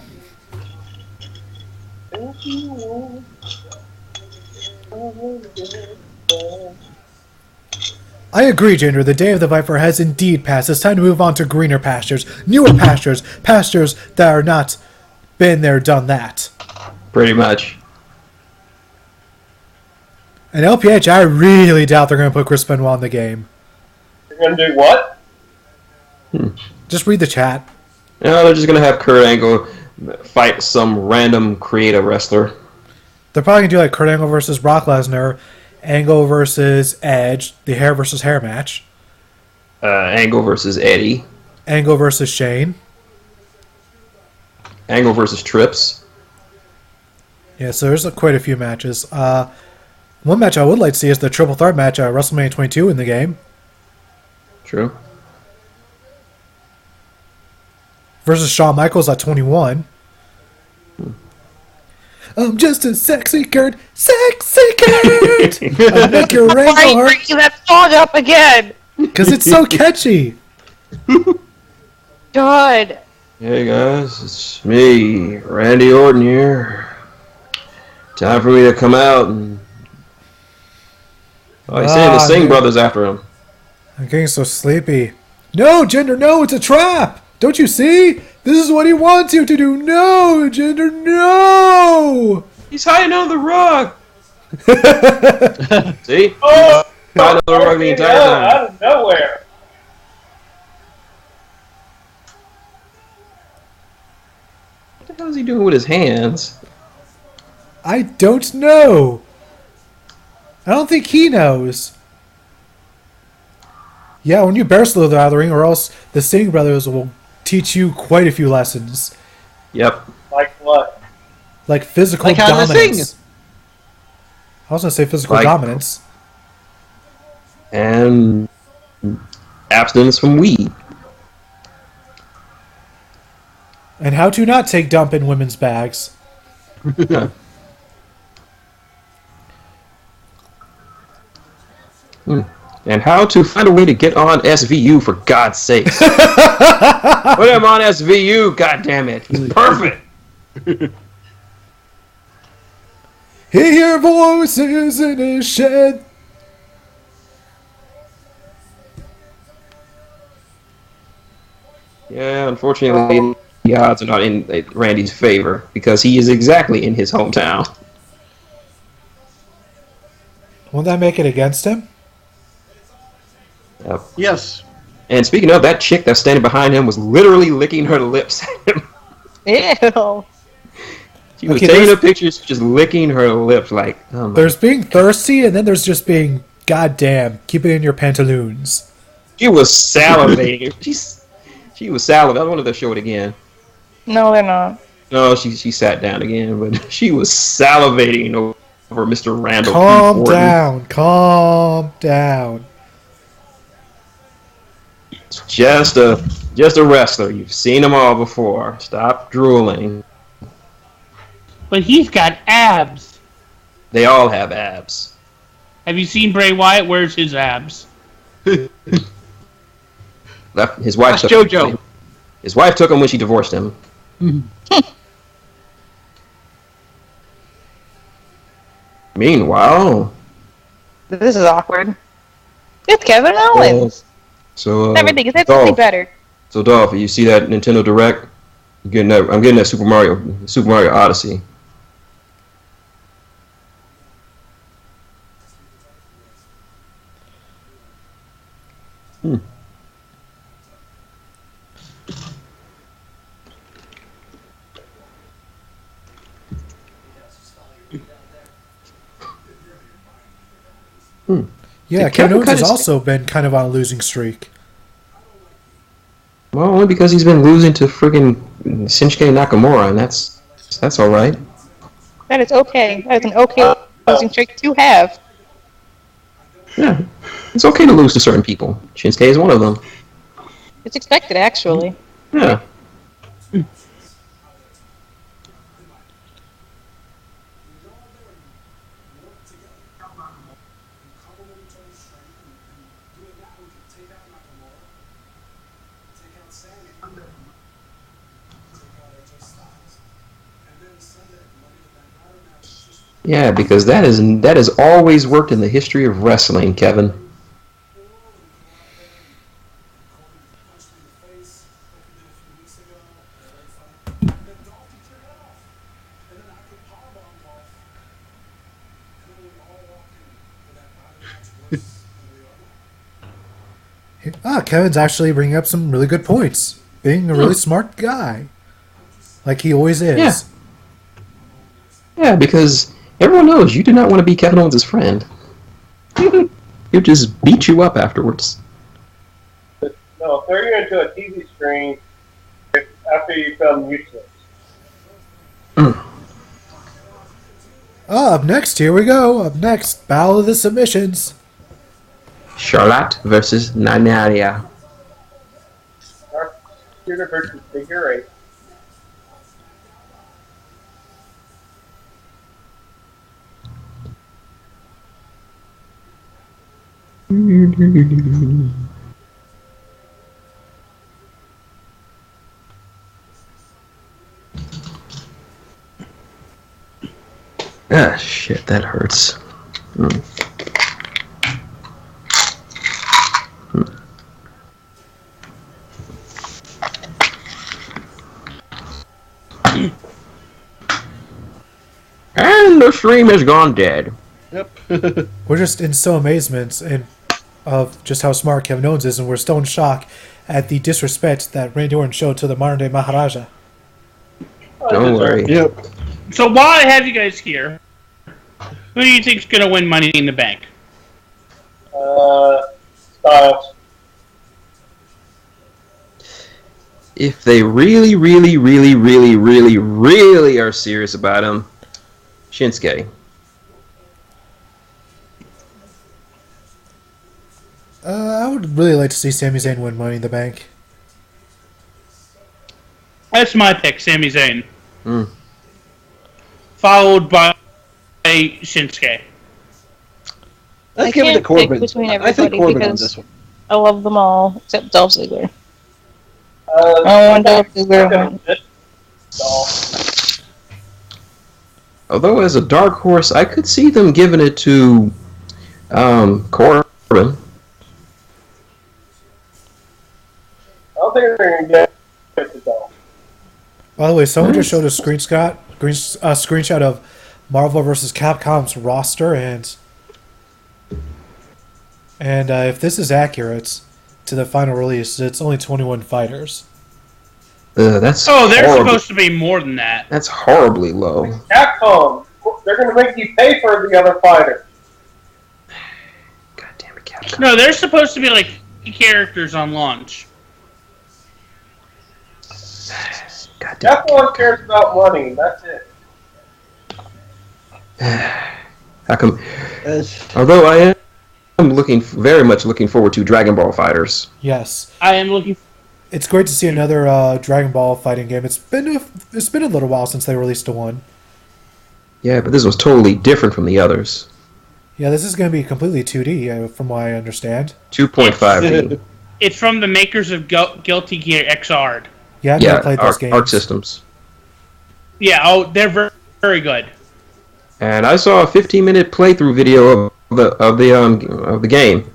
A: I agree, Jinder. The day of the Viper has indeed passed. It's time to move on to greener pastures, newer pastures, pastures that are not been there, done that.
B: Pretty much.
A: And LPH, I really doubt they're going to put Chris Benoit in the game.
C: You're going to do what?
A: Just read the chat.
B: No, they're just going to have Kurt Angle fight some random creative wrestler.
A: They're probably going to do like Kurt Angle versus Brock Lesnar, Angle versus Edge, the hair versus hair match.
B: Angle versus Eddie.
A: Angle versus Shane.
B: Angle versus Trips.
A: Yeah, so there's quite a few matches. One match I would like to see is the triple threat match at WrestleMania 22 in the game.
B: True.
A: Versus Shawn Michaels at 21. I'm just a sexy Kurt. Sexy Kurt! I'll make your
D: Why
A: ankle
D: are
A: hurt.
D: you that song up again?
A: Because it's so catchy.
D: God.
B: Hey guys, it's me, Randy Orton here. Time for me to come out and... Oh, he's saying the Singh
A: dude.
B: brothers after him.
A: I'm getting so sleepy. No, Jinder, no, it's a trap. Don't you see? This is what he wants you to do. No, Jinder, no.
B: He's hiding under the rug. See?
C: Oh!
B: Hiding under the rug the entire time.
C: Out of nowhere.
B: What the hell is he doing with his hands?
A: I don't know. I don't think he knows. Yeah, when you bear slow out of the ring, or else the Singh brothers will teach you quite a few lessons.
B: Yep.
C: Like what?
A: Like physical
E: Like how to
A: dominance.
E: sing.
A: I was going to say physical
B: Like-
A: dominance.
B: And abstinence from weed.
A: And how to not take dump in women's bags.
B: And how to find a way to get on SVU, for God's sakes. Put him on SVU, goddammit. He's perfect.
A: He hear voices in his shed.
B: Yeah, unfortunately, the odds are not in Randy's favor because he is exactly in his hometown.
A: Won't that make it against him?
B: Yep.
E: Yes.
B: And speaking of, that chick that's standing behind him was literally licking her lips at him.
D: Ew.
B: She was
A: Okay,
B: taking
A: there's-
B: her pictures, just licking her lips like, oh my.
A: There's being thirsty, and then there's just being, goddamn, keep it in your pantaloons.
B: She was salivating. She was salivating. I wanted to show it again.
D: No, they're not.
B: No, she sat down again, but she was salivating over Mr. Randall.
A: Calm
B: Orton.
A: down, calm down.
B: Just a wrestler. You've seen them all before. Stop drooling.
F: But he's got abs.
B: They all have abs.
F: Have you seen Bray Wyatt? Where's his abs?
B: His wife
E: That's
B: took
E: JoJo.
B: him. His wife took him when she divorced him. Meanwhile,
D: This is awkward. It's Kevin Owens.
B: so
D: Everything is instantly
B: Dolph,
D: better.
B: So Dolph, you see that Nintendo Direct? I'm getting that Super Mario Odyssey.
A: Yeah,
B: Did
A: Kevin
B: Kevin
A: Owens
B: cut
A: has
B: his-
A: also been kind of on a losing streak.
B: Well, only because he's been losing to friggin' Shinsuke Nakamura, and that's all right.
D: That is okay. That is an okay losing streak to have.
B: Yeah, it's okay to lose to certain people. Shinsuke is one of them.
D: It's expected, actually.
B: Yeah. Yeah, because that has always worked in the history of wrestling, Kevin.
A: Kevin's actually bringing up some really good points. Being a really smart guy. Like he always is.
B: Yeah. Yeah, because everyone knows you do not want to be Kevin Owens' friend. He'll just beat you up afterwards.
C: No, throw you into a TV screen after you become useless.
A: Up next, here we go. Up next, Battle of the Submissions.
B: Charlotte versus Nanaria.
C: Shooter versus Figure 8.
B: Ah, shit, that hurts. And the stream has gone dead.
E: Yep.
A: We're just in so amazement of just how smart Kevin Owens is, and we're still in shock at the disrespect that Randy Orton showed to the modern-day Maharaja.
B: Don't worry.
E: Yep.
F: So while I have you guys here, who do you think's going to win Money in the Bank?
C: Styles.
B: If they really, really, really, really, really, really are serious about him, Shinsuke.
A: I would really like to see Sami Zayn win Money in the Bank.
F: That's my pick, Sami Zayn. Followed by Shinsuke.
E: Let's give it to Corbin.
D: Pick between
E: I think
D: everybody
E: Corbin on
D: because
E: this one.
D: I love them all except Dolph Ziggler.
C: I
D: Dolph Ziggler.
B: Although as a dark horse, I could see them giving it to Corbin.
C: I don't think they're going to get it to Dolph.
A: By the way, someone just showed a screenshot of Marvel vs. Capcom's roster, and if this is accurate to the final release, it's only 21 fighters.
B: That's
F: they're
B: horribly,
F: supposed to be more than that.
B: That's horribly low.
C: Capcom, they're going to make you pay for the other fighter.
B: God damn it, Capcom.
F: No, they're supposed to be like characters on launch.
B: God damn it.
C: Capcom cares about money. That's it.
B: How come?
E: As-
B: Although I am very much looking forward to Dragon Ball Fighters.
A: Yes.
F: I am looking.
A: It's great to see another Dragon Ball fighting game. It's been a little while since they released a one.
B: Yeah, but this was totally different from the others.
A: Yeah, this is going to be completely 2D, from what I understand.
B: 2.5D.
F: It's from the makers of Guilty Gear XR.
A: Yeah, I've never played those games.
B: Arc Systems.
F: Yeah, they're very, very good.
B: And I saw a 15-minute playthrough video of the game.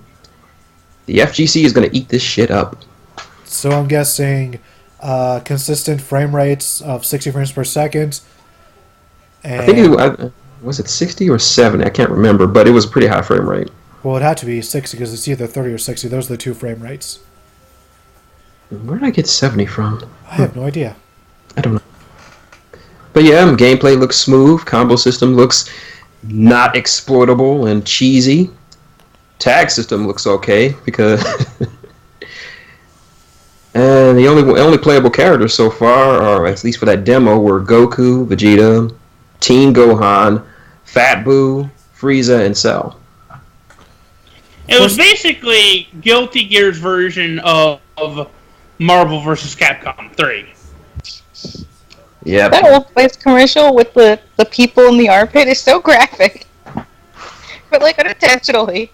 B: The FGC is going to eat this shit up.
A: So I'm guessing consistent frame rates of 60 frames per second. And,
B: I think was it 60 or 70? I can't remember, but it was a pretty high frame rate.
A: Well, it had to be 60 because it's either 30 or 60. Those are the two frame rates.
B: Where did I get 70 from?
A: I have no idea.
B: I don't know. But yeah, gameplay looks smooth. Combo system looks not exploitable and cheesy. Tag system looks okay because... And the only playable characters so far, or at least for that demo, were Goku, Vegeta, Teen Gohan, Fat Boo, Frieza, and Cell.
F: It was basically Guilty Gear's version of Marvel vs. Capcom 3.
B: Yeah.
D: That Old Place commercial with the people in the armpit is so graphic. But like unintentionally.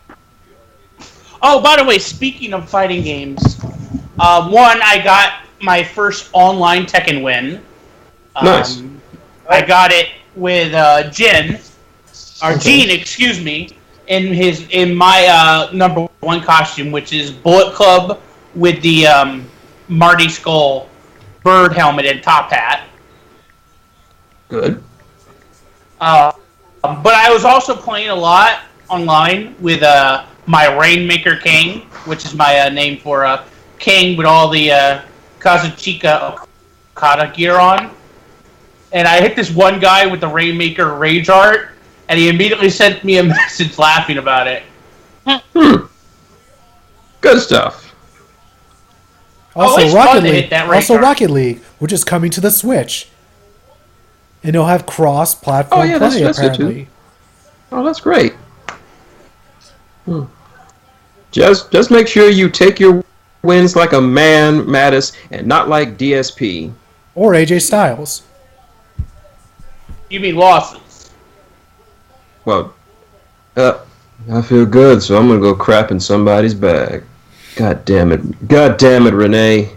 F: Oh, by the way, speaking of fighting games, I got my first online Tekken win.
B: Nice.
F: I got it with Gene, excuse me, in my number one costume, which is Bullet Club with the Marty Skull bird helmet and top hat.
B: Good.
F: But I was also playing a lot online with my Rainmaker King, which is my name for King with all the Kazuchika Okada gear on. And I hit this one guy with the Rainmaker Rage Art, and he immediately sent me a message laughing about it.
B: Good stuff.
A: Also,
F: it's fun to hit that Rage Art.
A: Rocket League, which is coming to the Switch. And it'll have cross-platform play,
B: that's
A: apparently.
B: Oh, that's great. Just make sure you take your wins like a man, Mattis, and not like DSP.
A: Or AJ Styles.
F: You mean losses?
B: Well, I feel good, so I'm gonna go crap in somebody's bag. God damn it. God damn it, Renee.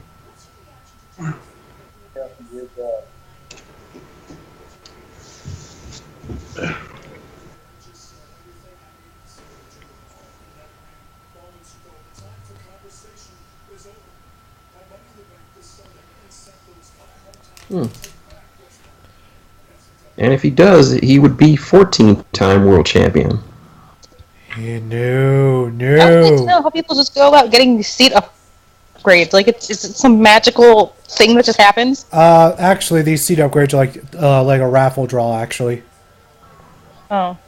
B: And if he does, he would be 14th-time world champion.
A: Yeah, no.
D: I would like to know how people just go about getting these seat upgrades. Like, is it some magical thing that just happens?
A: Actually, these seat upgrades are like a raffle draw, actually.
D: Oh.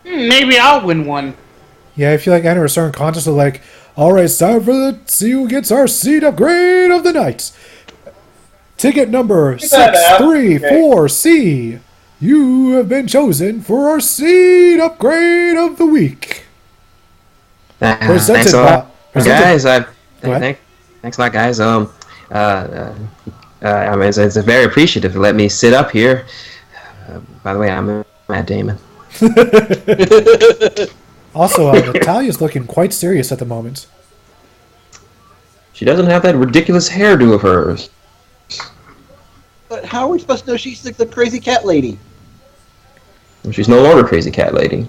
F: Maybe I'll win one.
A: Yeah, if you enter a certain contest, they're like, alright, it's time for the see who gets our seat upgrade of the night. Ticket number 634C. You have been chosen for our seat upgrade of the week.
B: Thanks a lot, guys. Thanks a lot, guys. I mean, it's very appreciative to let me sit up here. By the way, I'm Matt Damon.
A: Also, Natalia's looking quite serious at the moment.
B: She doesn't have that ridiculous hairdo of hers.
E: But how are we supposed to know she's the crazy cat lady?
B: She's no longer crazy cat lady.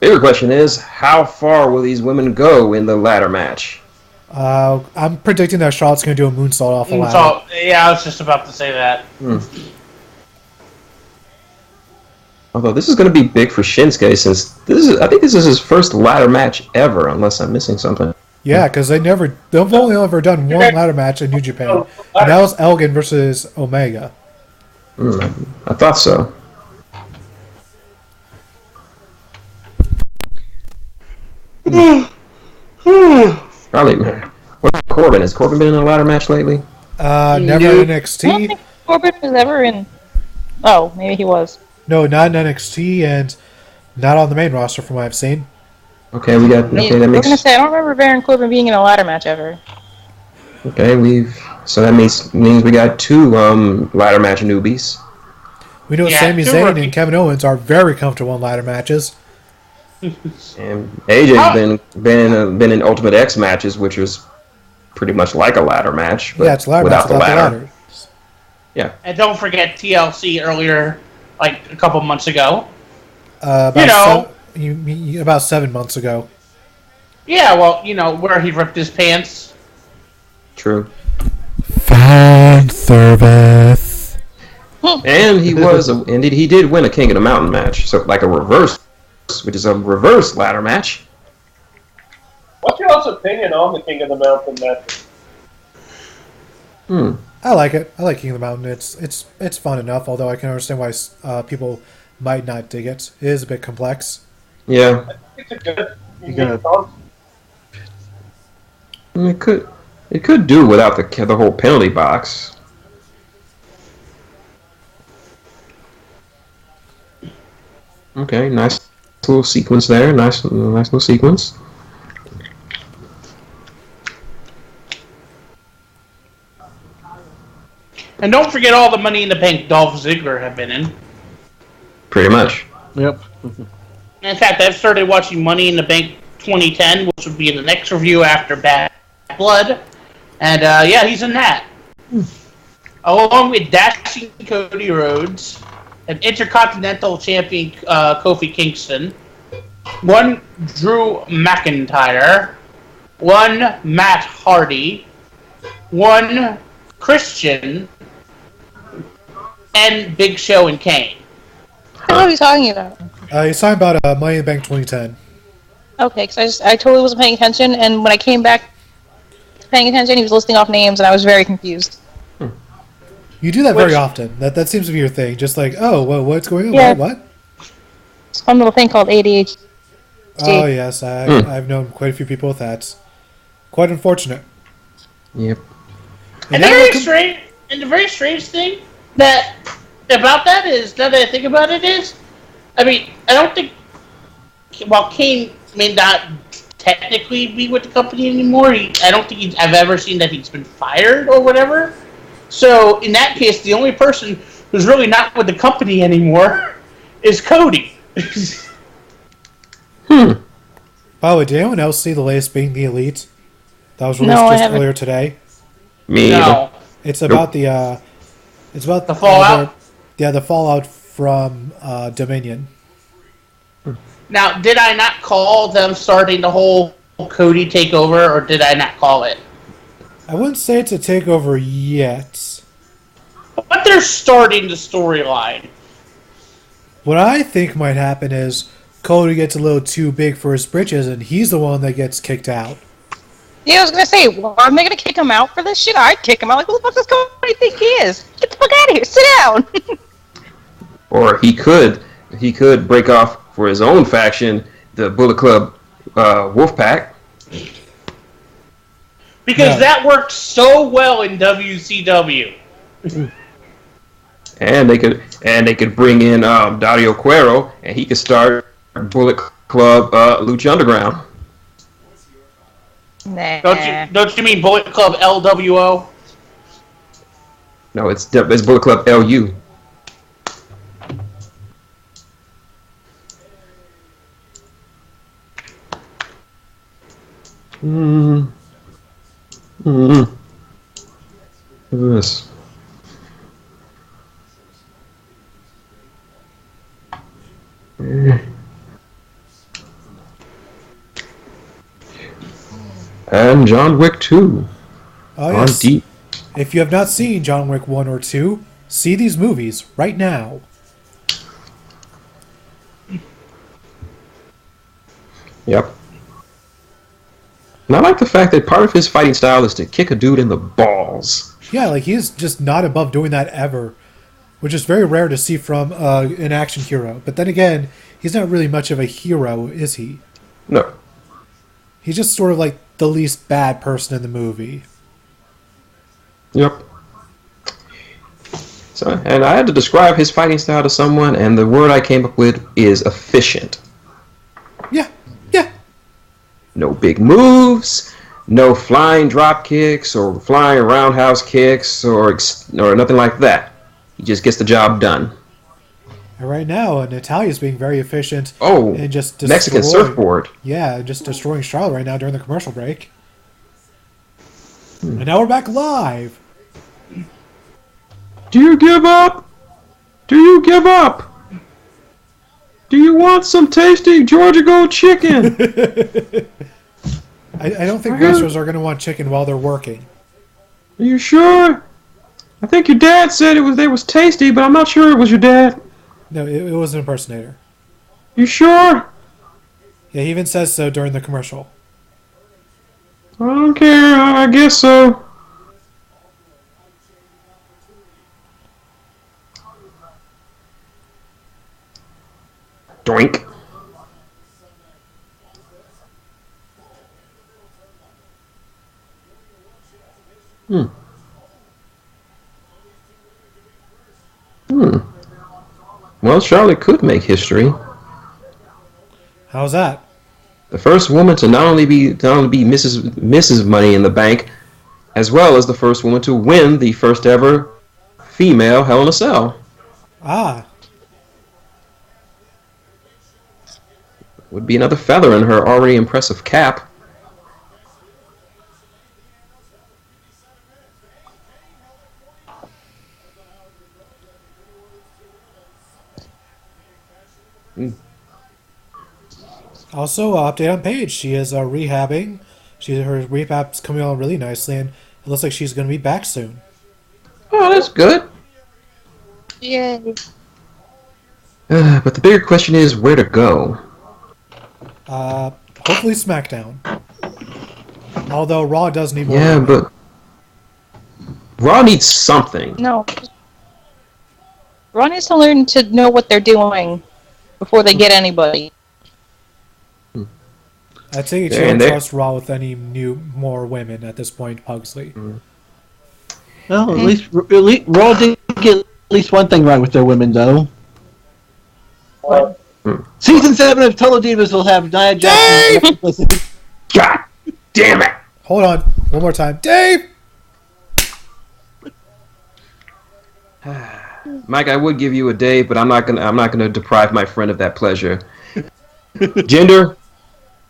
B: Bigger question is, how far will these women go in the ladder match?
A: I'm predicting that Charlotte's going to do a moonsault off the ladder.
F: Yeah, I was just about to say that.
B: Although this is going to be big for Shinsuke, since I think this is his first ladder match ever, unless I'm missing something.
A: Yeah, because they've only ever done one ladder match in New Japan, and that was Elgin versus Omega.
B: I thought so. Probably. What about Corbin? Has Corbin been in a ladder match lately?
A: Never in
D: I don't
A: NXT.
D: think Corbin was ever in... Oh, maybe he was.
A: No, not in NXT, and not on the main roster from what I've seen.
B: Okay, we got. Okay, that makes.
D: I was gonna say I don't remember Baron Corbin being in a ladder match ever.
B: Okay, so that means we got two ladder match newbies.
A: We know Sami Zayn and Kevin Owens are very comfortable in ladder matches.
B: And AJ's been in Ultimate X matches, which is pretty much like a ladder match, but
A: it's ladder
B: without
A: match
B: the
A: without
B: ladder.
A: the ladder.
B: Yeah.
F: And don't forget TLC earlier, like a couple months ago.
A: About 7 months ago.
F: Yeah, well, where he ripped his pants.
B: True.
A: Fan service.
B: And he he did win a King of the Mountain match, so like a reverse, which is a reverse ladder match.
C: What's your all's opinion on the King of the Mountain match?
A: I like it. I like King of the Mountain. It's fun enough, although I can understand why people might not dig it. It is a bit complex.
B: Yeah.
C: I think it's a good
B: It could do without the whole penalty box. Okay, nice little sequence there. Nice little sequence.
F: And don't forget all the Money in the Bank Dolph Ziggler have been in.
B: Pretty much.
E: Yep.
F: In fact, I've started watching Money in the Bank 2010, which would be the next review after Bad Blood. And, he's in that. Along with Dashing Cody Rhodes, an Intercontinental Champion Kofi Kingston, one Drew McIntyre, one Matt Hardy, one Christian, and Big Show and Kane.
D: What are you talking about?
A: He's talking about Money in the Bank 2010.
D: Okay, because I totally wasn't paying attention, and when I came back to paying attention, he was listing off names, and I was very confused.
A: You do that very often. That seems to be your thing. Just like, oh, well, what's going on?
D: Yeah.
A: What?
D: It's a fun little thing called ADHD.
A: Oh, yes. I've known quite a few people with that. Quite unfortunate.
B: Yep.
F: And the very strange thing about that is, now that I think about it, is, I mean, I don't think, while Kane may not technically be with the company anymore, I don't think I've ever seen that he's been fired or whatever. So, in that case, the only person who's really not with the company anymore is Cody.
A: By the way, did anyone else see the latest Being the Elite? That was released just earlier today.
B: Me
F: No.
A: It's about the
F: Fallout?
A: the Fallout from Dominion.
F: Now, did I not call them starting the whole Cody takeover, or did I not call it?
A: I wouldn't say it's a takeover yet.
F: But they're starting the storyline.
A: What I think might happen is Cody gets a little too big for his britches, and he's the one that gets kicked out.
D: Yeah, I was gonna say, well, are they gonna kick him out for this shit? I'd kick him out. Like, who the fuck does Cody think he is? Get the fuck out of here. Sit down.
B: Or he could break off for his own faction, the Bullet Club Wolfpack.
F: Because that worked so well in WCW.
B: And they could bring in Dario Cuero, and he could start Bullet Club Lucha Underground.
D: Nah.
F: Don't you mean Bullet Club LWO?
B: No, it's Bullet Club LU. Look at this. And John Wick 2.
A: Oh,
B: On
A: yes.
B: deep.
A: If you have not seen John Wick 1 or 2, see these movies right now.
B: Yep. And I like the fact that part of his fighting style is to kick a dude in the balls.
A: Yeah, like he's just not above doing that ever, which is very rare to see from an action hero. But then again, he's not really much of a hero, is he?
B: No.
A: He's just sort of like the least bad person in the movie.
B: Yep. So, and I had to describe his fighting style to someone, and the word I came up with is efficient.
A: Yeah.
B: No big moves, no flying drop kicks or flying roundhouse kicks or nothing like that. He just gets the job done.
A: And right now, Natalia's being very efficient.
B: Oh,
A: and just
B: Mexican surfboard.
A: Yeah, just destroying Charlotte right now during the commercial break. And now we're back live.
B: Do you give up? Do you give up? Do you want some tasty Georgia Gold chicken?
A: I don't think wrestlers are going to want chicken while they're working.
B: Are you sure? I think your dad said it was tasty, but I'm not sure it was your dad.
A: No, it was an impersonator.
B: You sure?
A: Yeah, he even says so during the commercial.
B: I don't care. I guess so. Doink. Well, Charlotte could make history.
A: How's that?
B: The first woman to not only be Mrs. Money in the Bank, as well as the first woman to win the first ever female Hell in a Cell.
A: Ah.
B: Would be another feather in her already impressive cap.
A: Also, update on Paige. She is rehabbing. Her rehab's coming on really nicely, and it looks like she's going to be back soon.
B: Oh, that's good.
D: Yay.
B: But the bigger question is where to go.
A: Hopefully SmackDown. Although Raw does need more.
B: Yeah, but Raw needs something.
D: No. Raw needs to learn to know what they're doing before they get anybody.
A: I think you can't trust Raw with any more women at this point, Pugsley.
E: Well, at least Raw did get at least one thing right with their women, though. Season 7 of Total Divas will have Nia Jackson.
B: God damn it!
A: Hold on, one more time, Dave.
B: Mike, I would give you a Dave, but I'm not gonna deprive my friend of that pleasure. Gender,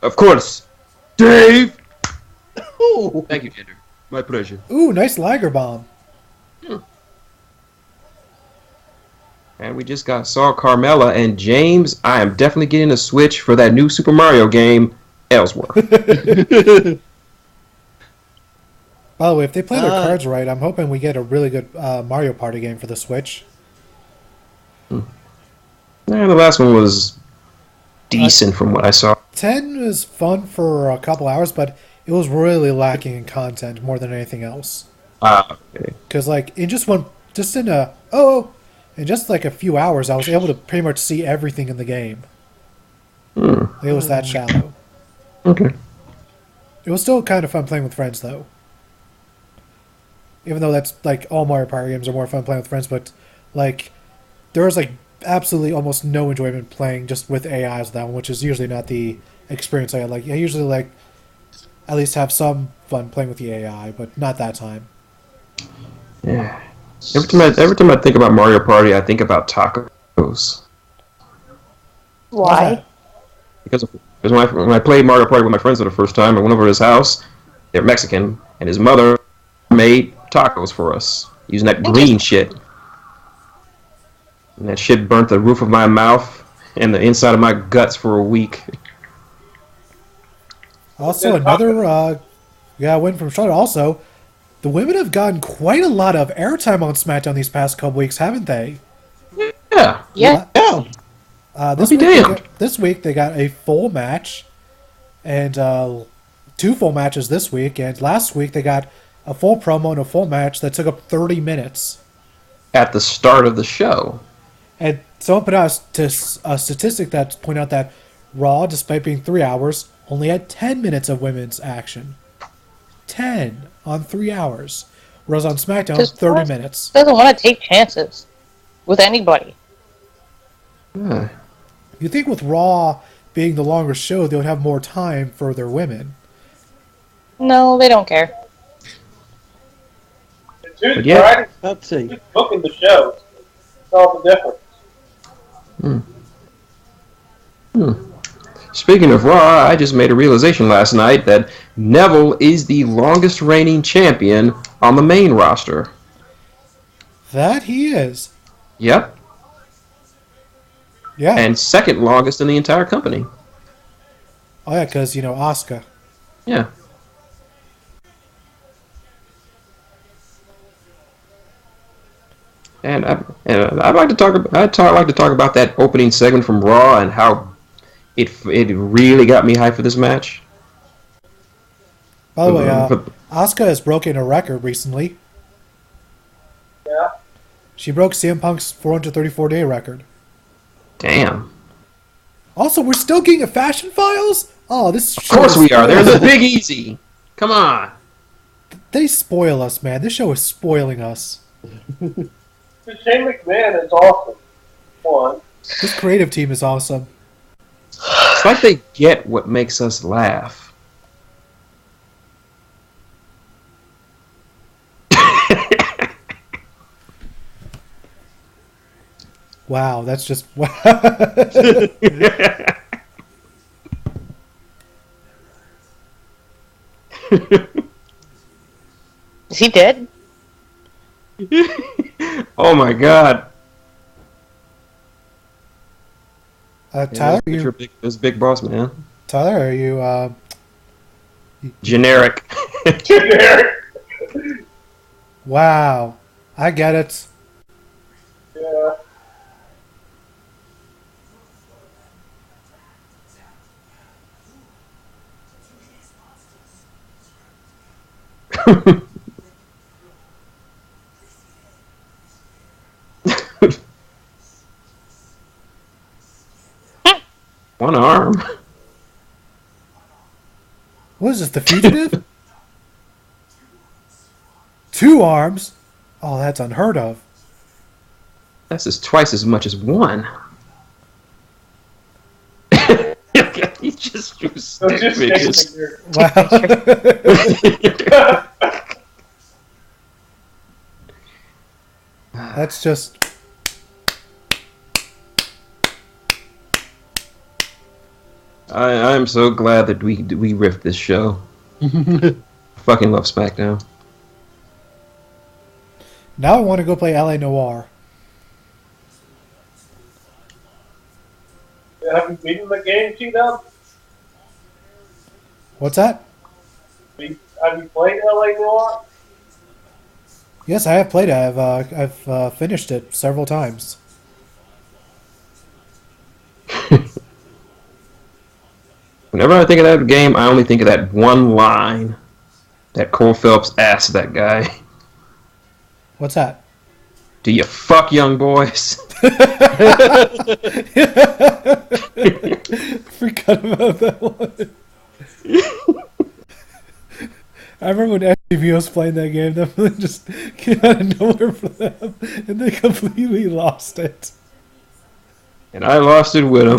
B: of course, Dave.
E: Ooh.
B: Thank you, Gender. My pleasure.
A: Ooh, nice Liger bomb.
B: And we just saw Carmella and James. I am definitely getting a Switch for that new Super Mario game, Ellsworth.
A: By the way, if they play their cards right, I'm hoping we get a really good Mario Party game for the Switch.
B: The last one was decent from what I saw. 10
A: was fun for a couple hours, but it was really lacking in content more than anything else.
B: Okay.
A: Because in just like a few hours, I was able to pretty much see everything in the game. It was that shallow.
B: Okay.
A: It was still kind of fun playing with friends, though. Even though that's all Mario Party games are more fun playing with friends, but there was absolutely almost no enjoyment playing just with AIs with that one, which is usually not the experience I like. I usually at least have some fun playing with the AI, but not that time.
B: Yeah. Every time I think about Mario Party, I think about tacos.
D: Why?
B: Because when I played Mario Party with my friends for the first time, I went over to his house. They're Mexican, and his mother made tacos for us using that green shit. And that shit burnt the roof of my mouth and the inside of my guts for a week.
A: Also, another win from Charlotte. Also, the women have gotten quite a lot of airtime on SmackDown these past couple weeks, haven't they?
B: Yeah.
A: This week they got a full match, and 2 full matches this week. And last week they got a full promo and a full match that took up 30 minutes.
B: At the start of the show.
A: And someone put out a statistic that pointed out that Raw, despite being 3 hours, only had 10 minutes of women's action. 10 on 3 hours. Whereas on SmackDown, 30 minutes.
D: Doesn't want to take chances with anybody.
B: Yeah.
A: You think with Raw being the longer show, they would have more time for their women.
D: No, they don't care.
E: Let's see.
C: Booking the show. It's all the difference.
B: Speaking of Raw, I just made a realization last night that Neville is the longest reigning champion on the main roster.
A: That he is.
B: Yep.
A: Yeah.
B: And second longest in the entire company.
A: Oh yeah, because Asuka.
B: Yeah. And I'd like to talk about that opening segment from Raw and how it really got me hyped for this match.
A: By the way, Asuka has broken a record recently.
C: Yeah.
A: She broke CM Punk's 434-day record.
B: Damn.
A: Also, we're still getting a Fashion Files? Oh, this.
B: Of course we are. There's a Big Easy. Come on.
A: They spoil us, man. This show is spoiling us.
C: Shane McMahon is awesome. One.
A: This creative team is awesome.
B: It's like they get what makes us laugh.
A: Wow, that's just...
D: Is he dead?
B: Oh my god.
A: Tyler,
B: This big boss man.
A: Tyler, are you
B: Generic.
C: Generic.
A: Wow, I get it.
C: Yeah.
B: One arm.
A: What is this, The Fugitive? 2 arms? Oh, that's unheard of.
B: That's just twice as much as one. He just drew stick
C: Just
B: figures.
C: figure.
A: Wow. That's just...
B: I'm so glad that we riffed this show. Fucking love SmackDown.
A: Now I want to go play LA Noir.
C: Have you beaten the game, T-Dub?
A: What's that?
C: Have you played LA Noir?
A: Yes, I have played it. I've finished it several times.
B: Whenever I think of that game, I only think of that one line that Cole Phelps asked that guy.
A: What's that?
B: Do you fuck young boys?
A: Forgot about that one. I remember when SCV was playing that game, that really just came out of nowhere for them, and they completely lost it.
B: And I lost it with him.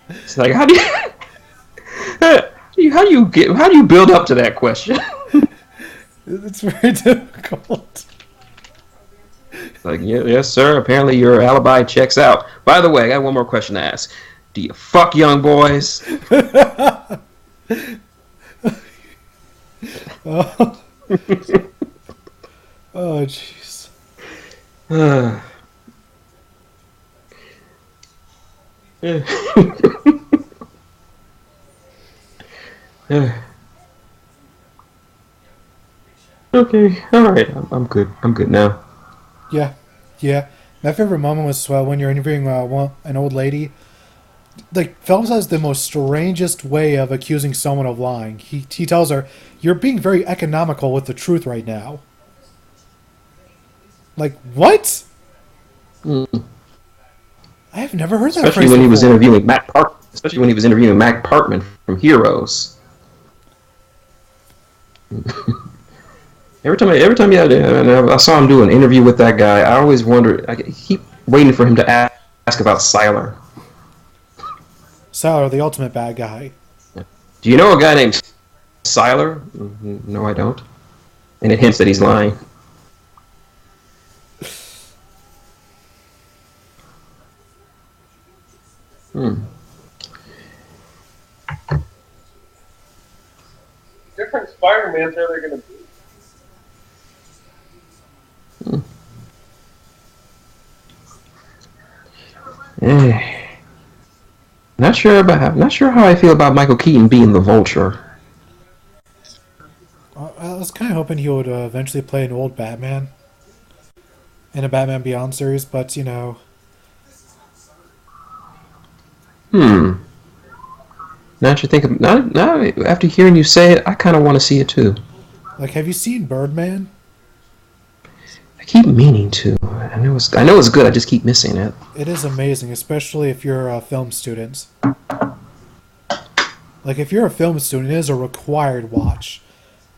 B: It's like, how do you build up to that question?
A: It's very difficult.
B: Like, yes, sir. Apparently your alibi checks out. By the way, I got one more question to ask. Do you fuck young boys?
A: Oh, oh, jeez.
B: Okay, all right. I'm good. I'm good now.
A: Yeah, yeah. My favorite moment was when you're interviewing an old lady. Like, Phelps has the most strangest way of accusing someone of lying. He tells her, "You're being very economical with the truth right now." Like, what?
B: Mm.
A: I have never heard that
B: Especially
A: phrase
B: when he was
A: before.
B: interviewing Especially when he was interviewing Mac Parkman from Heroes. Every time I saw him do an interview with that guy, I always wondered. I keep waiting for him to ask about Siler.
A: Siler, the ultimate bad guy.
B: Do you know a guy named Siler? No, I don't. And it hints that he's lying.
C: Different Spider-Mans are there going to be?
B: Not sure how I feel about Michael Keaton being the Vulture.
A: I was kind of hoping he would eventually play an old Batman in a Batman Beyond series, but you know.
B: Now that you think of, now after hearing you say it, I kind of want to see it too.
A: Like, have you seen Birdman?
B: I keep meaning to. I know it's good. I just keep missing it.
A: It is amazing, especially if you're a film student. Like, if you're a film student, it is a required watch.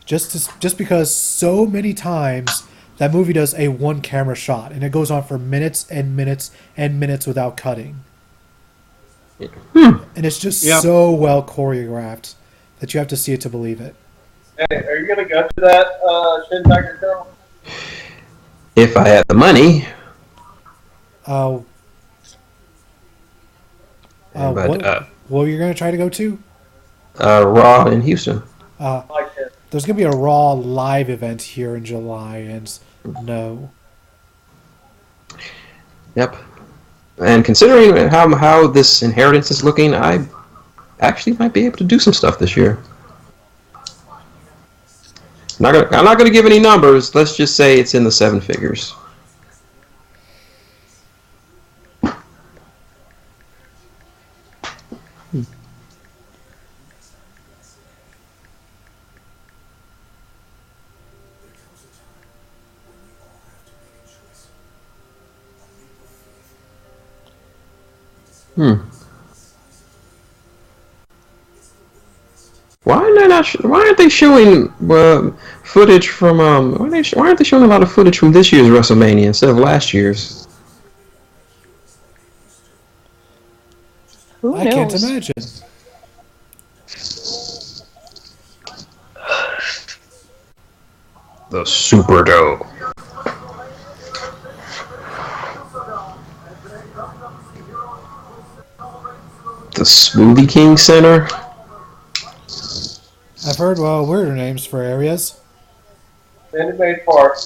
A: Just because so many times that movie does a one camera shot, and it goes on for minutes and minutes and minutes without cutting. And it's just so well choreographed that you have to see it to believe it.
C: Hey, are you going to go to that Shin Tiger film?
B: If I had the money.
A: What you're going to try to go to?
B: Raw in Houston.
A: There's going to be a Raw live event here in July, and no.
B: Yep. And considering how this inheritance is looking, I actually might be able to do some stuff this year. I'm not gonna give any numbers. Let's just say it's in the 7 figures. Why aren't they showing footage from why aren't they showing a lot of footage from this year's WrestleMania instead of last year's?
D: Who
A: I
D: knows?
A: can't imagine.
B: The Superdome. The Smoothie King Center.
A: I've heard weirder names for areas.
C: Minute Maid Park.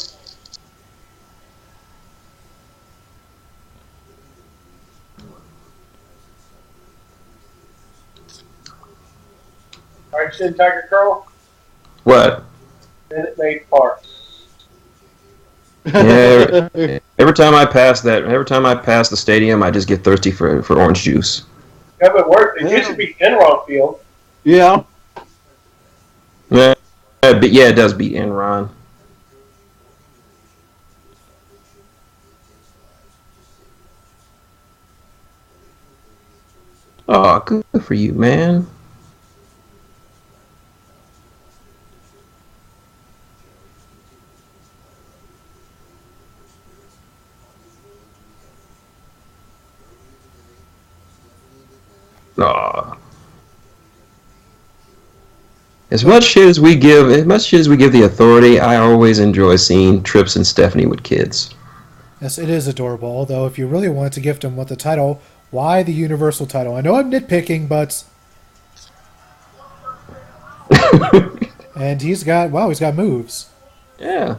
C: Alright, Shin Tiger Crow.
B: What?
C: Minute Maid Park.
B: Yeah. Every time I pass the stadium, I just get thirsty for orange juice.
C: Yeah, but work. It used to be Enron Field.
E: Yeah.
B: Yeah, it does beat Enron. Oh, good for you, man. Aw. As much shit as we give the authority, I always enjoy seeing Trips and Stephanie with kids.
A: Yes, it is adorable. Although, if you really wanted to gift him with the title, why the Universal title? I know I'm nitpicking, but and he's got moves.
B: Yeah.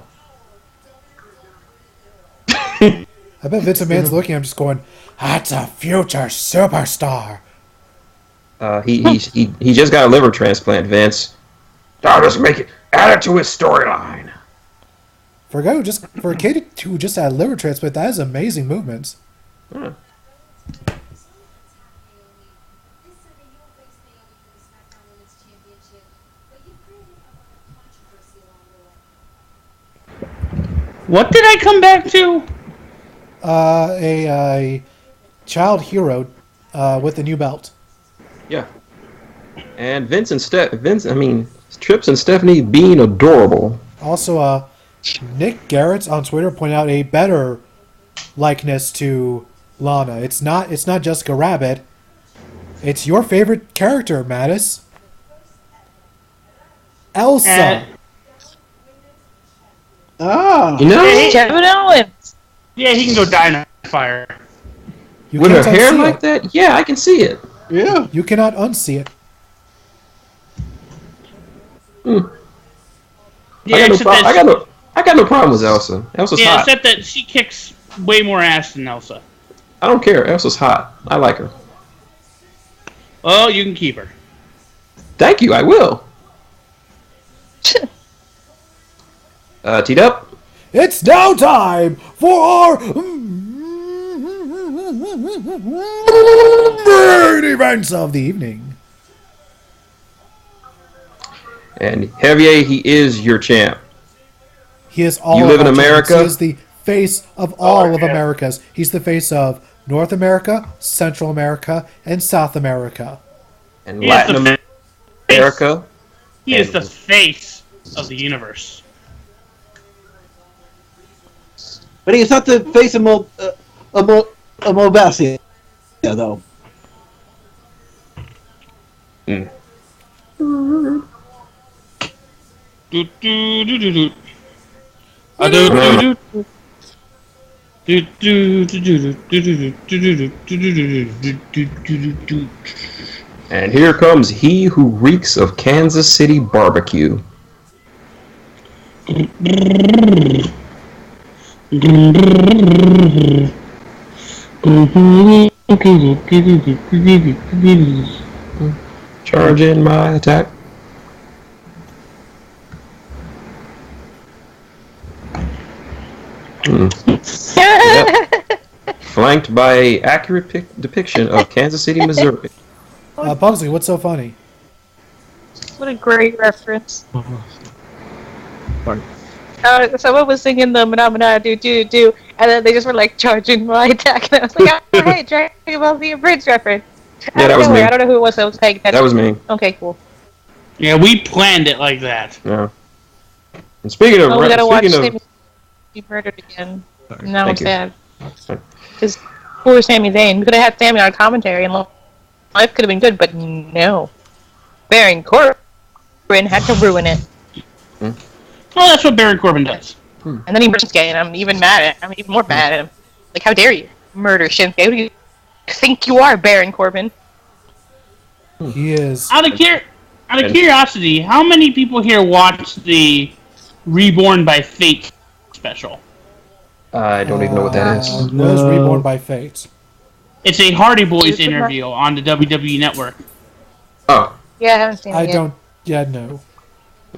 A: I bet Vince McMahon's looking at him just going, "That's a future superstar."
B: He just got a liver transplant, Vince. I'll just add it to his storyline.
A: For a kid who just had a liver transplant, that is amazing movements.
B: Hmm.
F: What did I come back to?
A: A child hero with a new belt.
B: Yeah. And Trips and Stephanie being adorable.
A: Also, Nick Garrett on Twitter pointed out a better likeness to Lana. It's not Jessica Rabbit. It's your favorite character, Mattis. Elsa.
E: Oh.
B: You know,
D: Kevin Owens.
F: Yeah, he can go die in a fire.
A: You
B: with her
A: can't
B: hair
A: unsee
B: like
A: it.
B: that, yeah, I can see it.
E: Yeah.
A: You cannot unsee it.
F: Yeah,
B: I
F: except that
B: got no problem with Elsa. Elsa's
F: yeah,
B: hot.
F: except that she kicks way more ass than Elsa.
B: I don't care. Elsa's hot. I like her.
F: Oh, you can keep her.
B: Thank you. I will. Teed up.
A: It's now time for our main events of the evening.
B: And Javier, he is your champ.
A: He is all.
B: You live in
A: of our champions.
B: America?
A: He is the face of all of Americas. He's the face of North America, Central America, and South America.
B: And
F: He is
B: Latin
F: the
B: America.
F: He is the face of the universe.
E: But he's not the face of Mobasia, though.
B: Mm.
F: Do do do do do.
B: And here comes he who reeks of Kansas City barbecue. Charge in my attack. Yep. Flanked by an accurate depiction of Kansas City, Missouri.
A: Pugsley, what's so funny?
D: What a great reference.
E: Sorry.
D: Someone was singing the Mana do do do, and then they just were like charging my attack, and I was like, oh, hey, Dragon Ball Z Bridge reference.
B: Yeah, that was me.
D: I don't know who it was that was paying attention.
B: That was me.
D: Okay, cool.
F: Yeah, we planned it like that.
B: Yeah. And speaking of,
D: We gotta watch Sammy be murdered again.
E: Sorry.
D: Now I'm
B: Thank
D: sad. Because poor Sami Zayn. We could have had Sammy on commentary, and life could have been good, but no. Baron Corbin had to ruin it.
F: Well, that's what Baron Corbin does.
D: And then he murders Shinsuke, and I'm even more mad at him. Like, how dare you murder Shinsuke? Who do you think you are, Baron Corbin?
A: He is.
F: Out of curiosity, how many people here watched the Reborn by Fate special?
B: I don't even know what that is.
A: What is Reborn by Fate?
F: It's a Hardy Boys interview on the WWE Network.
B: Oh,
D: Yeah, I haven't seen it
A: I
D: yet.
A: don't. Yeah, no.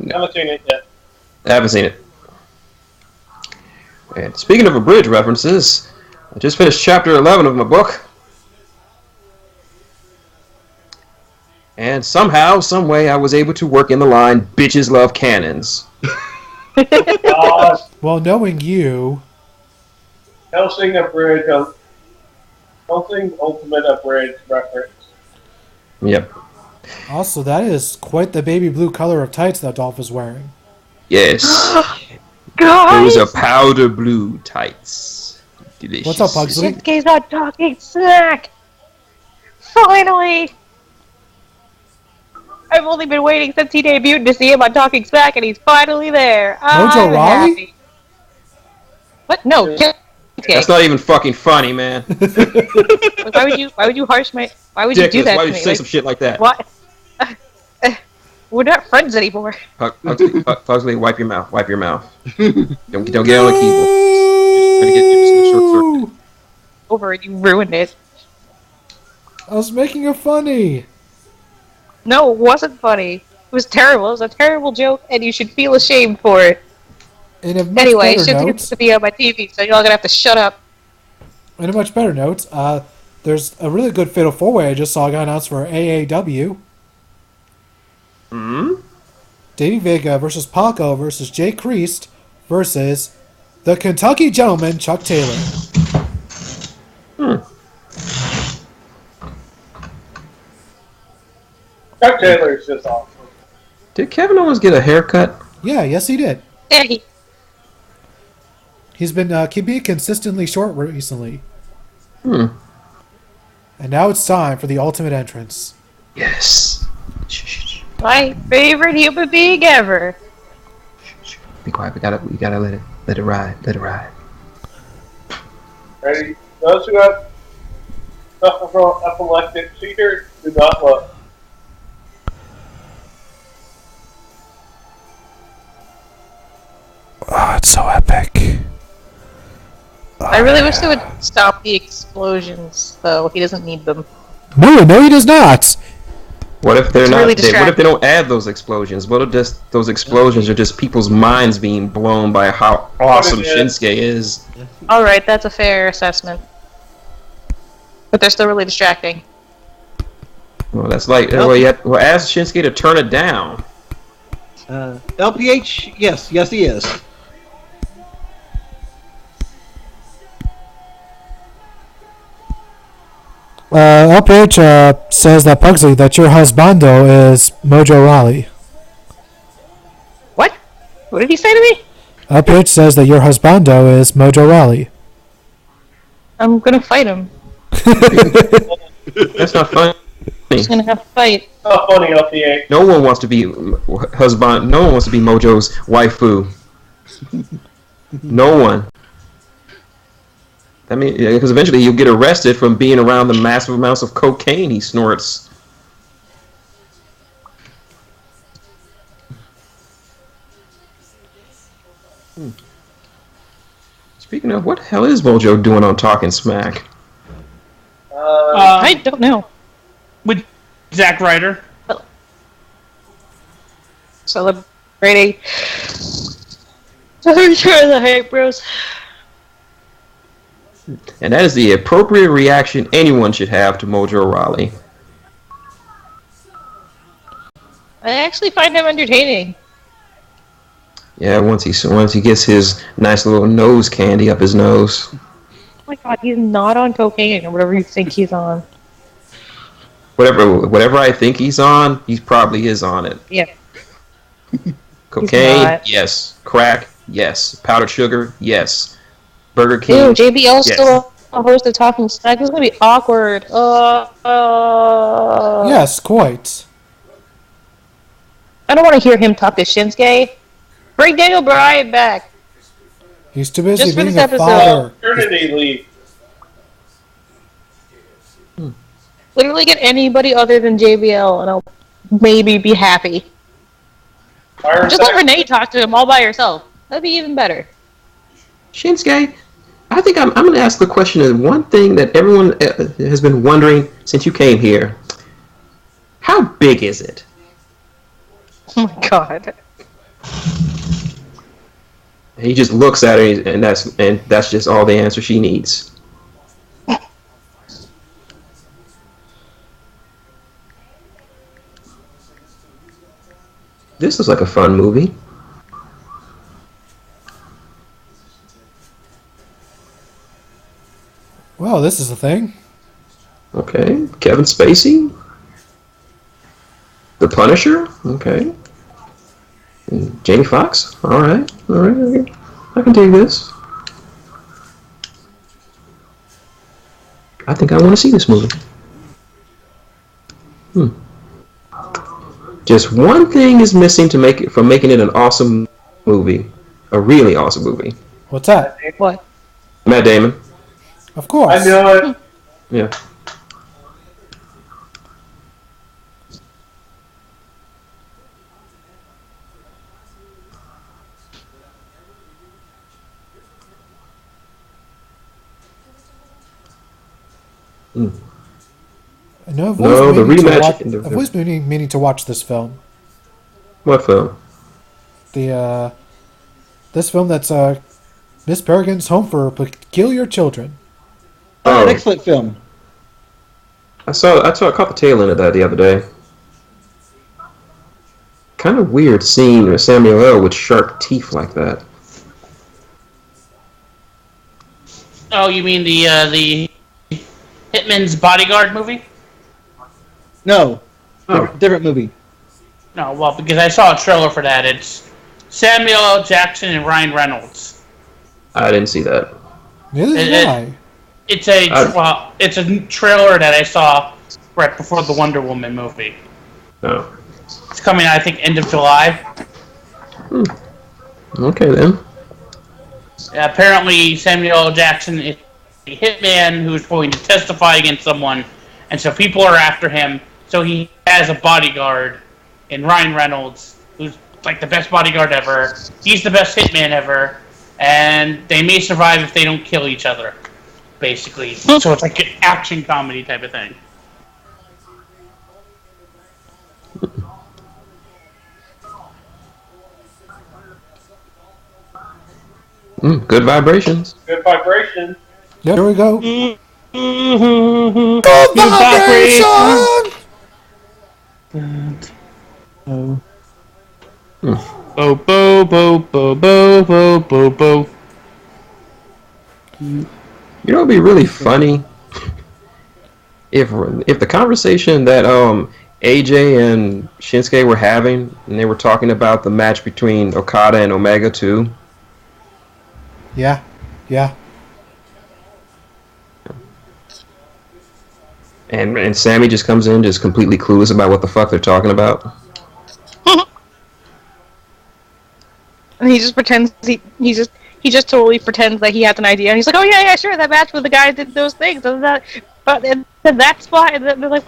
C: I haven't seen it yet.
B: I haven't seen it. And speaking of abridged references, I just finished chapter 11 of my book. And somehow, some way, I was able to work in the line, bitches love cannons.
C: God,
A: Well, knowing you,
C: Helsing Abridged, Helsing Ultimate Abridged reference.
B: Yep.
A: also, that is quite the baby blue color of tights that Dolph is wearing.
B: Yes.
D: Guys!
B: Those are powder blue tights. Delicious.
A: What's up, Pugsley?
D: Shinsuke's not talking smack! Finally! I've only been waiting since he debuted to see him on Talking Smack, and he's finally there.
A: Mojo
D: I'm
A: Rawley?
D: happy. What? No, Shinsuke.
B: That's not even fucking funny, man.
D: Why would you why would you do
B: Ridiculous.
D: that
B: Why
D: to
B: would
D: me?
B: you say some shit like that?
D: What? We're not friends anymore.
B: Pugsley, wipe your mouth. Wipe your mouth. Don't get on the keyboard. You're just gonna short circuit.
D: Over it, you ruined it.
A: I was making it funny.
D: No, it wasn't funny. It was terrible. It was a terrible joke, and you should feel ashamed for it.
A: In a much
D: Anyway,
A: better
D: Shinsuke
A: note,
D: gets to be on my TV, so y'all gonna have to shut up.
A: in a much better note, there's a really good Fatal 4-Way I just saw got announced for AAW.
B: Hmm?
A: Davey Vega versus Paco versus Jay Priest versus the Kentucky Gentleman, Chuck Taylor.
C: Chuck Taylor's just awesome.
B: Did Kevin Owens get a haircut?
A: Yeah, yes he did.
D: Yeah, he-
A: He's been keeping it consistently short recently.
B: Hmm.
A: And now it's time for the ultimate entrance.
B: Yes.
D: my favorite human being ever.
B: Be quiet. We gotta let it ride. Let it ride.
C: Ready? Those who have suffer from epileptic seizures do not look.
A: Oh, it's so epic.
D: I really wish they would stop the explosions, though. He doesn't need them.
A: No, he does not.
B: What if they're
D: It's
B: not?
D: really
B: What if
D: distracting.
B: they don't add those explosions? What if just those explosions are just people's minds being blown by how awesome
C: What if it-
B: Shinsuke is?
D: Alright, that's a fair assessment. But they're still really distracting.
B: Well, that's like well, ask Shinsuke to turn it down.
E: LPH, yes, he is.
A: LPH says that Pugsley, that your husbando is Mojo Rawley.
D: What? What did he say to me?
A: LPH says that your husbando is Mojo Rawley.
D: I'm gonna fight him.
B: That's not funny.
D: He's gonna have to fight.
C: Not funny, LPA.
B: No one wants to be husband. No one wants to be Mojo's waifu. No one. I mean, because eventually you'll get arrested from being around the massive amounts of cocaine he snorts. Speaking of, what the hell is Mojo doing on Talking Smack?
D: I don't know.
F: With Zack Ryder.
D: Celebrating the return of the Hype Bros.
B: And that is the appropriate reaction anyone should have to Mojo Rawley.
D: I actually find him entertaining.
B: Yeah, once he gets his nice little nose candy up his nose.
D: Oh my god, he's not on cocaine or whatever you think he's on.
B: Whatever I think he's on, he probably is on it.
D: Yeah.
B: Cocaine, yes. Crack, yes. Powdered sugar, yes. Burger King.
D: Ew, JBL's
B: yes.
D: still a host of Talking Smack. This is gonna be awkward.
A: Yes, quite.
D: I don't want to hear him talk to Shinsuke. Bring Daniel Bryan back.
A: He's too busy
D: Just for
A: being
D: this
A: a
D: episode.
A: father.
C: Maternity leave.
D: Literally get anybody other than JBL and I'll maybe be happy. Just let Renee talk to him all by herself. That'd be even better.
B: Shinsuke, I think I'm going to ask the question of one thing that everyone has been wondering since you came here. How big is it?
D: Oh my god.
B: He just looks at her, and that's just all the answer she needs. This is like a fun movie.
A: Well, this is a thing.
B: Okay, Kevin Spacey, The Punisher. Okay, and Jamie Foxx. All right. I can dig this. I think I want to see this movie. Just one thing is missing to make it from making it an awesome movie, a really awesome movie.
A: What's that?
D: What?
B: Matt Damon.
A: Of course.
C: I know it.
B: Yeah.
A: I know I've
B: No,
A: always
B: the
A: meaning to
B: rematch-
A: watch-
B: the-
A: I've always been meaning to watch this film.
B: What film?
A: This film that's Miss Peregrine's Home for Peculiar Children.
E: Oh, an
B: Oh.
E: excellent film.
B: I caught the tail end of that the other day. Kind of weird seeing Samuel L. with sharp teeth like that.
F: Oh, you mean the Hitman's Bodyguard movie?
E: No,
B: Oh.
E: different movie.
F: No, well, because I saw a trailer for that. It's Samuel L. Jackson and Ryan Reynolds.
B: I didn't see that.
A: Neither did
F: It-
A: I.
F: It's a trailer that I saw right before the Wonder Woman movie.
B: No.
F: It's coming out, I think, end of July.
B: Okay then.
F: Apparently, Samuel L. Jackson is a hitman who's going to testify against someone, and so people are after him. So he has a bodyguard in Ryan Reynolds, who's like the best bodyguard ever. He's the best hitman ever, and they may survive if they don't kill each other, basically. So it's like an action comedy type of thing.
B: Good vibrations.
C: Good vibration.
A: Yep, here we go.
F: Good
A: Vibration!
F: Bo bo bo bo bo bo bo bo.
B: You know, it'd be really funny if the conversation that AJ and Shinsuke were having, and they were talking about the match between Okada and Omega too.
A: Yeah.
B: And Sammy just comes in just completely clueless about what the fuck they're talking about.
D: And he just pretends he just totally pretends that he has an idea, and he's like, "Oh yeah, sure, that match with the guy did those things, and that spot." And they're like,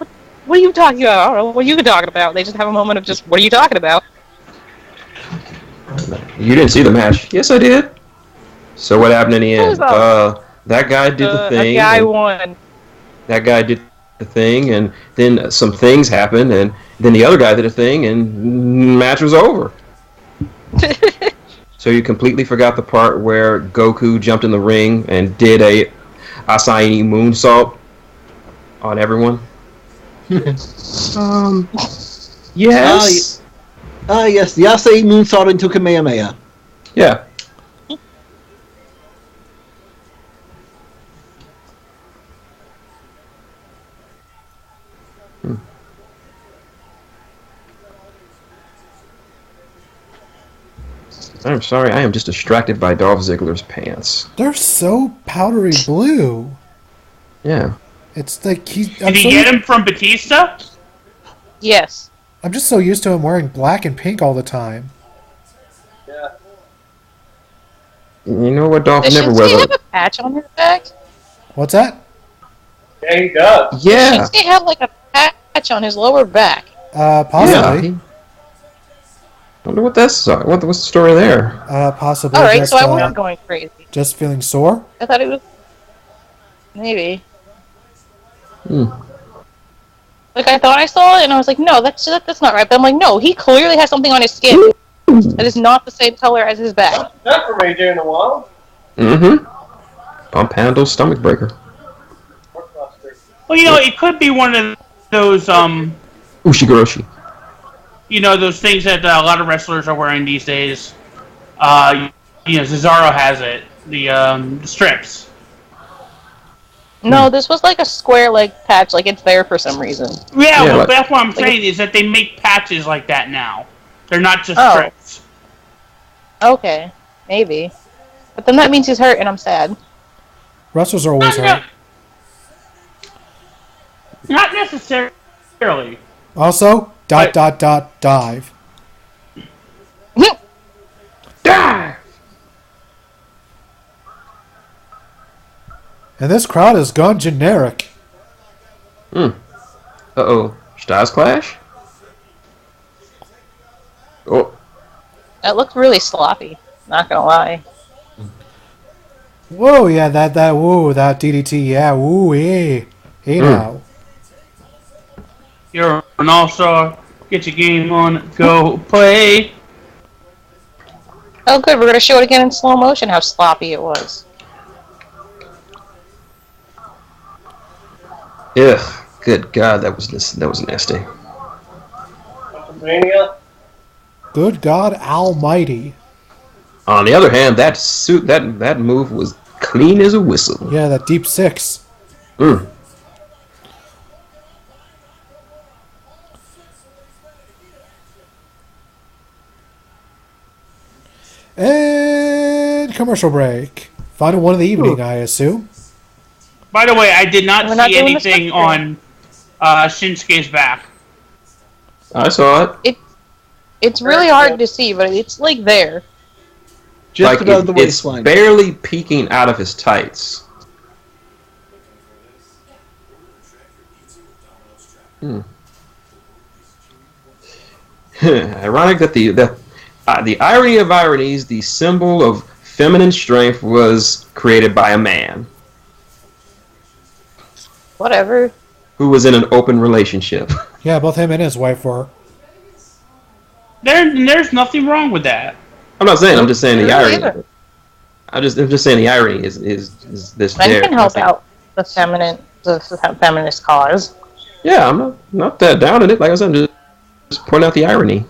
D: "What are you talking about? I don't know. What are you talking about?" They just have a moment of just, "What are you talking about?"
B: You didn't see the match? Yes, I did. So what happened in the
D: What
B: end?
D: was that?
B: That guy did the thing.
D: A guy won.
B: that guy did the thing, and then some things happened, and then the other guy did a thing, and match was over. So you completely forgot the part where Goku jumped in the ring and did a Asahi moonsault on everyone. Yes.
E: Yes, the Yasei moonsault into Kamehameha.
B: Yeah. I'm sorry, I am just distracted by Dolph Ziggler's pants.
A: They're so powdery blue.
B: Yeah.
A: It's like
F: Did he get him from Batista?
D: Yes.
A: I'm just so used to him wearing black and pink all the time.
C: Yeah.
B: You know what, Dolph
D: Does
B: never
D: Shinsuke
B: wears
D: have a patch on his back?
A: What's that?
C: Yeah, he does.
B: Yeah.
D: Shinsuke have like a patch on his lower back.
A: Possibly.
B: Yeah. I wonder what that's. What's the story there?
A: Possibly.
D: Alright,
A: just,
D: so I wasn't going crazy.
A: just feeling sore?
D: I thought it was... Maybe. Like, I thought I saw it, and I was like, no, that's not right. But I'm like, no, he clearly has something on his skin that is not the same color as his back.
C: Not from AJ in a while.
B: Mm-hmm. Pump handle stomach breaker.
F: Well, you know, it could be one of those,
B: Ushigoroshi.
F: you know, those things that a lot of wrestlers are wearing these days. You know, Cesaro has it. The strips.
D: No, this was like a square, like, patch, like it's there for some reason.
F: Yeah, well,
B: like-
F: that's what I'm saying, is that they make patches like that now. They're not just
D: Oh.
F: strips.
D: Okay, maybe. But then that means he's hurt, and I'm sad.
A: Wrestlers are always hurt.
F: Not necessarily.
A: Also, ... dive.
B: Dive!
A: And this crowd has gone generic.
B: Uh-oh. Styles Clash? Oh.
D: It looked really sloppy, not gonna lie.
A: Whoa, yeah, that DDT, yeah, woo, hey now.
F: You're an all-star. Get your game on. Go play.
D: Oh good, we're gonna show it again in slow motion how sloppy it was.
B: Ugh. Good God, that was nasty.
C: Mania.
A: Good God Almighty.
B: On the other hand, that move was clean as a whistle.
A: Yeah, that deep six. And commercial break. Final one of the evening, I assume.
F: By the way, I did not
D: We're not
F: see
D: doing this
F: anything
D: one?
F: on Shinsuke's back.
B: I saw it.
D: It's really hard to see, but it's like there.
E: Just
B: Like,
E: above the
B: it's
E: waistline.
B: barely peeking out of his tights. Ironic that the irony of ironies, the symbol of feminine strength, was created by a man
D: Whatever.
B: who was in an open relationship.
A: Yeah, both him and his wife were.
F: There's nothing wrong with that.
B: I'm not saying. I'm just saying the
D: Really
B: irony.
D: either.
B: I'm just saying the irony is this
D: Men
B: there.
D: can help out the feminist cause.
B: Yeah, I'm not that down in it. Like I said, I'm just point out the irony.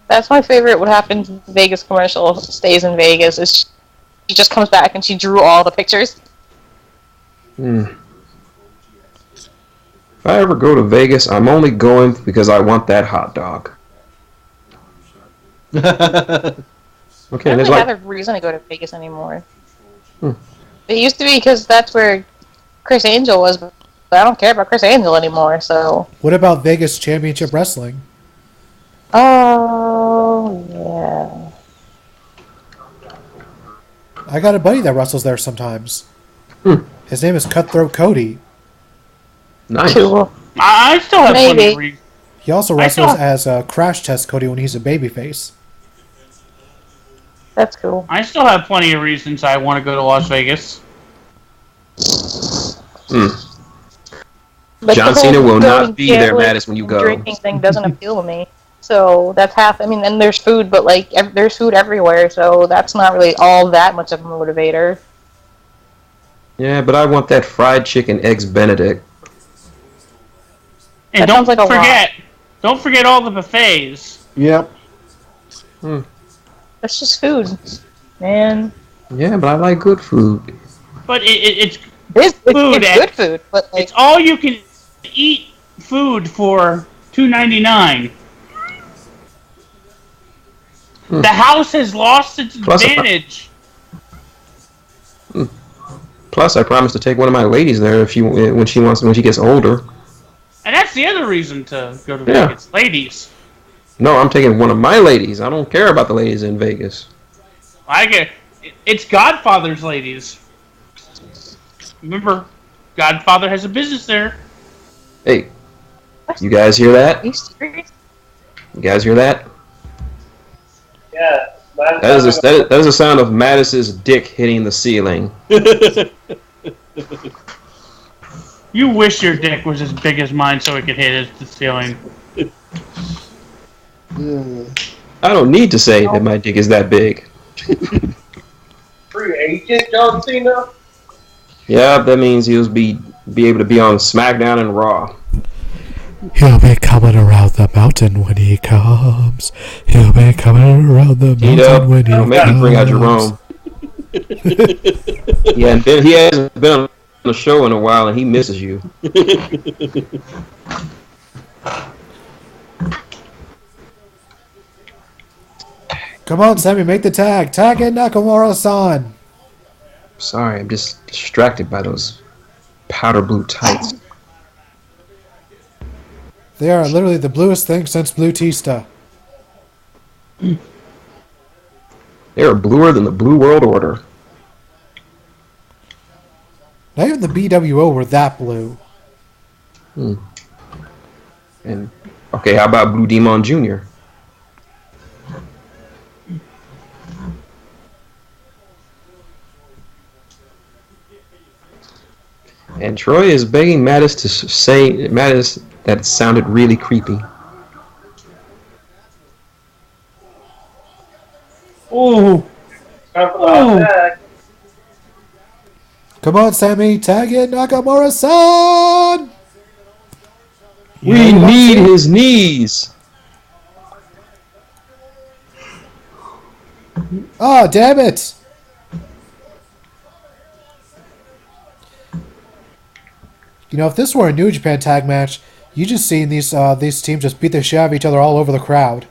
D: That's my favorite. What happens in the Vegas commercial stays in Vegas is she just comes back and she drew all the pictures.
B: If I ever go to Vegas, I'm only going because I want that hot dog. Okay,
D: I don't
B: there's
D: really
B: like
D: have a reason to go to Vegas anymore. It used to be because that's where Chris Angel was, but I don't care about Chris Angel anymore, so...
A: What about Vegas Championship Wrestling?
D: Oh, yeah.
A: I got a buddy that wrestles there sometimes. His name is Cutthroat Cody.
B: nice.
D: Cool.
F: I still have
D: Maybe.
F: plenty of reasons.
A: He also
F: I
A: wrestles
F: saw-
A: as Crash Test Cody when he's a babyface.
D: That's cool.
F: I still have plenty of reasons I want to go to Las Vegas.
D: But
B: John
D: the whole
B: Cena will not
D: going
B: be there,
D: gambling
B: Mattis, when you
D: and
B: go.
D: Drinking thing doesn't appeal to me. So that's half. I mean, and there's food, but like there's food everywhere, so that's not really all that much of a motivator.
B: Yeah, but I want that fried chicken eggs Benedict.
F: And
D: That
F: don't
D: sounds like a
F: don't forget all the buffets.
E: Yep.
D: That's just food, man.
B: Yeah, but I like good food.
F: But it's
D: It's
F: food.
D: it's good food, but like
F: It's all you can eat food for $2.99. The house has lost its advantage.
B: Plus, I promised to take one of my ladies there when she gets older.
F: And that's the other reason to go to
B: Yeah.
F: Vegas. Ladies.
B: No, I'm taking one of my ladies. I don't care about the ladies in Vegas.
F: It's Godfather's ladies. Remember, Godfather has a business there.
B: Hey, you guys hear that?
D: you serious?
B: You guys hear that?
C: Yeah.
B: That is the sound of Mattis's dick hitting the ceiling.
F: You wish your dick was as big as mine so it could hit the ceiling.
B: I don't need to say that my dick is that big.
C: Free agent John Cena?
B: Yeah, that means he'll be able to be on SmackDown and Raw.
A: He'll be coming around the mountain when he comes. He'll be coming around the mountain when he
B: Don't make me bring out Jerome. Yeah, and he hasn't been on the show in a while, and he misses you.
A: Come on, Sammy, make the tag. Tag in Nakamura-san.
B: Sorry, I'm just distracted by those powder blue tights.
A: They are literally the bluest thing since Blue Tista.
B: They are bluer than the Blue World Order.
A: Not even the BWO were that blue.
B: And okay, how about Blue Demon Jr.? And Troy is begging Mattis to say that sounded really creepy.
F: Ooh.
C: Time for the hot tag.
A: Come on, Sammy, tag in Nakamura-san.
B: We need his knees.
A: Oh, damn it. You know, if this were a New Japan tag match, you just seen these teams just beat the shit out of each other all over the crowd.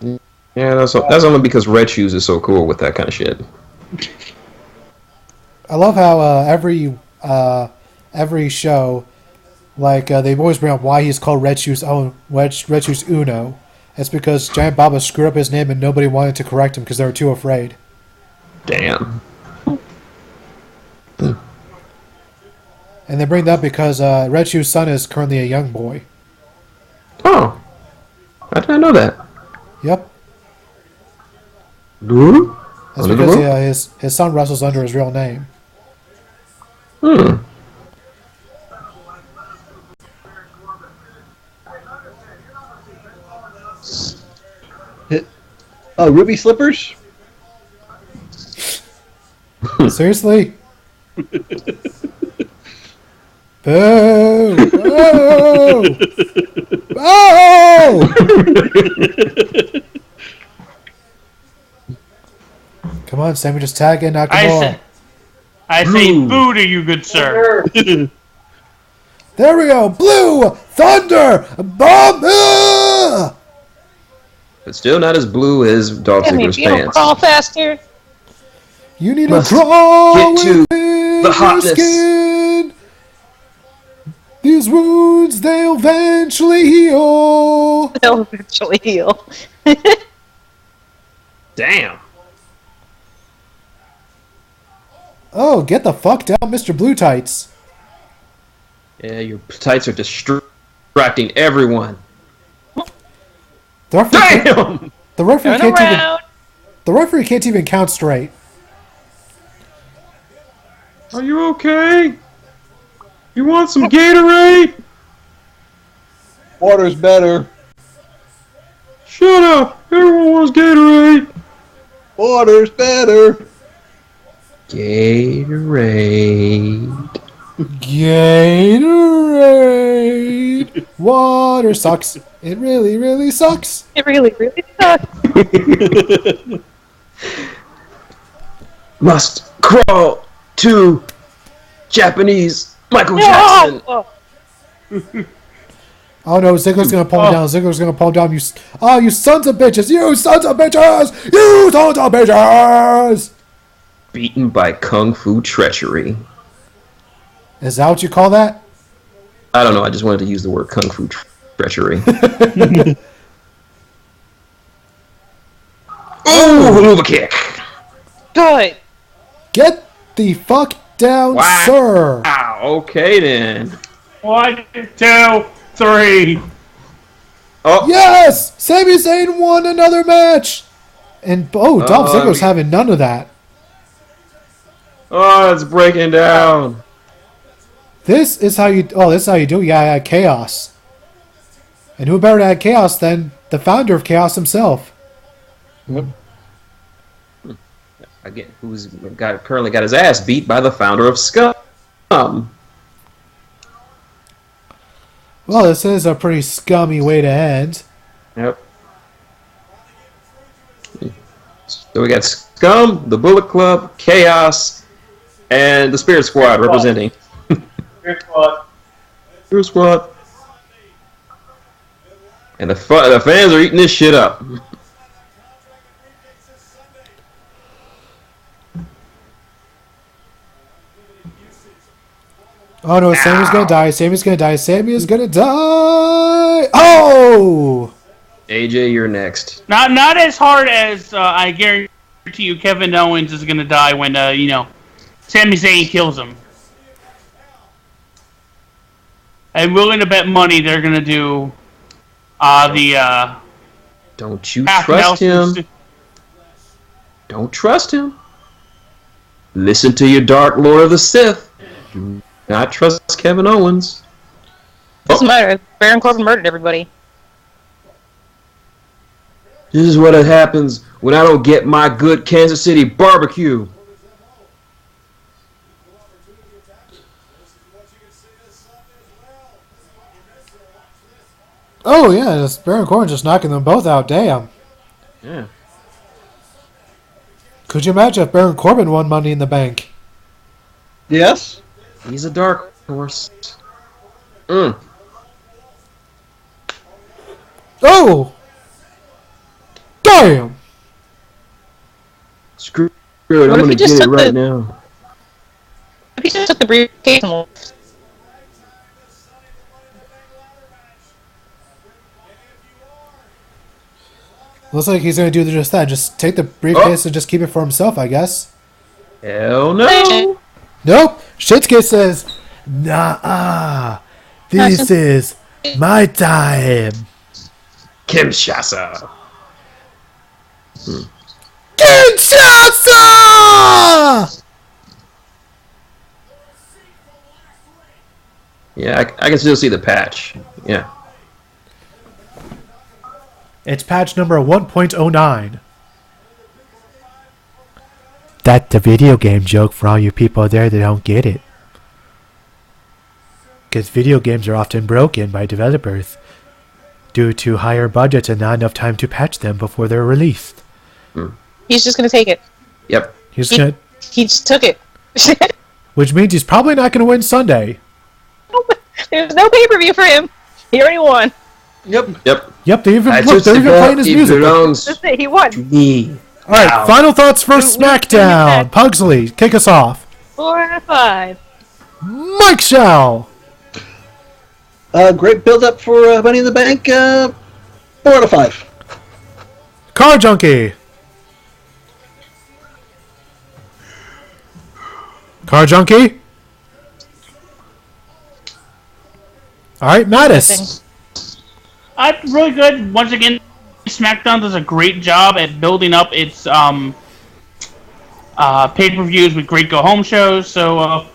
B: Yeah, that's only because Red Shoes is so cool with that kind of shit.
A: I love how every show, like they always bring up why he's called Red Shoes Uno. It's because Giant Baba screwed up his name and nobody wanted to correct him because they were too afraid.
B: Damn.
A: And they bring that up because Red Shoes' son is currently a young boy.
B: Oh, I didn't know that.
A: Yep.
B: Lulu?
A: That's because his son wrestles under his real name.
E: Ruby slippers?
A: Seriously? Boo! Boo! Boo! Come on, Sammy, just tag in Nakamura.
F: I say boo to you, good sir.
A: There we go! Blue Thunder Bomb!
B: But still not as blue as Dolph Ziggler's
D: You don't
B: pants.
D: crawl faster.
A: You need to crawl
B: get to
A: within
B: the hotness.
A: your skin. These wounds, they'll eventually heal.
D: They'll eventually heal.
B: Damn.
A: Oh, get the fuck down, Mr. Blue Tights.
B: Yeah, your tights are distracting everyone.
A: The referee
B: Damn!
A: The referee
D: Turn
A: can't even.
D: around.
A: The referee can't even count straight.
B: Are you okay? You want some Gatorade?
E: Water's better.
B: Shut up! Everyone wants Gatorade.
E: Water's better.
B: Gatorade.
A: Gatorade. Water sucks. It really, really sucks.
D: It really, really sucks.
B: Must crawl to Japanese Michael Jackson.
D: Oh.
A: Oh no, Ziggler's gonna pull him down. Ziggler's gonna pull him down. You sons of bitches! You sons of bitches! You sons of bitches!
B: Beaten by Kung Fu treachery.
A: Is that what you call that?
B: I don't know. I just wanted to use the word Kung Fu treachery. Ooh, Hula kick.
D: Good.
A: Get the fuck down,
B: Wow.
A: sir!
B: Wow. Okay then.
F: 1, 2, 3.
B: Oh.
A: Yes! Sami Zayn won another match! And, Dolph Ziggler's having none of that.
B: Oh, it's breaking down.
A: This is how you do it. Yeah, chaos. And who better to add chaos than the founder of chaos himself?
E: Yep.
B: Again, who's currently got his ass beat by the founder of Scum.
A: Well, this is a pretty scummy way to end.
B: Yep. So we got Scum, the Bullet Club, Chaos, and the Spirit Squad representing.
C: Spirit Squad.
B: Spirit Squad. And the fans are eating this shit up.
A: Oh no, Sami's gonna die. Sami's gonna die. Sami is gonna die. Oh!
B: AJ, you're next.
F: Not as hard as I guarantee you Kevin Owens is gonna die when Sami Zayn kills him. I'm willing to bet money they're gonna do the
B: Don't you
F: half
B: trust
F: Nelson
B: him? Don't trust him. Listen to your Dark Lord of the Sith. Do not trust Kevin Owens.
D: Doesn't matter. Baron Corbin murdered everybody.
B: This is what happens when I don't get my good Kansas City barbecue.
A: Oh yeah, Baron Corbin just knocking them both out. Damn.
B: Yeah.
A: Could you imagine if Baron Corbin won Money in the Bank?
E: Yes.
B: He's a dark horse. Mm.
A: Oh! Damn!
B: Screw it, I'm
D: What if
B: gonna
D: he just
B: get it
D: took
B: right
D: the-
B: now.
D: If he just took the briefcase and left.
A: Looks like he's gonna do just that. Just take the briefcase and just keep it for himself, I guess.
B: Hell no!
A: Nope. Shinsuke says, "Nah, this is my time."
B: Kinshasa.
A: Kinshasa!
B: Yeah, I can still see the patch. Yeah.
A: It's patch number 1.09. That's the video game joke for all you people there that don't get it. Because video games are often broken by developers due to higher budgets and not enough time to patch them before they're released.
D: He's just gonna take it.
B: Yep.
A: He
D: just took it.
A: which means he's probably not going to win Sunday.
D: There's no pay-per-view for him. He already won.
E: Yep.
B: Yep.
A: Yep, they're even,
B: I
A: look,
B: just
A: they're even
B: forgot
A: playing his
B: it
A: music.
B: belongs
D: That's it. He won.
B: to me.
A: All right,
B: Wow.
A: final thoughts for
D: we
A: SmackDown. Pugsley, kick us off.
D: 4 out of 5.
A: Mike Shao.
E: Great build-up for Money in the Bank. 4 out of 5.
A: Car Junkie. Car Junkie. All right, Mattis.
F: Really good. Once again, SmackDown does a great job at building up its pay-per-views with great go-home shows. So,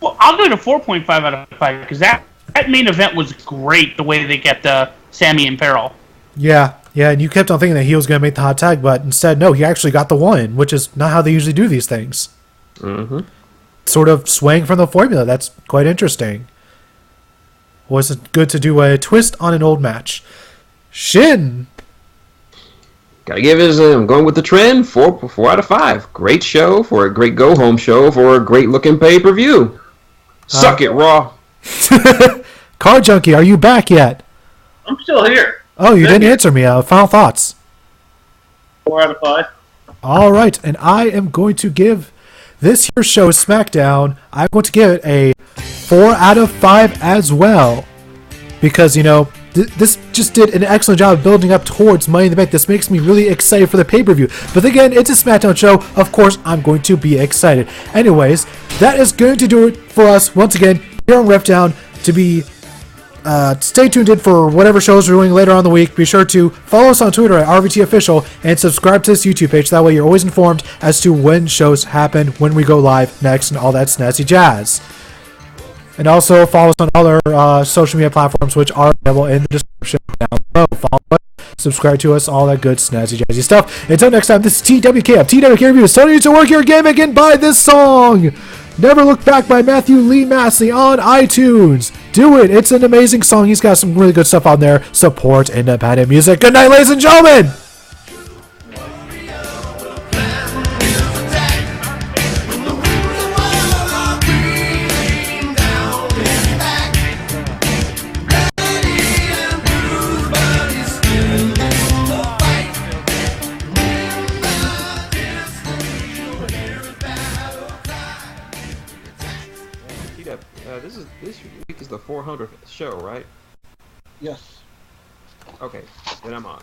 F: well, I'll give it a 4.5 out of 5 because that main event was great. The way they kept Sammy in peril.
A: Yeah, and you kept on thinking that he was going to make the hot tag, but instead, no, he actually got the win, which is not how they usually do these things.
B: Mm-hmm.
A: Sort of swaying from the formula. That's quite interesting. Was it good to do a twist on an old match? Shin!
B: Gotta give it, I'm going with the trend, 4 out of 5. Great show for a great go-home show for a great-looking pay-per-view. Suck it, Raw.
A: Car Junkie, are you back yet?
C: I'm still here.
A: Oh, you didn't answer me. Final thoughts.
C: 4 out of 5.
A: All right, and I am going to give this year's show, SmackDown, I'm going to give it a 4 out of 5 as well. Because, this just did an excellent job of building up towards Money in the Bank. This makes me really excited for the pay-per-view. But again, it's a SmackDown show. Of course, I'm going to be excited. Anyways, that is going to do it for us once again here on RiffDown. To be stay tuned in for whatever shows we're doing later on in the week. Be sure to follow us on Twitter at RVTOfficial and subscribe to this YouTube page. That way you're always informed as to when shows happen, when we go live next, and all that snazzy jazz. And also follow us on all our social media platforms, which are available in the description down below. Follow us, subscribe to us, all that good snazzy jazzy stuff. Until next time, this is TWK of TWK Reviews telling you to work your gimmick and buy this song. Never Look Back by Matthew Lee Massey on iTunes. Do it. It's an amazing song. He's got some really good stuff on there. Support independent music. Good night, ladies and gentlemen.
B: This week is the 400th show, right?
E: Yes.
B: Okay, then I'm on.